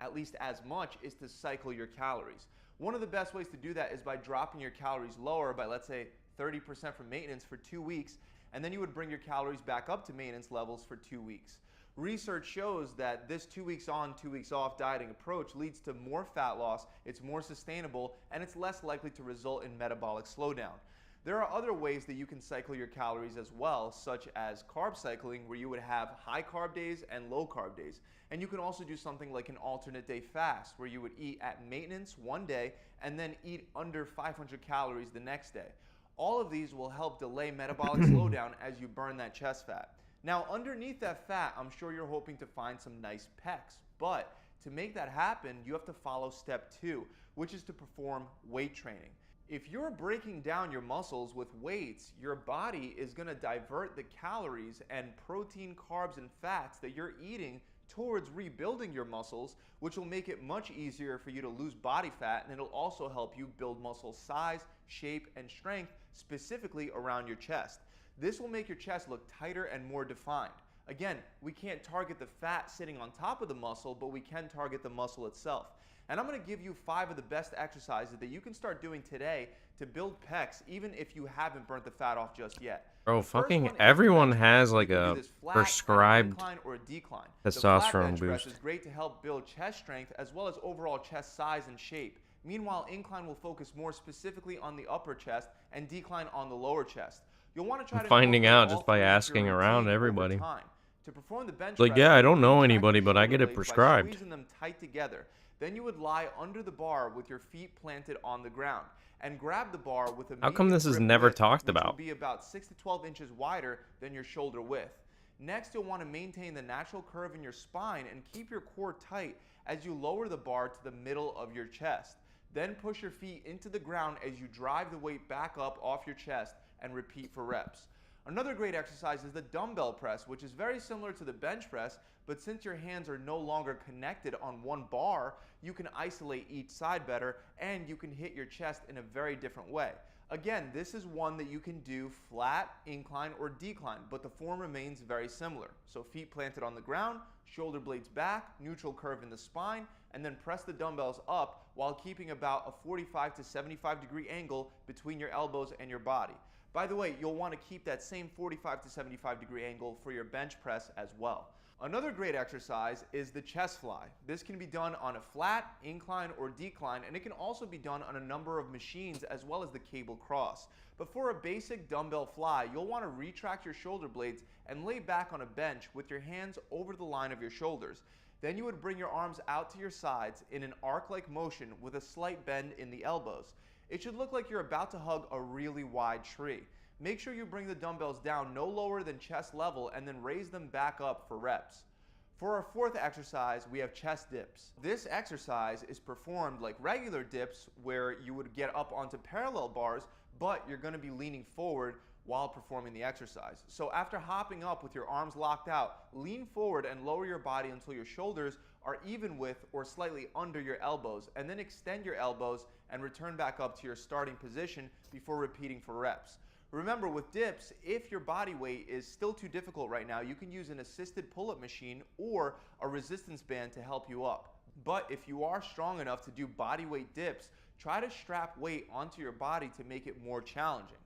[SPEAKER 8] at least as much, is to cycle your calories. One of the best ways to do that is by dropping your calories lower by, let's say, 30% from maintenance for 2 weeks, and then you would bring your calories back up to maintenance levels for 2 weeks. Research shows that this 2 weeks on, 2 weeks off dieting approach leads to more fat loss, it's more sustainable, and it's less likely to result in metabolic slowdown. There are other ways that you can cycle your calories as well, such as carb cycling, where you would have high carb days and low carb days. And you can also do something like an alternate day fast, where you would eat at maintenance one day and then eat under 500 calories the next day. All of these will help delay metabolic slowdown as you burn that chest fat. Now, underneath that fat, I'm sure you're hoping to find some nice pecs, but to make that happen, you have to follow step 2, which is to perform weight training. If you're breaking down your muscles with weights, your body is going to divert the calories and protein, carbs, and fats that you're eating towards rebuilding your muscles, which will make it much easier for you to lose body fat, and it'll also help you build muscle size, shape, and strength, specifically around your chest. This will make your chest look tighter and more defined. Again, we can't target the fat sitting on top of the muscle, but we can target the muscle itself. And I'm going to give you 5 of the best exercises that you can start doing today to build pecs, even if you haven't burnt the fat off just yet.
[SPEAKER 2] Bro, fucking everyone has like a prescribed
[SPEAKER 8] or a decline.
[SPEAKER 2] testosterone
[SPEAKER 8] The press
[SPEAKER 2] boost.
[SPEAKER 8] is great to help build chest strength as well as overall chest size and shape. Meanwhile, incline will focus more specifically on the upper chest and decline on the lower chest. You'll want to try
[SPEAKER 2] I'm
[SPEAKER 8] to
[SPEAKER 2] finding
[SPEAKER 8] incorporate
[SPEAKER 2] out
[SPEAKER 8] all
[SPEAKER 2] just by
[SPEAKER 8] 3 into your
[SPEAKER 2] asking
[SPEAKER 8] routine
[SPEAKER 2] around
[SPEAKER 8] over
[SPEAKER 2] everybody.
[SPEAKER 8] time. To perform the bench
[SPEAKER 2] Like,
[SPEAKER 8] press,
[SPEAKER 2] yeah, I
[SPEAKER 8] you
[SPEAKER 2] don't
[SPEAKER 8] would
[SPEAKER 2] know
[SPEAKER 8] contract
[SPEAKER 2] anybody,
[SPEAKER 8] your
[SPEAKER 2] but I
[SPEAKER 8] shoulder
[SPEAKER 2] get it
[SPEAKER 8] blades by
[SPEAKER 2] prescribed.
[SPEAKER 8] squeezing them tight together. Then you would lie under the bar with your feet planted on the ground. and grab the bar with a
[SPEAKER 2] How come this is
[SPEAKER 8] medium grip
[SPEAKER 2] never
[SPEAKER 8] width,
[SPEAKER 2] talked
[SPEAKER 8] which will
[SPEAKER 2] about?
[SPEAKER 8] be about 6 to 12 inches wider than your shoulder width. Next, you'll want to maintain the natural curve in your spine and keep your core tight as you lower the bar to the middle of your chest. Then push your feet into the ground as you drive the weight back up off your chest and repeat for reps. Another great exercise is the dumbbell press, which is very similar to the bench press, but since your hands are no longer connected on one bar, you can isolate each side better and you can hit your chest in a very different way. Again, this is one that you can do flat, incline, or decline, but the form remains very similar. So feet planted on the ground, shoulder blades back, neutral curve in the spine, and then press the dumbbells up while keeping about a 45 to 75 degree angle between your elbows and your body. By the way, you'll want to keep that same 45 to 75 degree angle for your bench press as well. Another great exercise is the chest fly. This can be done on a flat, incline, or decline, and it can also be done on a number of machines as well as the cable cross. But for a basic dumbbell fly, you'll want to retract your shoulder blades and lay back on a bench with your hands over the line of your shoulders. Then you would bring your arms out to your sides in an arc-like motion with a slight bend in the elbows. It should look like you're about to hug a really wide tree. Make sure you bring the dumbbells down no lower than chest level and then raise them back up for reps. For our fourth exercise, we have chest dips. This exercise is performed like regular dips where you would get up onto parallel bars, but you're going to be leaning forward while performing the exercise. So after hopping up with your arms locked out, lean forward and lower your body until your shoulders are even with or slightly under your elbows, and then extend your elbows and return back up to your starting position before repeating for reps. Remember, with dips, if your body weight is still too difficult right now, you can use an assisted pull-up machine or a resistance band to help you up. But if you are strong enough to do body weight dips, try to strap weight onto your body to make it more challenging.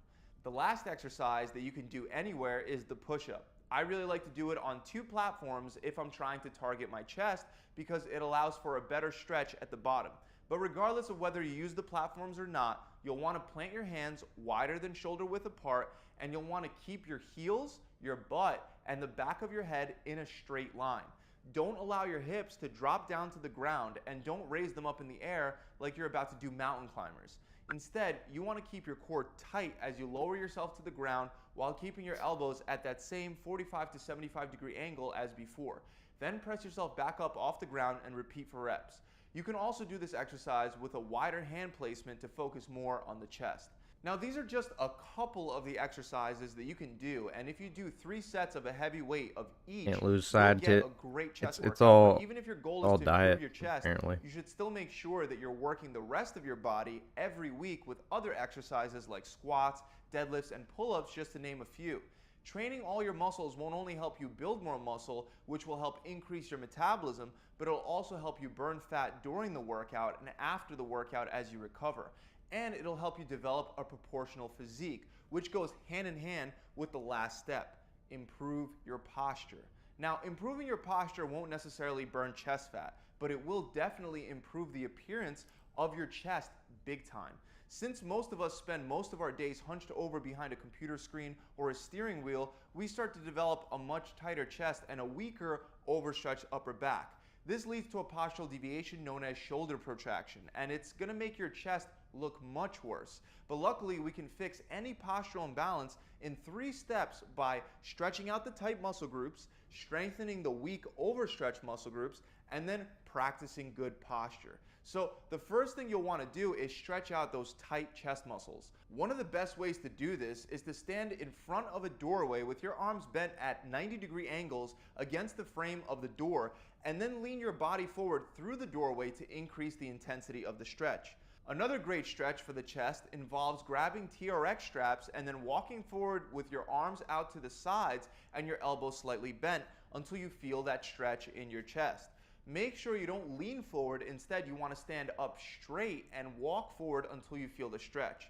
[SPEAKER 8] The last exercise that you can do anywhere is the push-up. I really like to do it on 2 platforms if I'm trying to target my chest because it allows for a better stretch at the bottom. But regardless of whether you use the platforms or not, you'll want to plant your hands wider than shoulder width apart, and you'll want to keep your heels, your butt, and the back of your head in a straight line. Don't allow your hips to drop down to the ground, and don't raise them up in the air like you're about to do mountain climbers. Instead, you want to keep your core tight as you lower yourself to the ground while keeping your elbows at that same 45 to 75 degree angle as before. Then press yourself back up off the ground and repeat for reps. You can also do this exercise with a wider hand placement to focus more on the chest. Now, these are just a couple of the exercises that you can do, and if you do 3 sets of a heavy weight of each,
[SPEAKER 2] Can't lose
[SPEAKER 8] you'll
[SPEAKER 2] side
[SPEAKER 8] get
[SPEAKER 2] tit.
[SPEAKER 8] a great chest
[SPEAKER 2] It's
[SPEAKER 8] workout.
[SPEAKER 2] all
[SPEAKER 8] But even if your goal is to
[SPEAKER 2] diet,
[SPEAKER 8] improve your chest,
[SPEAKER 2] apparently.
[SPEAKER 8] you should still make sure that you're working the rest of your body every week with other exercises like squats, deadlifts, and pull-ups, just to name a few. Training all your muscles won't only help you build more muscle, which will help increase your metabolism, but it'll also help you burn fat during the workout and after the workout as you recover. And it'll help you develop a proportional physique, which goes hand in hand with the last step: improve your posture. Now, improving your posture won't necessarily burn chest fat, but it will definitely improve the appearance of your chest big time. Since most of us spend most of our days hunched over behind a computer screen or a steering wheel, we start to develop a much tighter chest and a weaker, overstretched upper back. This leads to a postural deviation known as shoulder protraction, and it's going to make your chest look much worse. But luckily, we can fix any postural imbalance in 3 steps by stretching out the tight muscle groups, strengthening the weak, overstretched muscle groups, and then practicing good posture. So the first thing you'll want to do is stretch out those tight chest muscles. One of the best ways to do this is to stand in front of a doorway with your arms bent at 90-degree angles against the frame of the door, and then lean your body forward through the doorway to increase the intensity of the stretch. Another great stretch for the chest involves grabbing TRX straps and then walking forward with your arms out to the sides and your elbows slightly bent until you feel that stretch in your chest. Make sure you don't lean forward. Instead, you want to stand up straight and walk forward until you feel the stretch.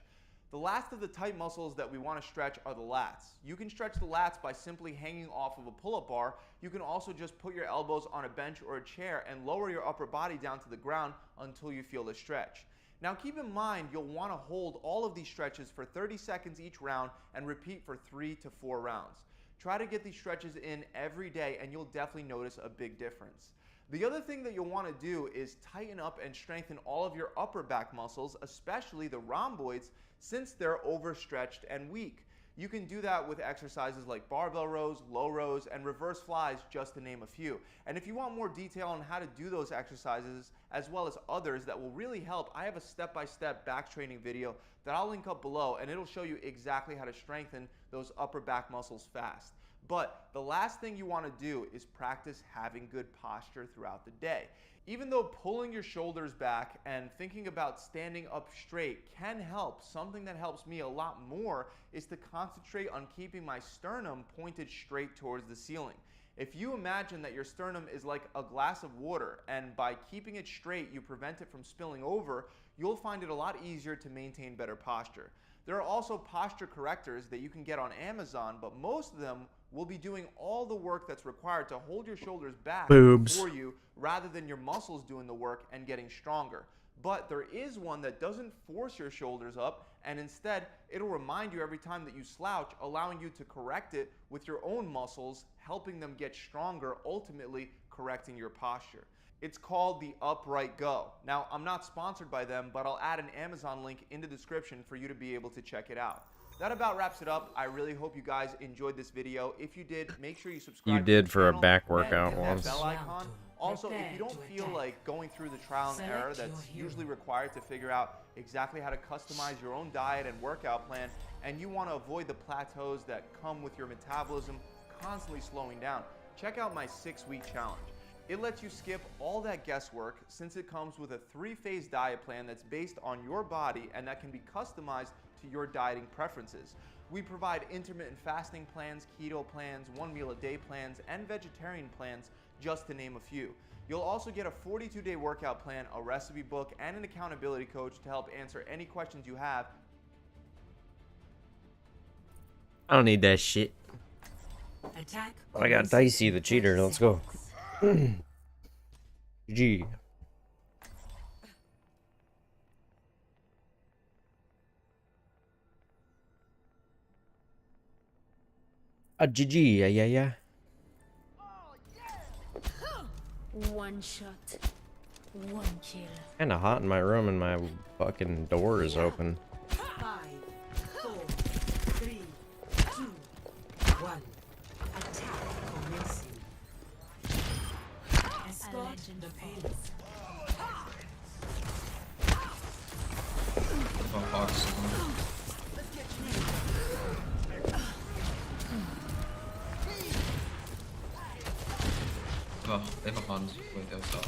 [SPEAKER 8] The last of the tight muscles that we want to stretch are the lats. You can stretch the lats by simply hanging off of a pull-up bar. You can also just put your elbows on a bench or a chair and lower your upper body down to the ground until you feel the stretch. Now keep in mind, you'll want to hold all of these stretches for 30 seconds each round and repeat for 3 to 4 rounds. Try to get these stretches in every day and you'll definitely notice a big difference. The other thing that you'll want to do is tighten up and strengthen all of your upper back muscles, especially the rhomboids, since they're overstretched and weak. You can do that with exercises like barbell rows, low rows, and reverse flies, just to name a few. And if you want more detail on how to do those exercises, as well as others that will really help, I have a step-by-step back training video that I'll link up below, and it'll show you exactly how to strengthen those upper back muscles fast. But the last thing you want to do is practice having good posture throughout the day. Even though pulling your shoulders back and thinking about standing up straight can help, something that helps me a lot more is to concentrate on keeping my sternum pointed straight towards the ceiling. If you imagine that your sternum is like a glass of water, and by keeping it straight you prevent it from spilling over, you'll find it a lot easier to maintain better posture. There are also posture correctors that you can get on Amazon, but most of them will be doing all the work that's required to hold your shoulders back for you rather than your muscles doing the work and getting stronger. But there is one that doesn't force your shoulders up, and instead it'll remind you every time that you slouch, allowing you to correct it with your own muscles, helping them get stronger, ultimately correcting your posture. It's called the Upright Go. Now, I'm not sponsored by them, but I'll add an Amazon link in the description for you to be able to check it out. That about wraps it up. I really hope you guys enjoyed this video. If you did, make sure you subscribe.
[SPEAKER 2] You did for a back workout
[SPEAKER 8] and
[SPEAKER 2] once.
[SPEAKER 8] bell icon. Also, if you don't feel like going through the trial and error that's usually required to figure out exactly how to customize your own diet and workout plan, and you want to avoid the plateaus that come with your metabolism constantly slowing down, check out my 6-week challenge. It lets you skip all that guesswork since it comes with a 3-phase diet plan that's based on your body and that can be customized to your dieting preferences. We provide intermittent fasting plans, keto plans, 1 meal a day plans, and vegetarian plans, just to name a few. You'll also get a 42-day workout plan, a recipe book, and an accountability coach to help answer any questions you have.
[SPEAKER 2] I don't need that shit.
[SPEAKER 16] Attack.
[SPEAKER 2] I got Dicey the cheater. Let's go. G. GG, yeah.
[SPEAKER 14] One shot, one kill.
[SPEAKER 2] Kinda hot in my room and my fucking door is open.
[SPEAKER 16] 5, 4, 3, 2, 1. Attack commencing. Escort the pace.
[SPEAKER 3] Oh, they have a Hans window, so.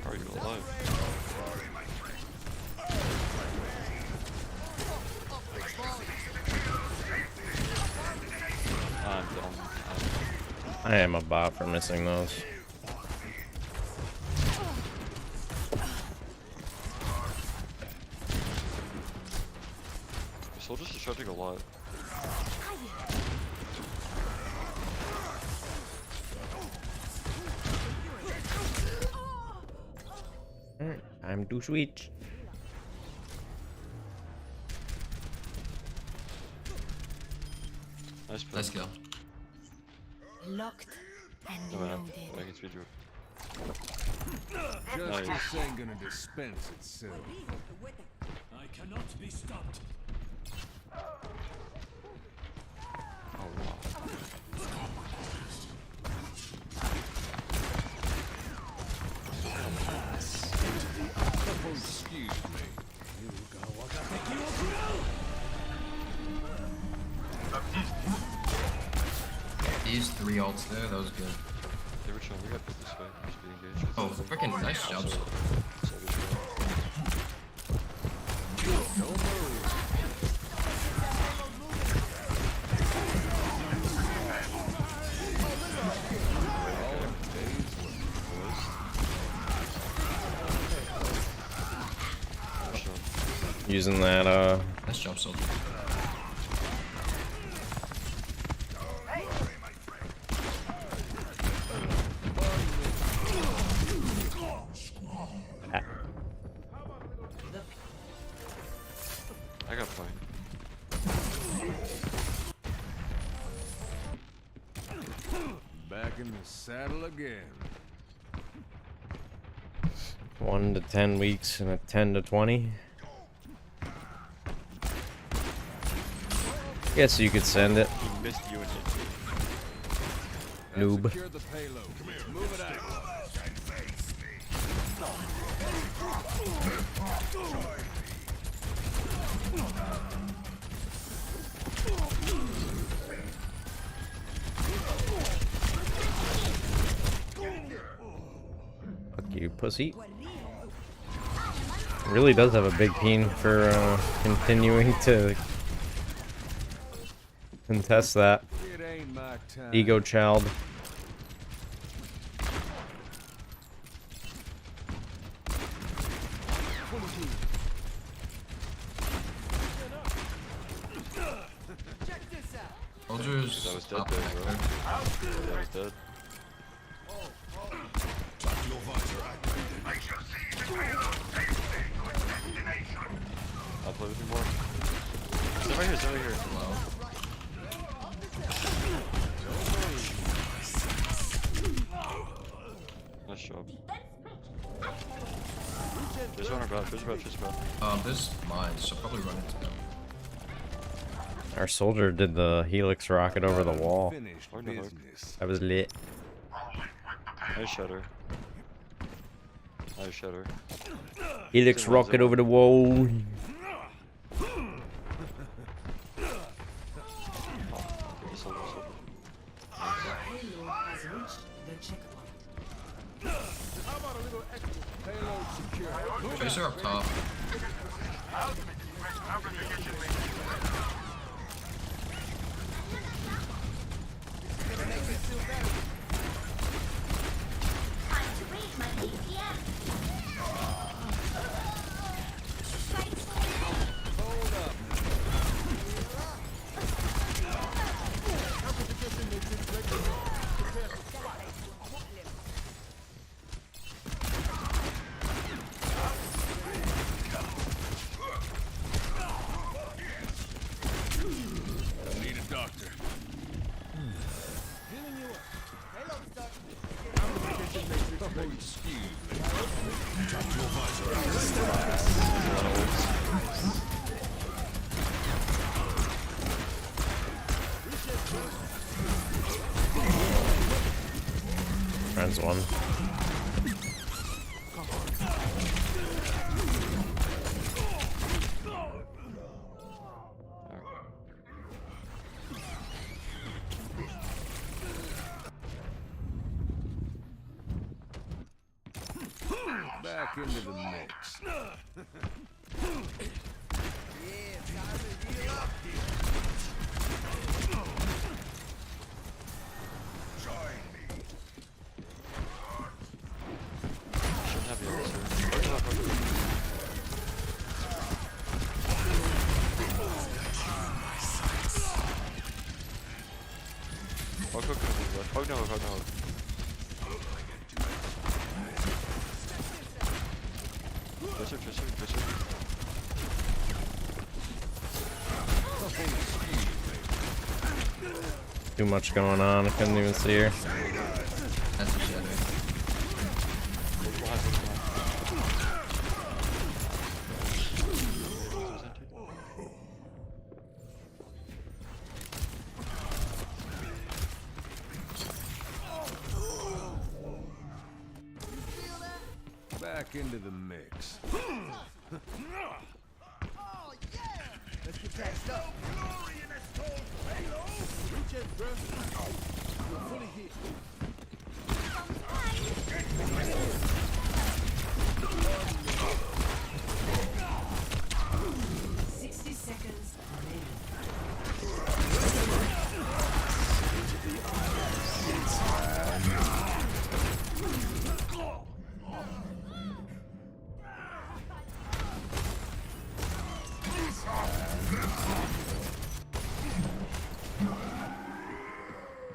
[SPEAKER 17] Are you alive?
[SPEAKER 2] I am a bot for missing those.
[SPEAKER 17] Soldiers are charging a lot.
[SPEAKER 2] Alright, time to switch.
[SPEAKER 17] Nice play.
[SPEAKER 3] Let's go.
[SPEAKER 14] Locked and
[SPEAKER 17] Oh, man.
[SPEAKER 14] loaded.
[SPEAKER 17] I can speed you.
[SPEAKER 4] Justice
[SPEAKER 17] Nice.
[SPEAKER 4] ain't gonna dispense itself. I cannot be stopped.
[SPEAKER 17] Oh, wow.
[SPEAKER 4] Excuse me.
[SPEAKER 3] These 3 ults there, that was good.
[SPEAKER 17] They were chilling. We got put this way. Just be engaged.
[SPEAKER 3] Oh, freaking nice job.
[SPEAKER 2] Using that,
[SPEAKER 3] Nice job, Soldier.
[SPEAKER 4] Back in the saddle again.
[SPEAKER 2] 1 to 10 weeks and a 10 to 20. Guess you could send it.
[SPEAKER 17] He missed you and hit
[SPEAKER 2] Noob.
[SPEAKER 4] Secure the payload. Move it out.
[SPEAKER 2] Fuck you, pussy. Really does have a big peen for continuing to contest that.
[SPEAKER 4] It ain't my time.
[SPEAKER 2] Ego child.
[SPEAKER 3] Soldier's
[SPEAKER 17] That was dead
[SPEAKER 3] top
[SPEAKER 17] there,
[SPEAKER 3] back
[SPEAKER 17] bro.
[SPEAKER 3] there.
[SPEAKER 17] That was dead. I'll play with you more. Stay right here, stay right here. Nice job. There's one about, there's about.
[SPEAKER 3] This mine, so probably run into them.
[SPEAKER 2] Our soldier did the helix rocket over the wall. That was lit.
[SPEAKER 17] Nice shutter. Nice shutter.
[SPEAKER 2] Helix rocket over the wall.
[SPEAKER 16] Payload has reached the checkpoint.
[SPEAKER 4] How about a little extra payload secure?
[SPEAKER 3] Tracer up top.
[SPEAKER 4] Need a doctor.
[SPEAKER 2] Friends one.
[SPEAKER 4] Back into the mix.
[SPEAKER 17] Shouldn't have the answer. Hog no, hog no, hog. Tracer, tracer, tracer.
[SPEAKER 2] Too much going on. I couldn't even see her.
[SPEAKER 3] That's a shadow.
[SPEAKER 4] Back into the mix.
[SPEAKER 9] Let's get taxed up. Glory in this cold payload. Reach it, bro. We're fully hit.
[SPEAKER 16] 60 seconds remaining.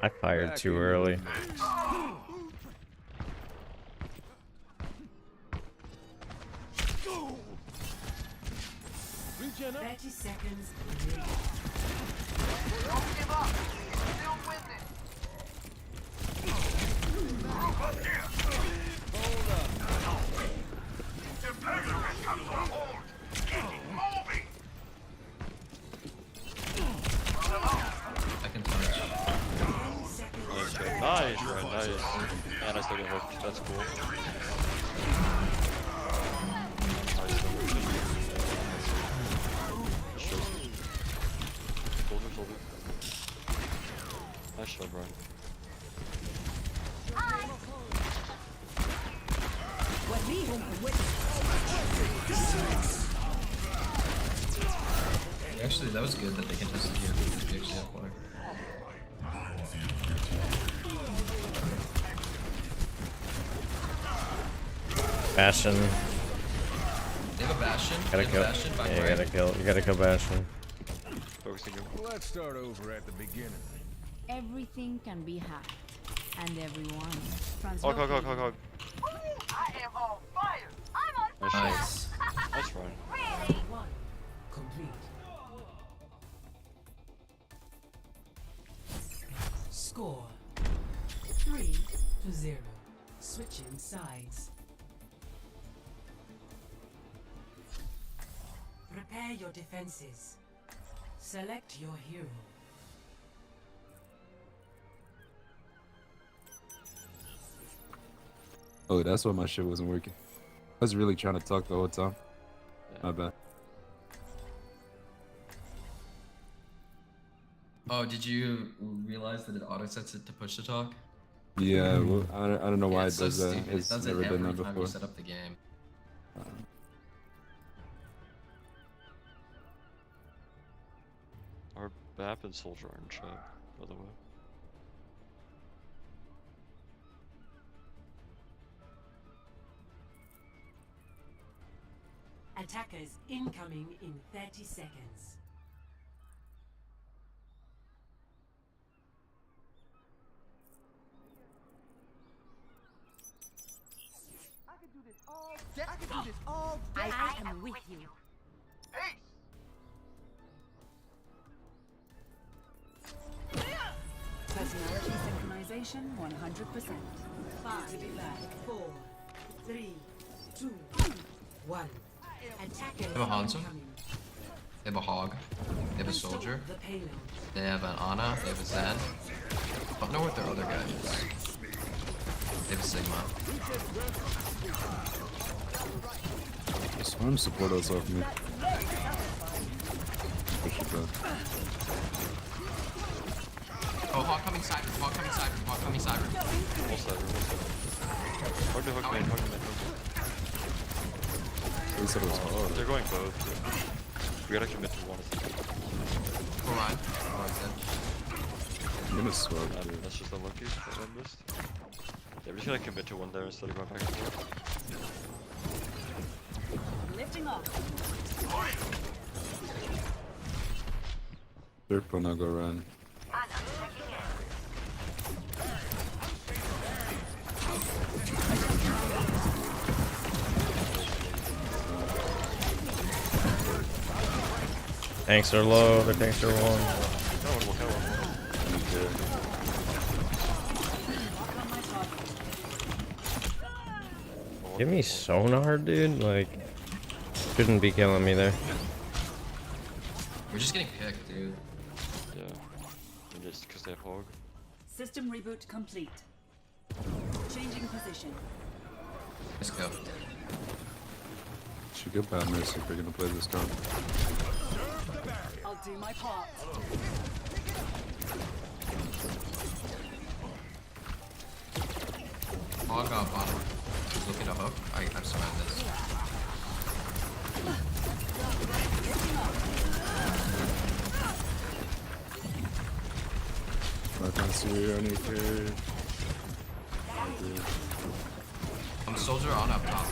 [SPEAKER 2] I fired too early.
[SPEAKER 16] 30 seconds remaining.
[SPEAKER 1] Don't give up. Still winning.
[SPEAKER 3] I can touch.
[SPEAKER 17] Nice, right, nice. And I still get hooked. That's cool. Nice shot, Brian.
[SPEAKER 3] Actually, that was good that they can test it here because we actually have water.
[SPEAKER 2] Bastion.
[SPEAKER 3] They have a Bastion.
[SPEAKER 2] Gotta kill.
[SPEAKER 3] Bastion back
[SPEAKER 2] Yeah, you
[SPEAKER 3] right.
[SPEAKER 2] gotta kill Bastion.
[SPEAKER 17] Focusing him.
[SPEAKER 9] Let's start over at the beginning.
[SPEAKER 14] Everything can be hacked. And everyone.
[SPEAKER 17] Hog.
[SPEAKER 1] I am on fire. I'm on
[SPEAKER 17] Nice
[SPEAKER 1] fire.
[SPEAKER 3] Nice.
[SPEAKER 17] That's right.
[SPEAKER 1] Really?
[SPEAKER 16] One. Complete. Score 3-0. Switching sides. Prepare your defenses. Select your hero.
[SPEAKER 13] Oh, that's why my shit wasn't working. I was really trying to talk the whole time. My bad.
[SPEAKER 3] Oh, did you realize that it auto sets it to push to talk?
[SPEAKER 13] Yeah, well, I don't know why
[SPEAKER 3] It's
[SPEAKER 13] it does
[SPEAKER 3] so
[SPEAKER 13] that.
[SPEAKER 3] stupid.
[SPEAKER 13] It's
[SPEAKER 3] It does
[SPEAKER 13] never
[SPEAKER 3] it
[SPEAKER 13] done
[SPEAKER 3] every
[SPEAKER 13] that
[SPEAKER 3] time
[SPEAKER 13] before.
[SPEAKER 3] you set up the game.
[SPEAKER 17] Our BAP and Soldier are in chat, by the way.
[SPEAKER 16] Attackers incoming in 30 seconds.
[SPEAKER 9] I could do this all day. I could do this all day.
[SPEAKER 14] I am with you.
[SPEAKER 1] Peace.
[SPEAKER 7] Personality synchronization 100%.
[SPEAKER 16] 5, 4, 3, 2, 1. Attackers
[SPEAKER 3] They have a Hanzo.
[SPEAKER 16] incoming.
[SPEAKER 3] They have a Hog. They have a Soldier.
[SPEAKER 16] The payload.
[SPEAKER 3] They have an Ana. They have a Zen. Don't know what their other guy is. They have a Sigma.
[SPEAKER 13] Swarm support us off me. Push it back.
[SPEAKER 3] Oh, Hog coming side. Hog coming side. Hog coming side.
[SPEAKER 17] All side, Hard to hook main, hard to main, hard to main.
[SPEAKER 13] They said it was hard.
[SPEAKER 17] They're going both. We gotta commit to one of them.
[SPEAKER 3] Go on. Oh, it's dead.
[SPEAKER 13] I'm gonna swap.
[SPEAKER 17] That's just unlucky that I missed. Yeah, we're just gonna commit to one there instead of going back and forth.
[SPEAKER 7] Lifting off.
[SPEAKER 13] Third one, I'll go run.
[SPEAKER 2] Tanks are low, the tanks are one. Give me sonar, dude. Like, shouldn't be killing me there.
[SPEAKER 3] We're just getting picked, dude.
[SPEAKER 17] Yeah. And just because they have Hog.
[SPEAKER 7] System reboot complete. Changing position.
[SPEAKER 3] Let's go.
[SPEAKER 13] Should get bad mercy if we're gonna play this card.
[SPEAKER 7] I'll do my part.
[SPEAKER 3] Hog bottom. He's looking to hook. I've survived this.
[SPEAKER 13] I can't see anything.
[SPEAKER 3] I'm Soldier on up top.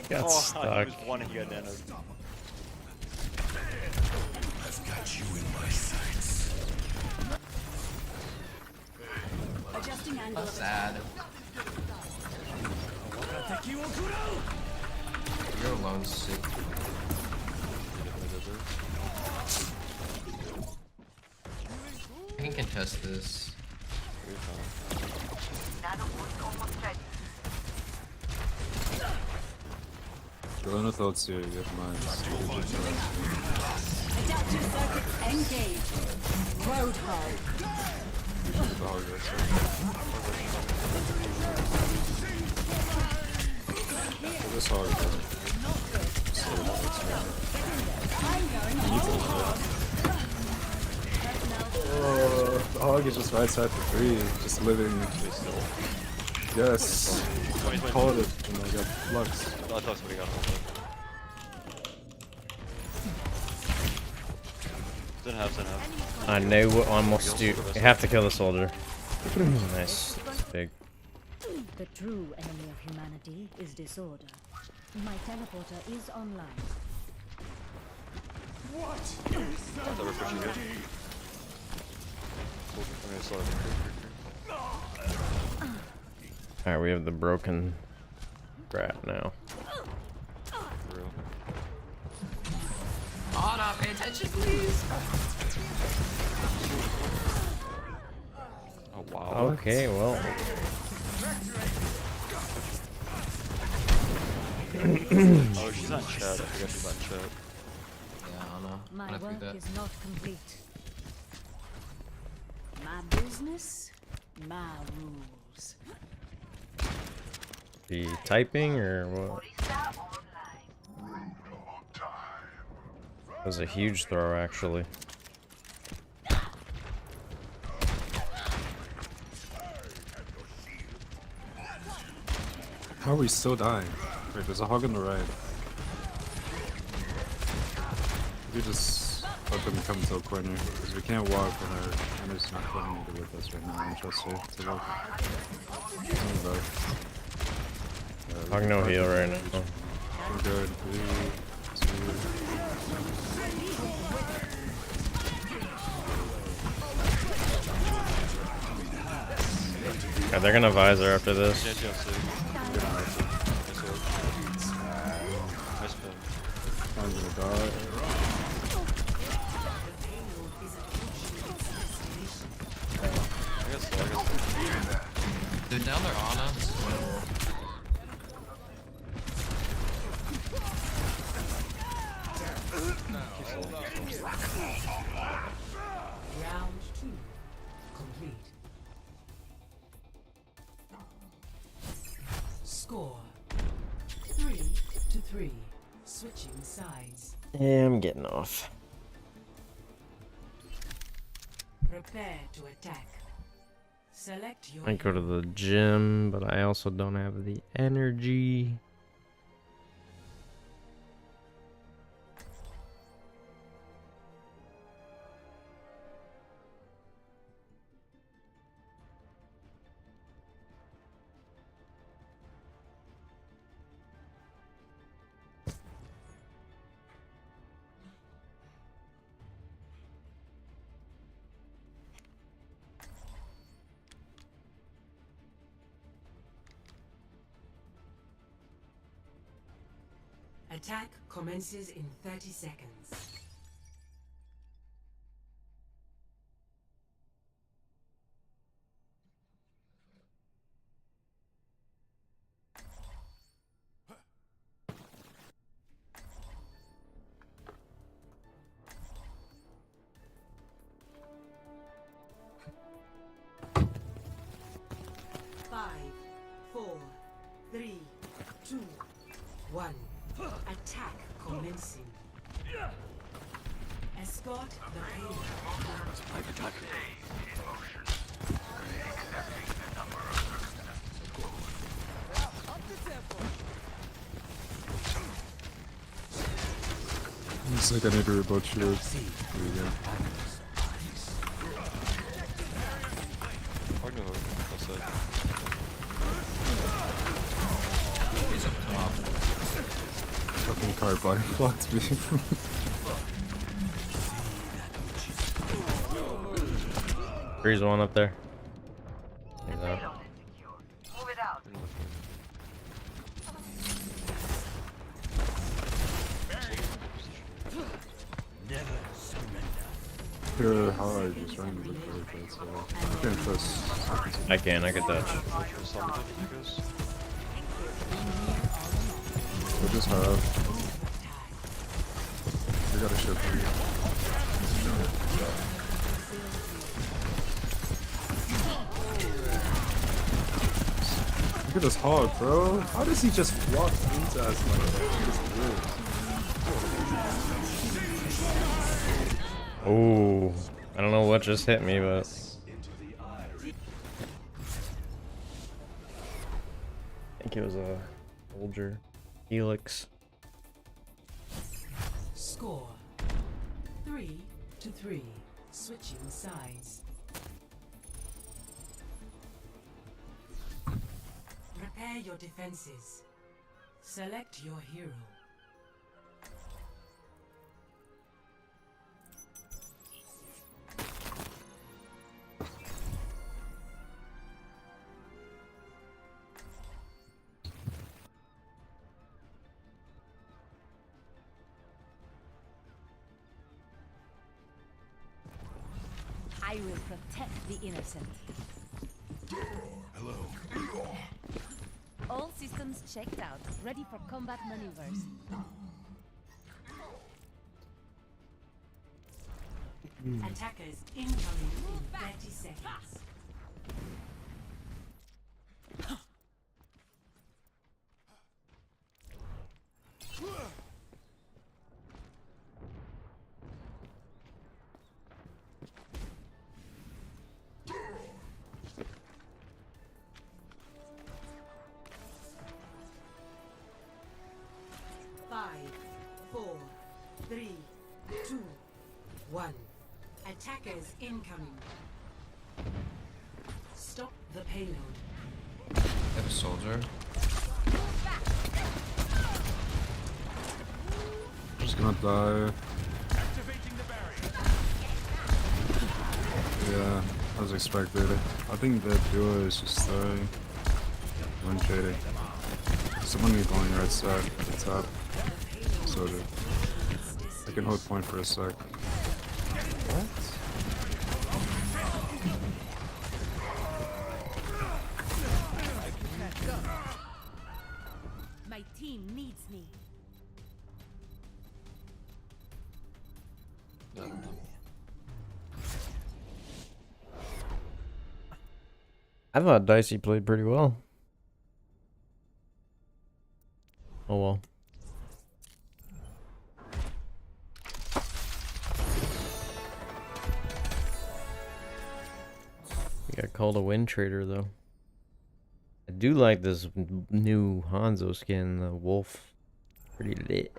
[SPEAKER 2] Got stuck.
[SPEAKER 17] He was one and he got nanoed.
[SPEAKER 10] I've got you in my sights.
[SPEAKER 7] Adjusting angle.
[SPEAKER 3] That's sad. You're alone, sick. I can contest this.
[SPEAKER 13] Corona thoughts here, you have mine.
[SPEAKER 7] Adaptive circuits engaged. Roadhog.
[SPEAKER 13] This hog. Oh, the hog is just right side for free, just living. Yes, called it, and I got flux.
[SPEAKER 17] That's what we got.
[SPEAKER 2] I know what I must do. You have to kill the soldier. Nice. That's big.
[SPEAKER 14] The true enemy of humanity is disorder. My teleporter is online.
[SPEAKER 9] What is
[SPEAKER 2] Alright, we have the broken grab now.
[SPEAKER 3] Anna, pay attention, please.
[SPEAKER 17] Oh wow.
[SPEAKER 2] Okay, well.
[SPEAKER 17] Oh, she's on chat. I forgot she's on chat.
[SPEAKER 3] Yeah, Anna.
[SPEAKER 14] My work is not complete.
[SPEAKER 7] My business, my rules.
[SPEAKER 2] Be typing or what? That was a huge throw, actually.
[SPEAKER 13] How are we still dying? Wait, there's a hog on the right. We just let them come to a corner, because we can't walk when our enemy's not coordinated with us right now. I'm just to look.
[SPEAKER 2] Hog no heal right now.
[SPEAKER 13] We're good. 3, 2.
[SPEAKER 2] Yeah, they're gonna visor after this.
[SPEAKER 13] I'm gonna die.
[SPEAKER 3] Dude, down there, Anna. This is winnable.
[SPEAKER 16] Round 2 complete. Score 3-3. Switching sides.
[SPEAKER 2] Yeah, I'm getting off.
[SPEAKER 16] Prepare to attack. Select your
[SPEAKER 2] I go to the gym, but I also don't have the energy.
[SPEAKER 16] Attack commences in 30 seconds. Five, 4, 3, 2, 1. Attack commencing. Escort the payload.
[SPEAKER 10] Like attack.
[SPEAKER 13] Looks like I need to remote shield. There we go. Fucking card body blocked me.
[SPEAKER 2] Freeze one up there. He's out.
[SPEAKER 1] Move it out.
[SPEAKER 9] Never surrender.
[SPEAKER 13] hear how I was trying to look for it, so I can't trust.
[SPEAKER 2] I can touch.
[SPEAKER 13] We'll just have. We gotta ship him. Look at this hog, bro. How does he just walk into us like that? Just
[SPEAKER 2] Oh, I don't know what just hit me, but I think it was a soldier helix.
[SPEAKER 16] Score 3-3. Switching sides. Prepare your defenses. Select your hero.
[SPEAKER 14] I will protect the innocent.
[SPEAKER 10] Hello.
[SPEAKER 14] All systems checked out, ready for combat maneuvers.
[SPEAKER 16] Attackers incoming in 30 seconds. Attackers incoming. Stop the payload.
[SPEAKER 3] I have a soldier.
[SPEAKER 13] Just gonna die. Yeah, as expected. I think that duo is just one shaded. Someone going right side at the top. So I can hold point for a sec. What?
[SPEAKER 14] My team needs me.
[SPEAKER 2] I thought Dicey played pretty well. Oh well. I got called a win trader though. I do like this new Hanzo skin, the wolf. Pretty lit.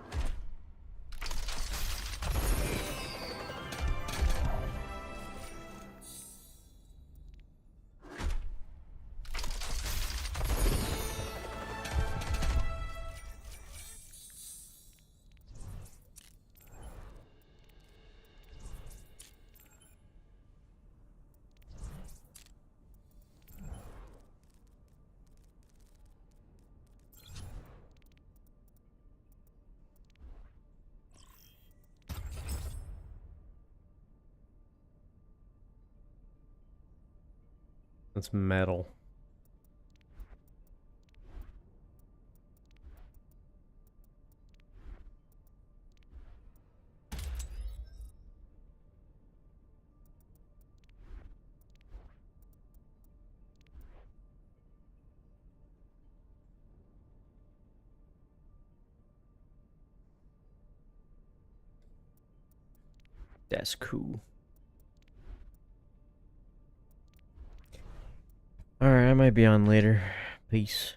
[SPEAKER 2] That's metal. That's cool. Alright, I might be on later. Peace.